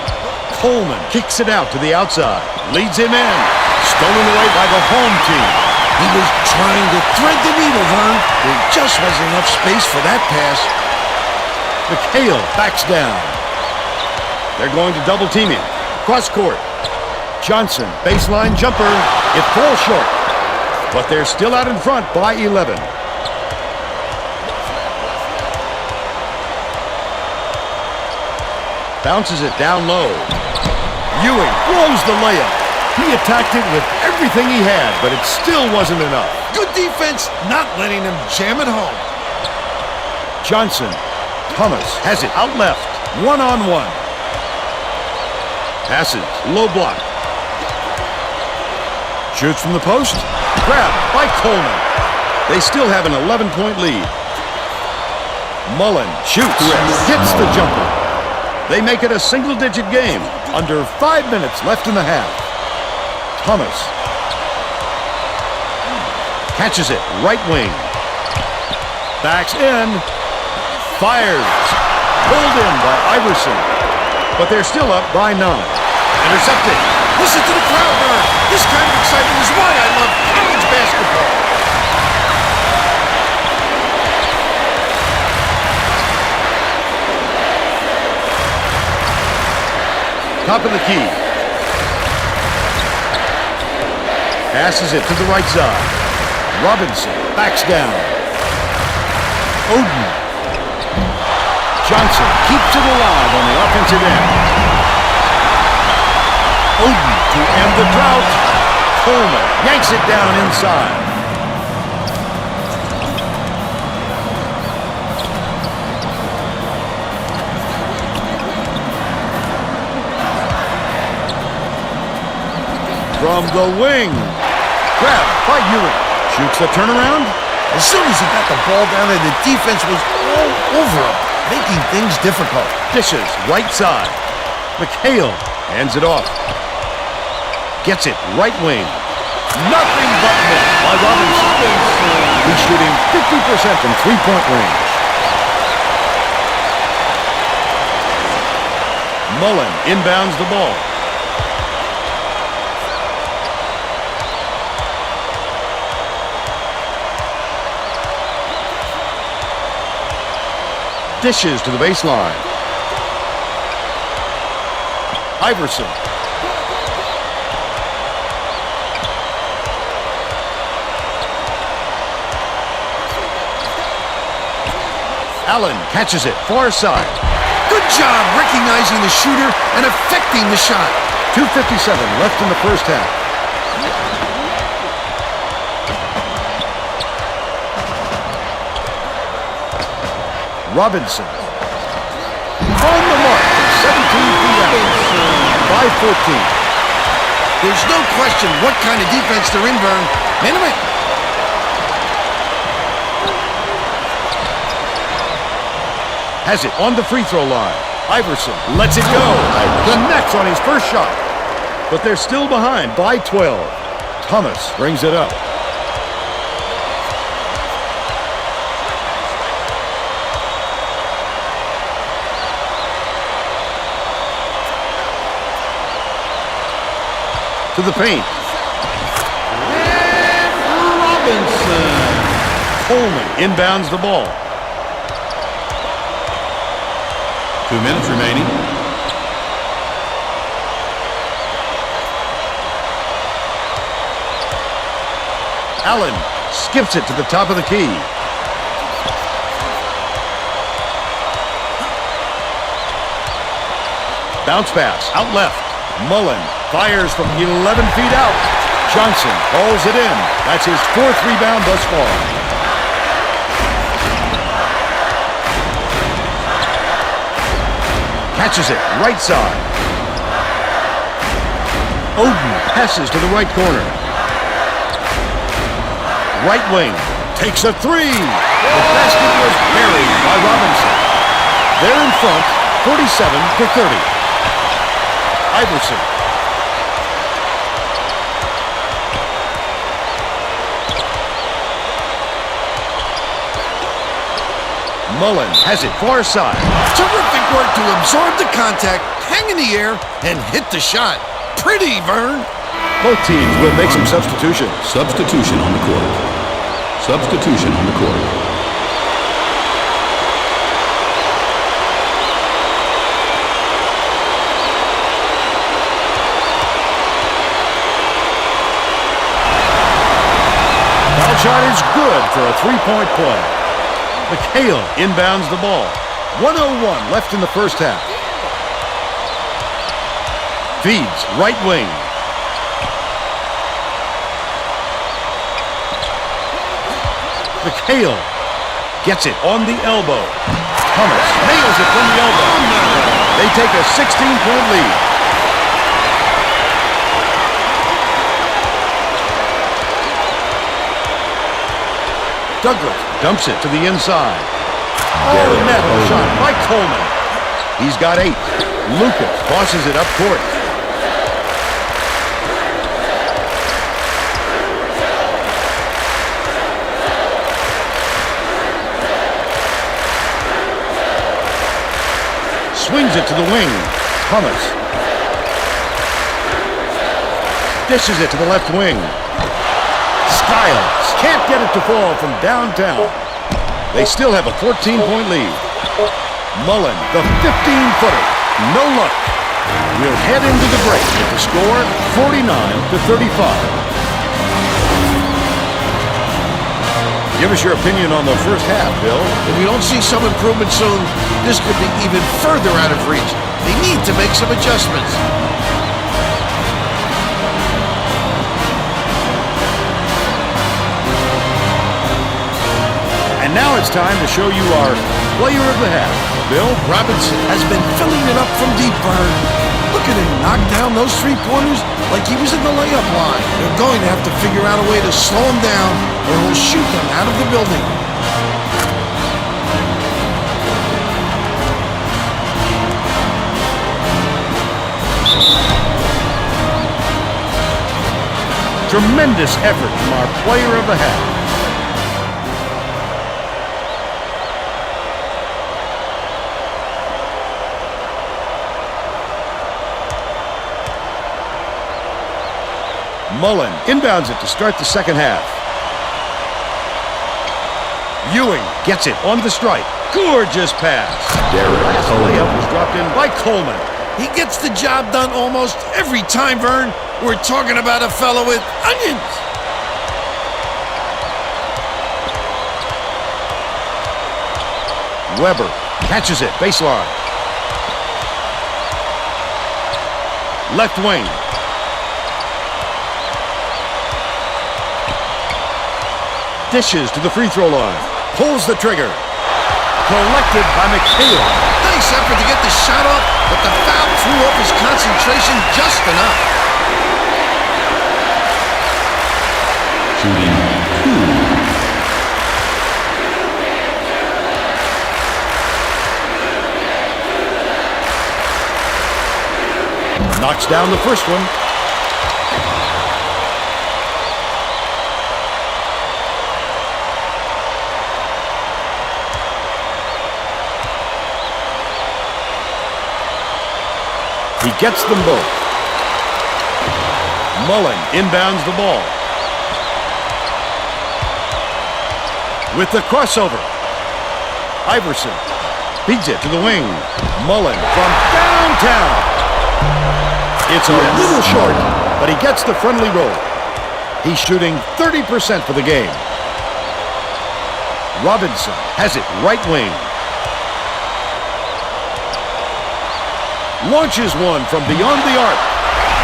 Coleman kicks it out to the outside. Leads him in. Stolen away by the home team. He was trying to thread the needle, Vern. There just wasn't enough space for that pass. McHale backs down. They're going to double team him. Cross court. Johnson, baseline jumper. It falls short. But they're still out in front by 11. Bounces it down low. Ewing blows the layup. He attacked it with everything he had, but it still wasn't enough. Good defense, not letting him jam it home. Johnson. Thomas has it out left. One-on-one. Passes. Low block. Shoots from the post. Grabbed by Coleman. They still have an 11-point lead. Mullen shoots. Hits the jumper. They make it a single-digit game. Under 5 minutes left in the half. Thomas catches it. Right wing. Backs in. Fires. Pulled in by Iverson. But they're still up by 9. Intercepted. Listen to the crowd, Vern. This kind of excitement is why I love college basketball. Top of the key. Passes it to the right side. Robinson backs down. Oden. Johnson keeps it alive on the offensive end. Oden to end the drought. Coleman yanks it down inside. From the wing. Grabbed by Ewing. Shoots the turnaround. As soon as he got the ball down there, the defense was all over him, making things difficult. Dishes right side. McHale hands it off. Gets it right wing. Nothing but net by Robinson. He's shooting 50% from three-point range. Mullen inbounds the ball. Dishes to the baseline. Iverson. Allen catches it, far side. Good job recognizing the shooter and affecting the shot. 2:57 left in the first half. Robinson. On the mark from 17 feet out. By 14. There's no question what kind of defense they're in, Vern. Man, oh man. Has it on the free throw line. Iverson lets it go. The Nets on his first shot. But they're still behind by 12. Thomas brings it up. To the paint. And Robinson. Coleman inbounds the ball. 2 minutes remaining. Allen skips it to the top of the key. Bounce pass out left. Mullen fires from 11 feet out. Johnson hauls it in. That's his fourth rebound thus far. Catches it right side. Oden passes to the right corner. Right wing takes a three. The basket was buried by Robinson. They're in front, 47-30. Iverson. Mullen has it far side. Terrific work to absorb the contact, hang in the air, and hit the shot. Pretty, Vern. Both teams will make some substitutions. Substitution on the court. Substitution on the court. Foul shot is good for a three-point play. McHale inbounds the ball. 1:01 left in the first half. Feeds right wing. McHale gets it on the elbow. Thomas nails it from the elbow. They take a 16-point lead. Douglas dumps it to the inside. Oh, net shot by Coleman. He's got 8. Lucas tosses it up court. Swings it to the wing. Thomas. Dishes it to the left wing. Styles can't get it to fall from downtown. They still have a 14-point lead. Mullen, the 15-footer. No luck. We'll head into the break with the score 49-35. Give us your opinion on the first half, Bill. If we don't see some improvement soon, this could be even further out of reach. They need to make some adjustments. And now it's time to show you our player of the half. Bill? Robinson has been filling it up from deep, Vern. Look at him knock down those three-pointers like he was in the layup line. They're going to have to figure out a way to slow him down or he'll shoot them out of the building. Tremendous effort from our player of the half. Mullen inbounds it to start the second half. Ewing gets it on the strike. Gorgeous pass. Last layup was dropped in by Coleman. He gets the job done almost every time, Vern. We're talking about a fellow with onions. Weber catches it, baseline. Left wing. Dishes to the free throw line. Pulls the trigger. Collected by McHale. Nice effort to get the shot off, but the foul threw off his concentration just enough. Shooting 2. Knocks down the first one. He gets them both. Mullen inbounds the ball. With the crossover. Iverson feeds it to the wing. Mullen from downtown. It's a little short, but he gets the friendly roll. He's shooting 30% for the game. Robinson has it right wing. Launches one from beyond the arc.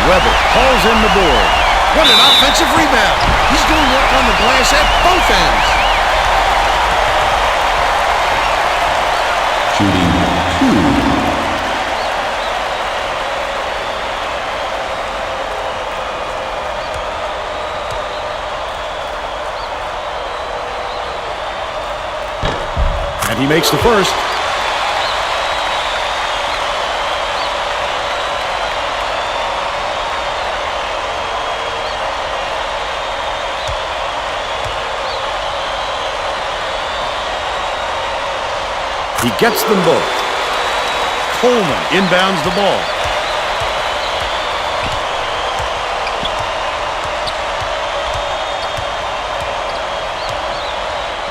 Weber calls in the board. What an offensive rebound. He's doing work on the glass at both ends. Shooting 2. And he makes the first. He gets them both. Coleman inbounds the ball.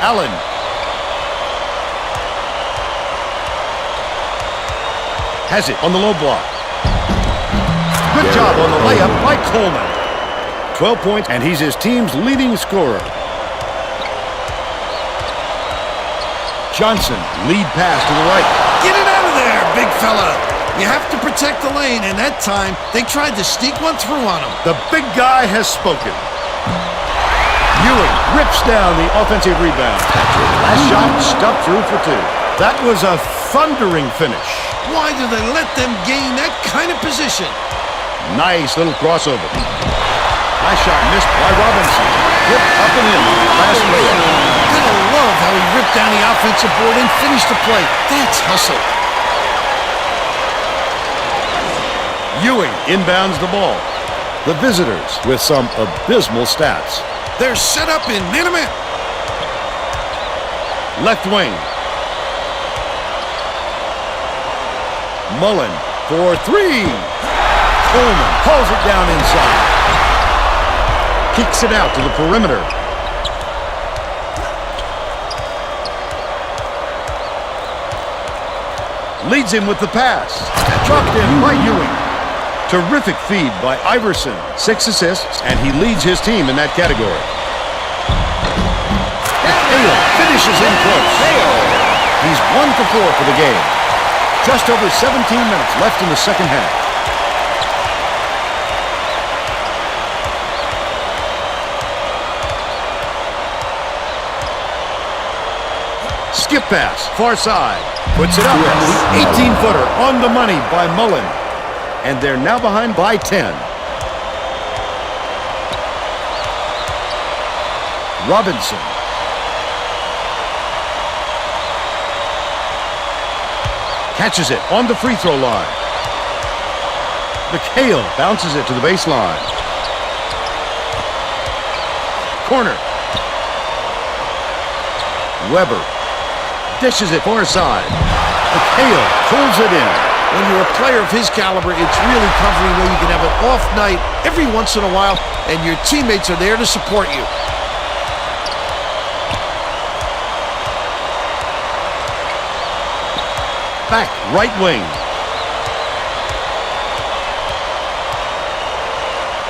Allen. Has it on the low block. Good job on the layup by Coleman. 12 points, and he's his team's leading scorer. Johnson, lead pass to the right. Get it out of there, big fella. You have to protect the lane, and that time, they tried to sneak one through on him. The big guy has spoken. Ewing rips down the offensive rebound. Last shot stuck through for two. That was a thundering finish. Why do they let them gain that kind of position? Nice little crossover. Last shot missed by Robinson. Hit up and in. Last layup. Gotta love how he ripped down the offensive board and finished the play. That's hustle. Ewing inbounds the ball. The visitors with some abysmal stats. They're set up in man-to-man. Left wing. Mullen for three. Coleman pulls it down inside. Kicks it out to the perimeter. Leads him with the pass. Dropped in by Ewing. Terrific feed by Iverson. 6 assists, and he leads his team in that category. Hale finishes in close. He's 1 for 4 for the game. Just over 17 minutes left in the second half. Skip pass, far side. Puts it up. The 18-footer on the money by Mullen. And they're now behind by 10. Robinson. Catches it on the free throw line. McHale bounces it to the baseline. Corner. Weber dishes it far side. McHale pulls it in. When you're a player of his caliber, it's really comforting when you can have an off night every once in a while and your teammates are there to support you. Back, right wing.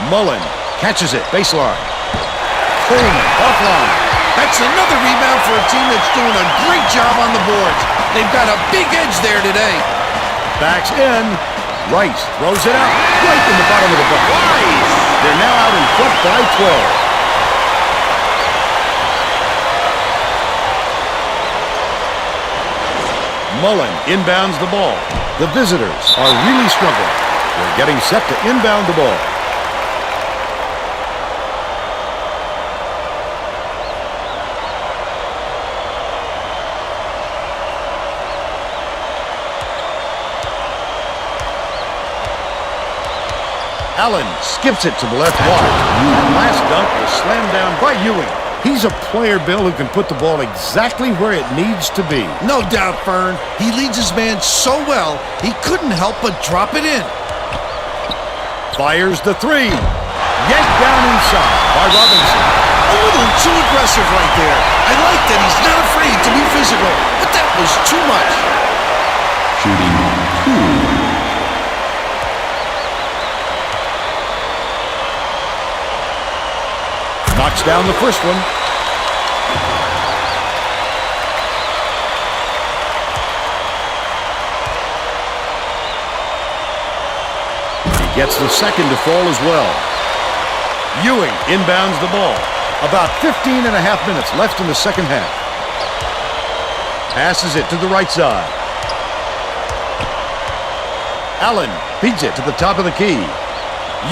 Mullen catches it, baseline. Coleman, offline. That's another rebound for a team that's doing a great job on the boards. They've got a big edge there today. Backs in. Rice throws it out right in the bottom of the bucket. Rice! They're now out in front by 12. Mullen inbounds the ball. The visitors are really struggling. They're getting set to inbound the ball. Allen skips it to the left wide. That last dunk was slammed down by Ewing. He's a player, Bill, who can put the ball exactly where it needs to be. No doubt, Fern. He leads his man so well, he couldn't help but drop it in. Fires the three. Yanked down inside by Robinson. A little too aggressive right there. I like that he's not afraid to be physical, but that was too much. Shooting 2. Knocks down the first one. He gets the second to fall as well. Ewing inbounds the ball. About 15 and a half minutes left in the second half. Passes it to the right side. Allen feeds it to the top of the key.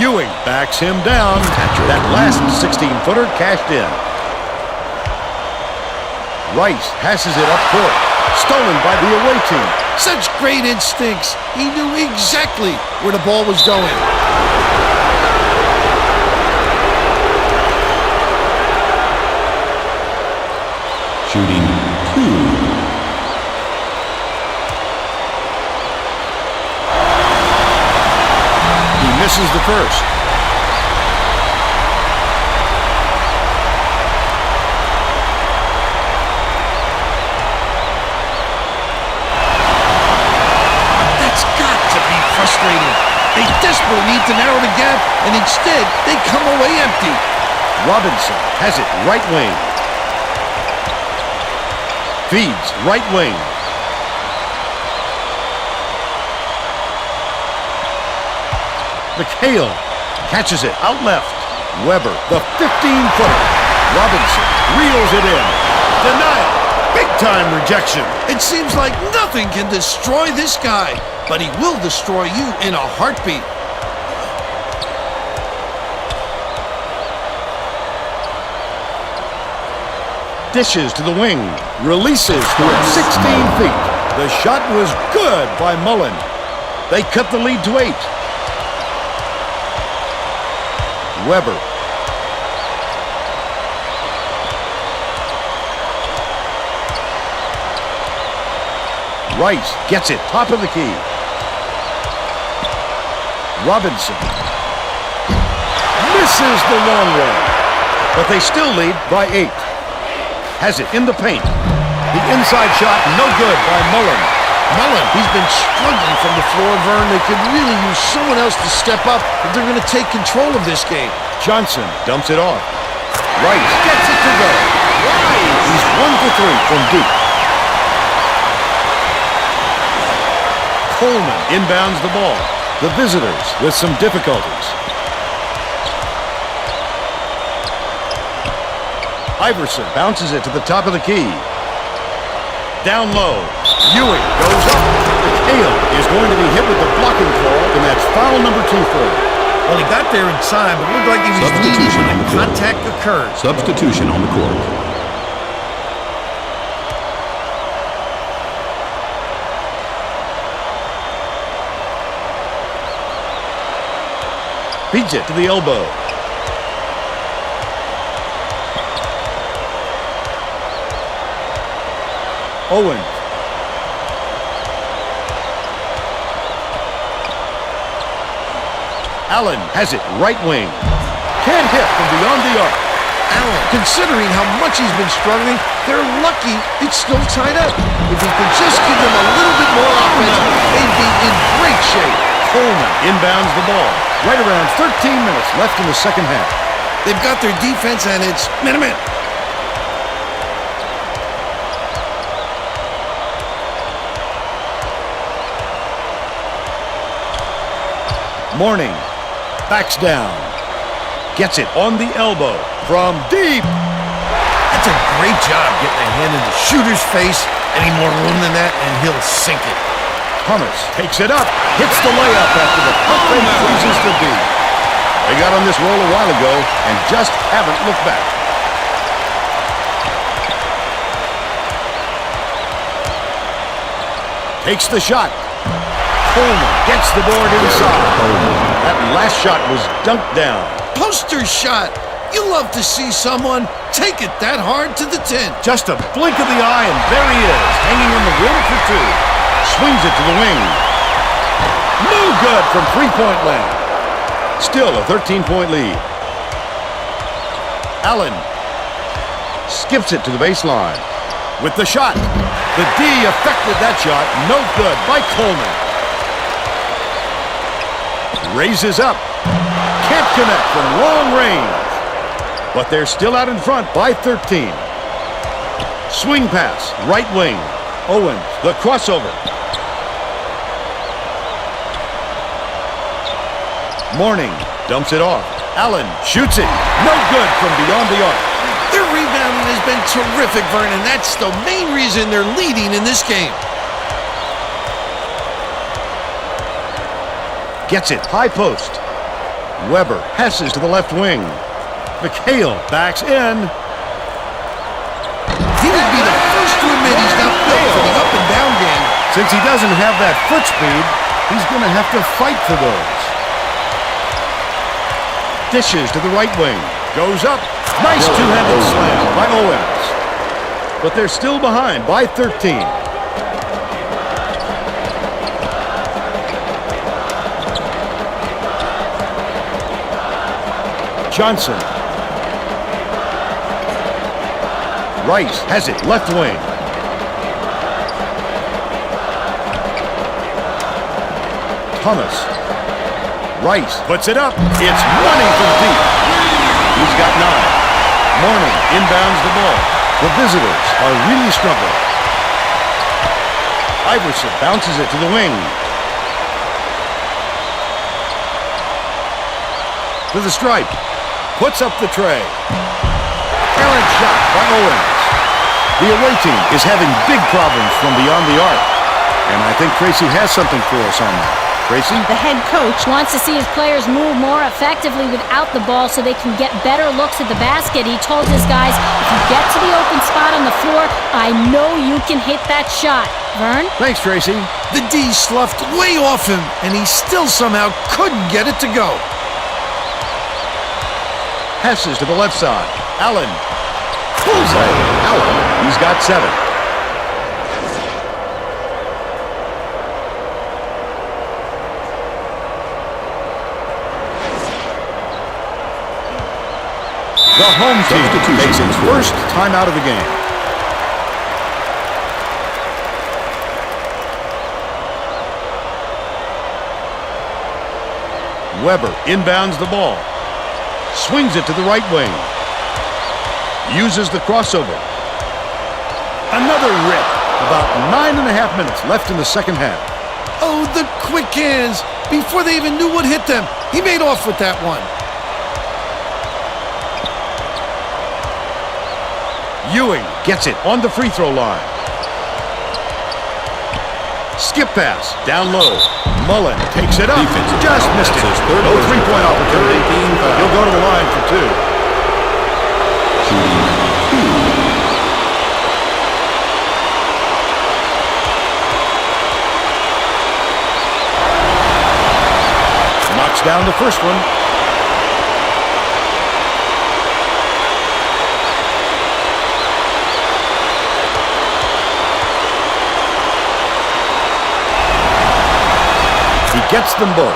Ewing backs him down. That last 16-footer cashed in. Rice passes it up court. Stolen by the away team. Such great instincts. He knew exactly where the ball was going. Shooting 2. Misses the first. That's got to be frustrating. They desperately need to narrow the gap, and instead, they come away empty. Robinson has it right wing. Feeds right wing. McHale catches it out left. Weber, the 15-footer. Robinson reels it in. Denial. Big-time rejection. It seems like nothing can destroy this guy, but he will destroy you in a heartbeat. Dishes to the wing. Releases toward 16 feet. The shot was good by Mullen. They cut the lead to 8. Weber. Rice gets it, top of the key. Robinson. Misses the long way. But they still lead by 8. Has it in the paint. The inside shot, no good by Mullen. Mullen, he's been struggling from the floor, Vern. They could really use someone else to step up if they're going to take control of this game. Johnson dumps it off. Rice gets it to go. Rice! He's 1 for 3 from deep. Coleman inbounds the ball. The visitors with some difficulties. Iverson bounces it to the top of the key. Down low. Ewing goes up. McHale is going to be hit with the blocking call, and that's foul number 2 for him. Well, he got there in time, but looked like he was needed when the contact occurred. Substitution on the court. Feeds it to the elbow. Owens. Allen has it right wing. Can't hit from beyond the arc. Allen, considering how much he's been struggling, they're lucky it's still tied up. If he could just give them a little bit more offense, they'd be in great shape. Coleman inbounds the ball. Right around 13 minutes left in the second half. They've got their defense, and it's minute. Morning backs down. Gets it on the elbow from deep. That's a great job getting a hand in the shooter's face. Any more room than that, and he'll sink it. Thomas takes it up. Hits the layup after the pump fake freezes the D. They got on this roll a while ago and just haven't looked back. Takes the shot. Coleman gets the board inside. That last shot was dunked down. Poster shot. You love to see someone take it that hard to the 10. Just a blink of the eye and there he is, hanging in the rim for two. Swings it to the wing. No good from three-point land. Still a 13-point lead. Allen skips it to the baseline. With the shot. The D affected that shot. No good by Coleman. Raises up. Can't connect from long range. But they're still out in front by 13. Swing pass, right wing. Owens, the crossover. Morning dumps it off. Allen shoots it. No good from beyond the arc. Their rebounding has been terrific, Vernon. That's the main reason they're leading in this game. Gets it, high post. Weber passes to the left wing. McHale backs in. He would be the first to admit he's not built for the up and down game. Since he doesn't have that foot speed, he's going to have to fight for those. Dishes to the right wing. Goes up. Nice two-handed slam by Owens. But they're still behind by 13. Johnson. Rice has it, left wing. Thomas. Rice puts it up. It's money from deep. He's got 9. Morning inbounds the ball. The visitors are really struggling. Iverson bounces it to the wing. To the stripe. Puts up the tray. Errant shot by Owens. The away team is having big problems from beyond the arc. And I think Tracy has something for us on that. Tracy? The head coach wants to see his players move more effectively without the ball so they can get better looks at the basket. He told his guys, if you get to the open spot on the floor, I know you can hit that shot. Vern? Thanks, Tracy. The D sloughed way off him, and he still somehow couldn't get it to go. Passes to the left side. Allen. Bullseye. Allen. He's got 7. The home team takes its first time out of the game. Weber inbounds the ball. Swings it to the right wing. Uses the crossover. Another rip. About 9.5 minutes left in the second half. Oh, the quick hands. Before they even knew what hit them, he made off with that one. Ewing gets it on the free throw line. Skip pass, down low. Mullen takes it up. Just missed it. No three-point opportunity. He'll go to the line for 2. Knocks down the first one. He gets them both.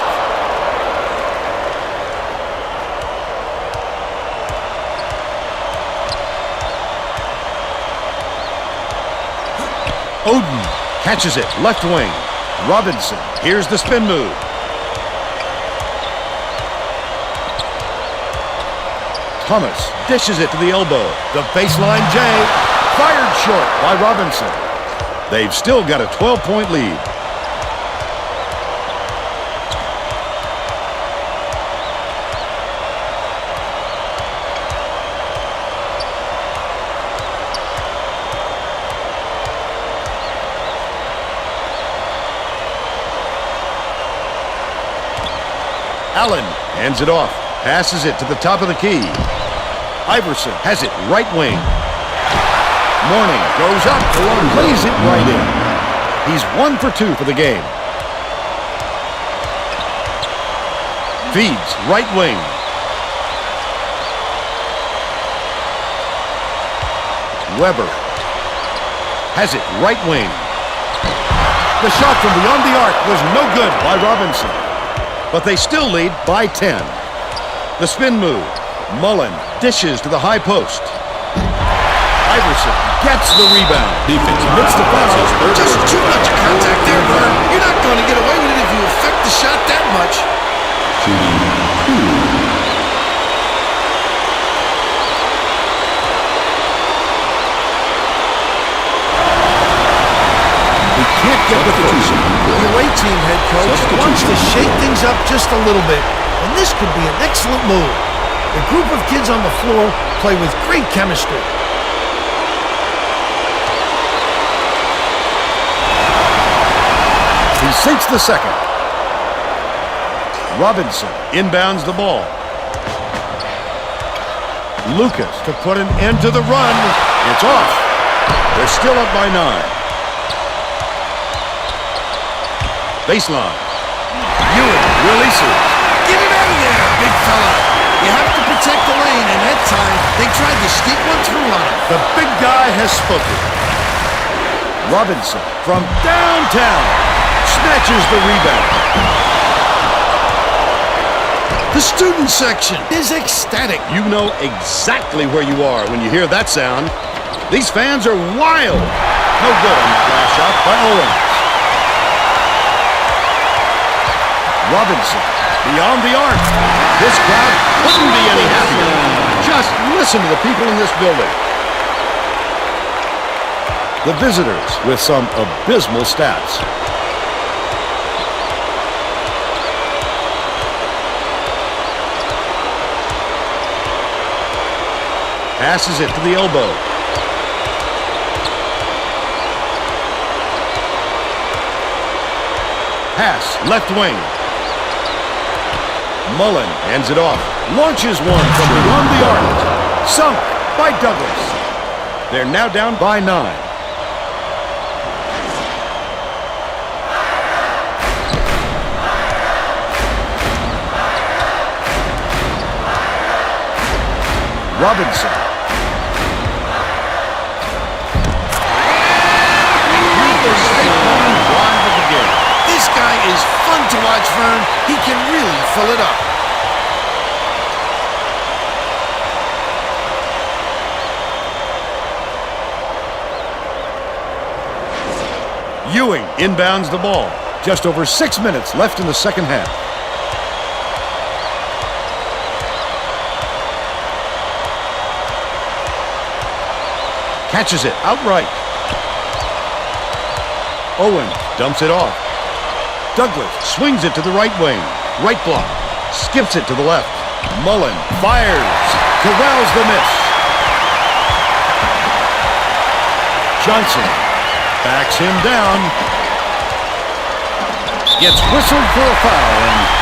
Oden catches it, left wing. Robinson, here's the spin move. Thomas dishes it to the elbow. The baseline J, fired short by Robinson. They've still got a 12-point lead. Allen hands it off, passes it to the top of the key. Iverson has it right wing. Mourning goes up, lays it right in. He's 1 for 2 for the game. Feeds right wing. Weber has it right wing. The shot from beyond the arc was no good by Robinson, but they still lead by 10. The spin move. Mullen dishes to the high post. Iverson gets the rebound. Defense admits the foul. Just too much contact there, Vern. You're not going to get away with it if you affect the shot that much. He can't get the push. The away team head coach wants to shake things up just a little bit, and this could be an excellent move. The group of kids on the floor play with great chemistry. He sinks the second. Robinson inbounds the ball. Lucas to put an end to the run. It's off. They're still up by 9. Baseline. Ewing releases. Get it out of there, big fella. You have to protect the lane, and that time they tried to sneak one through on him. The big guy has spoken. Robinson from downtown snatches the rebound. The student section is ecstatic. You know exactly where you are when you hear that sound. These fans are wild. No good on the flash shot by Owens. Robinson beyond the arc. This crowd couldn't be any happier. Just listen to the people in this building. The visitors with some abysmal stats. Passes it to the elbow. Pass, left wing. Mullen hands it off. Launches one from beyond the arc. Sunk by Douglas. They're now down by 9. Robinson. This guy is fun to watch, Vern. He can really fill it up. Ewing inbounds the ball. Just over 6 minutes left in the second half. Catches it outright. Owen dumps it off. Douglas swings it to the right wing. Right block. Skips it to the left. Mullen fires. Corrals the miss. Johnson backs him down. Gets whistled for a foul. And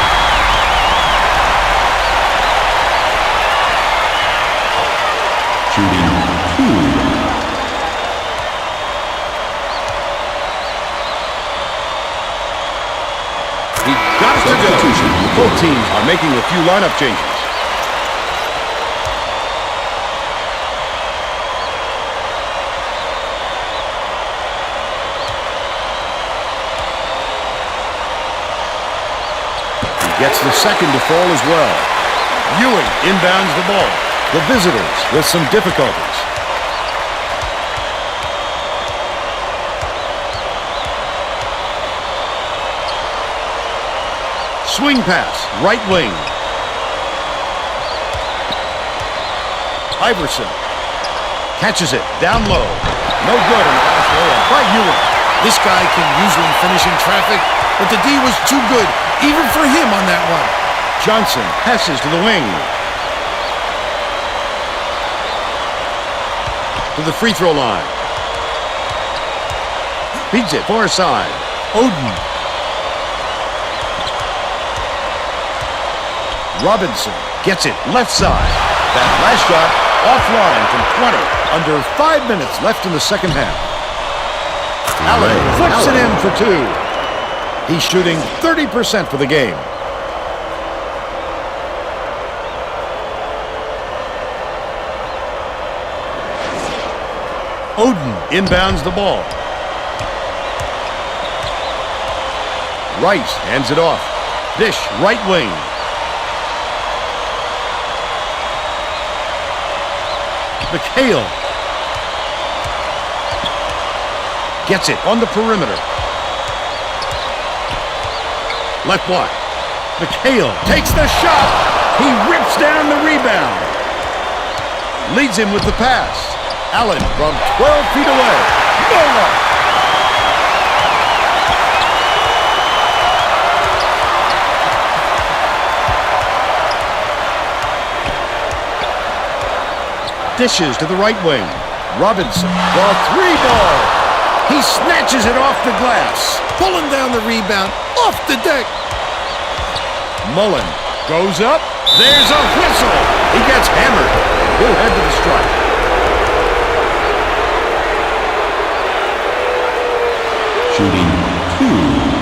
got it to go. Both teams are making a few lineup changes. He gets the second to fall as well. Ewing inbounds the ball. The visitors with some difficulties. Swing pass, right wing. Iverson catches it down low. No good in the last layup by Ewing. This guy can usually finish in traffic, but the D was too good, even for him on that one. Johnson passes to the wing. To the free throw line. Feeds it far side. Oden. Robinson gets it left side. That last shot offline from 20. Under 5 minutes left in the second half. Allen flips it in for 2. He's shooting 30% for the game. Oden inbounds the ball. Rice hands it off. Dish, right wing. McHale gets it on the perimeter. Left block. McHale takes the shot. He rips down the rebound. Leads him with the pass. Allen from 12 feet away. Nola. Dishes to the right wing. Robinson, the 3-ball. He snatches it off the glass. Pulling down the rebound off the deck. Mullen goes up. There's a whistle. He gets hammered. He'll head to the strike. Shooting 2.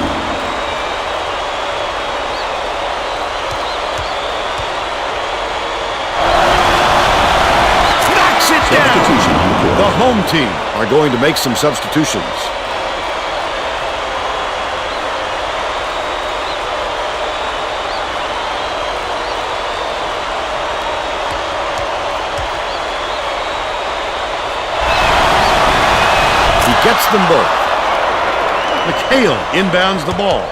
Substitution on the court. The home team are going to make some substitutions. He gets them both. McHale inbounds the ball.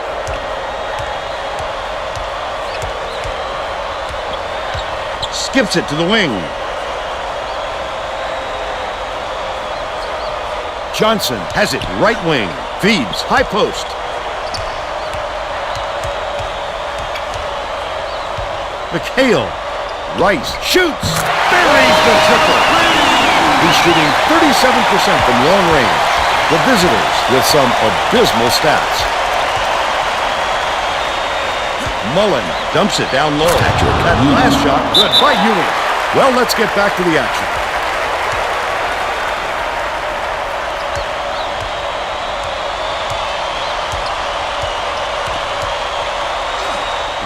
Skips it to the wing. Johnson has it right wing. Feeds high post. McHale. Rice shoots. Buries the triple. He's shooting 37% from long range. The visitors with some abysmal stats. Mullen dumps it down low. That last shot good by Ewing. Well, let's get back to the action.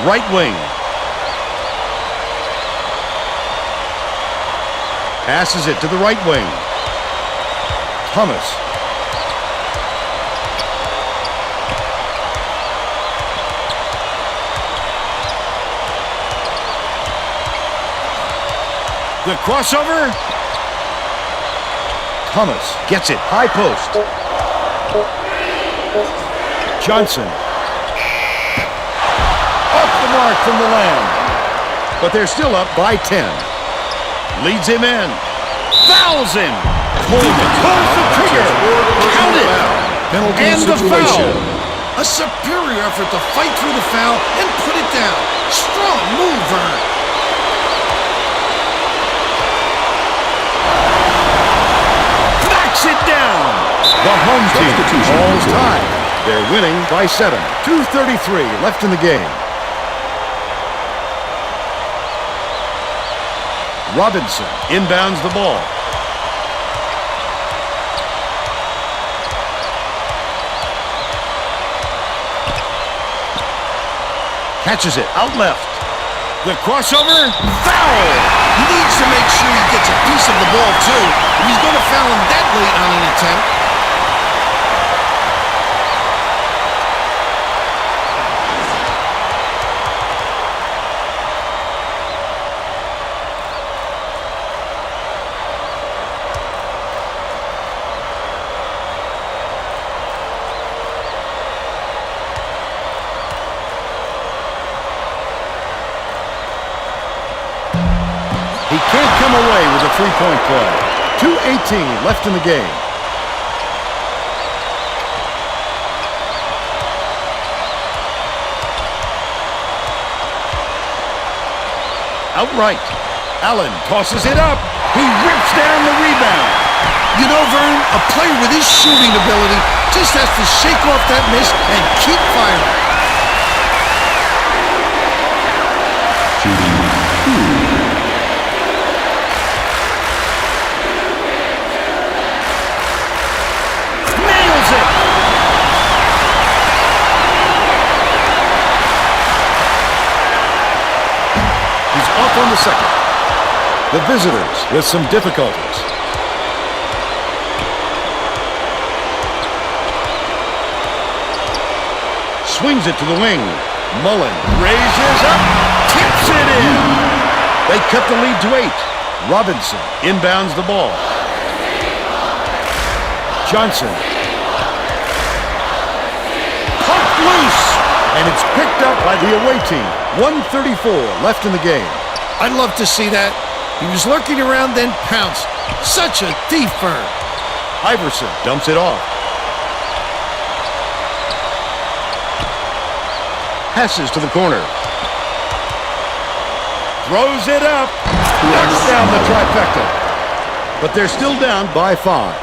Right wing. Passes it to the right wing. Thomas. The crossover. Thomas gets it high post. Johnson. Mark from the land, but they're still up by 10. Leads him in. Fouls him. Pulls the trigger. Count it. Penalty And the situation. foul. A superior effort to fight through the foul and put it down. Strong move, Vern. Knocks it down. The home team falls tied. They're winning by 7. 2:33 left in the game. Robinson inbounds the ball. Catches it out left. The crossover. Foul! He needs to make sure he gets a piece of the ball, too. If he's going to foul him that late on an attempt. He can't come away with a three-point play. 2:18 left in the game. Outright. Allen tosses it up. He rips down the rebound. You know, Vern, a player with his shooting ability just has to shake off that miss and keep firing. Shooting 2. Nails it. He's off on the second. The visitors with some difficulties. Swings it to the wing. Mullen raises up, tips it in. They cut the lead to 8. Robinson inbounds the ball. Johnson. Pumped loose, and it's picked up by the away team. 1:34 left in the game. I'd love to see that. He was lurking around, then pounced. Such a thief, Vern. Iverson dumps it off. Passes to the corner. Throws it up. Knocks down the trifecta. But they're still down by 5.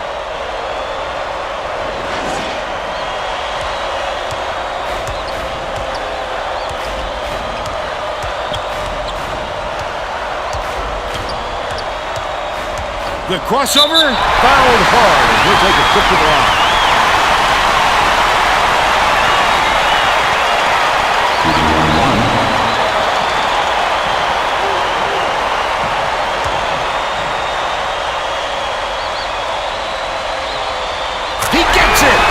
The crossover, fouled hard, and he'll take a trip to the line. He gets it!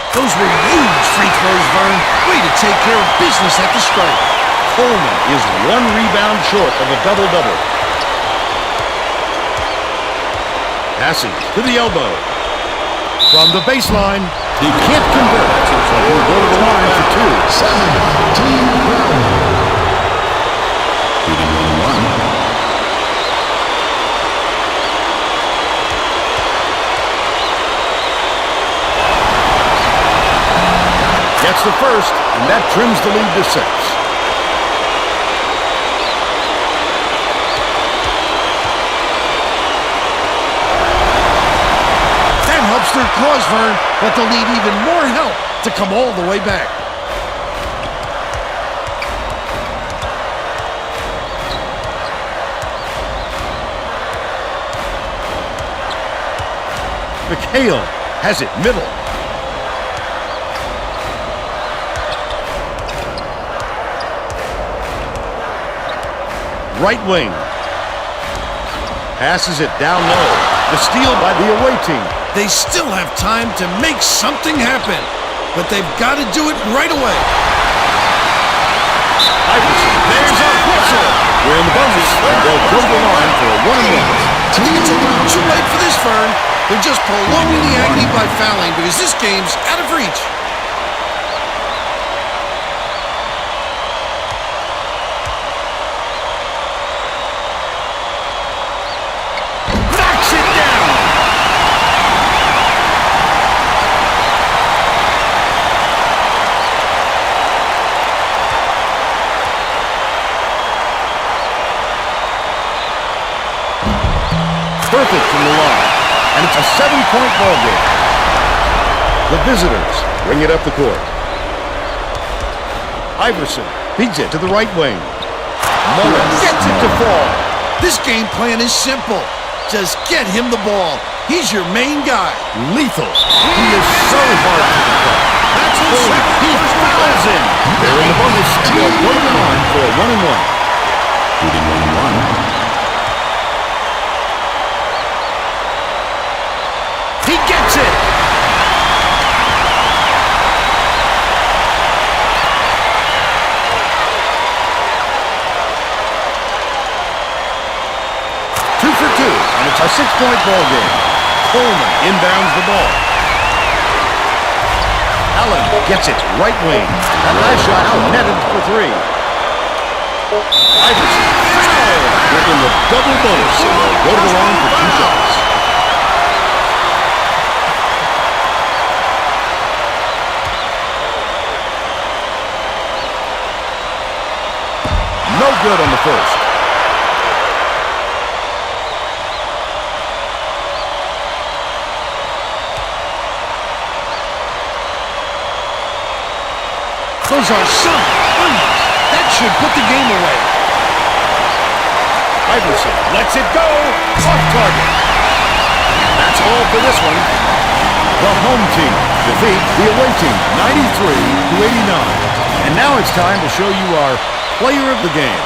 Those were huge free throws, Vern. Way to take care of business at the stripe. Coleman is 1 rebound short of a double-double. Passing to the elbow. From the baseline, he can't convert. So he'll go to the line for 2. 17 Brown. Shooting 1-1. Gets the first, and that trims the lead to 6. That helps their cause, Vern, but they'll need even more help to come all the way back. McHale has it middle. Right wing. Passes it down low. The steal by the away team. They still have time to make something happen, but they've got to do it right away. Iverson, there's a whistle. We're in the bonus, and they'll go to the line for a 1-1. I think it's a little too late for this, Vern. They're just prolonging the agony by fouling because this game's out of reach. Knocks it down. Perfect from the line. And it's a 7-point ball game. The visitors bring it up the court. Iverson feeds it to the right wing. Mullen gets it to fall. This game plan is simple. Just get him the ball. He's your main guy. Lethal. He is so hard to defend. That's he fouls in. They're in the bonus, and they'll go to the line for a 1-1. Shooting 1-1. He gets it. Two for 2, and it's A 6-point ball game. Coleman inbounds the ball. Allen gets it right wing. That last shot netted for 3. Iverson foul. Within the double bonus, and they'll go to the line for 2 shots. No good on the first. Those are some onions. That should put the game away. Iverson lets it go. Off target. That's all for this one. The home team defeat the away team 93-89. And now it's time to show you our player of the game.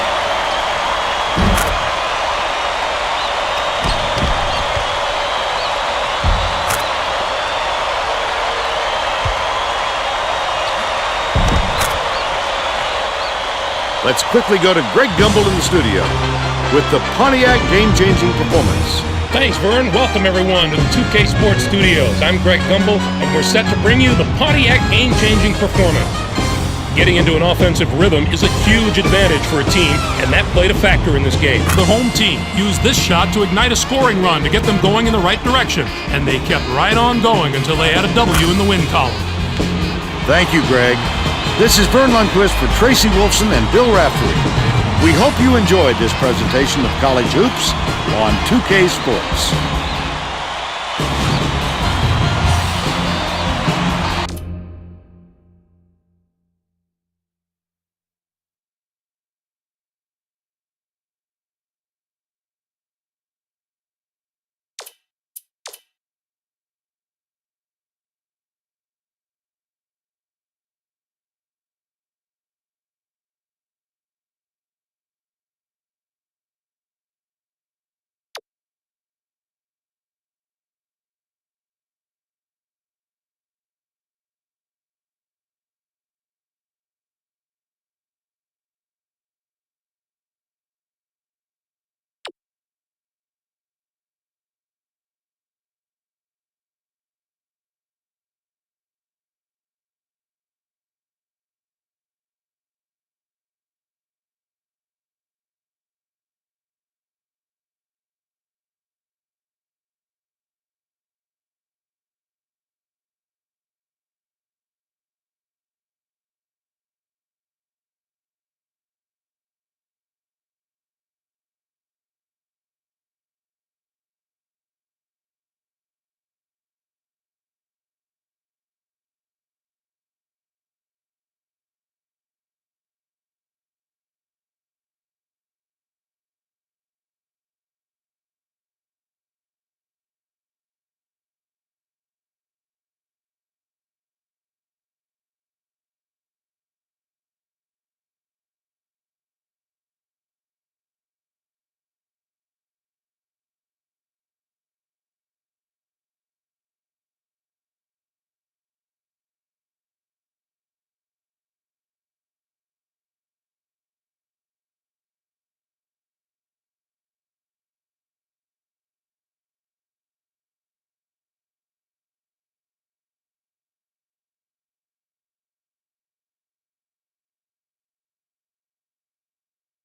Let's quickly go to Greg Gumbel in the studio with the Pontiac game-changing performance. Thanks, Vern. Welcome, everyone, to the 2K Sports Studios. I'm Greg Gumbel, and we're set to bring you the Pontiac game-changing performance. Getting into an offensive rhythm is a huge advantage for a team, and that played a factor in this game. The home team used this shot to ignite a scoring run to get them going in the right direction, and they kept right on going until they had a W in the win column. Thank you, Greg. This is Vern Lundquist for Tracy Wolfson and Bill Raftery. We hope you enjoyed this presentation of college hoops on 2K Sports.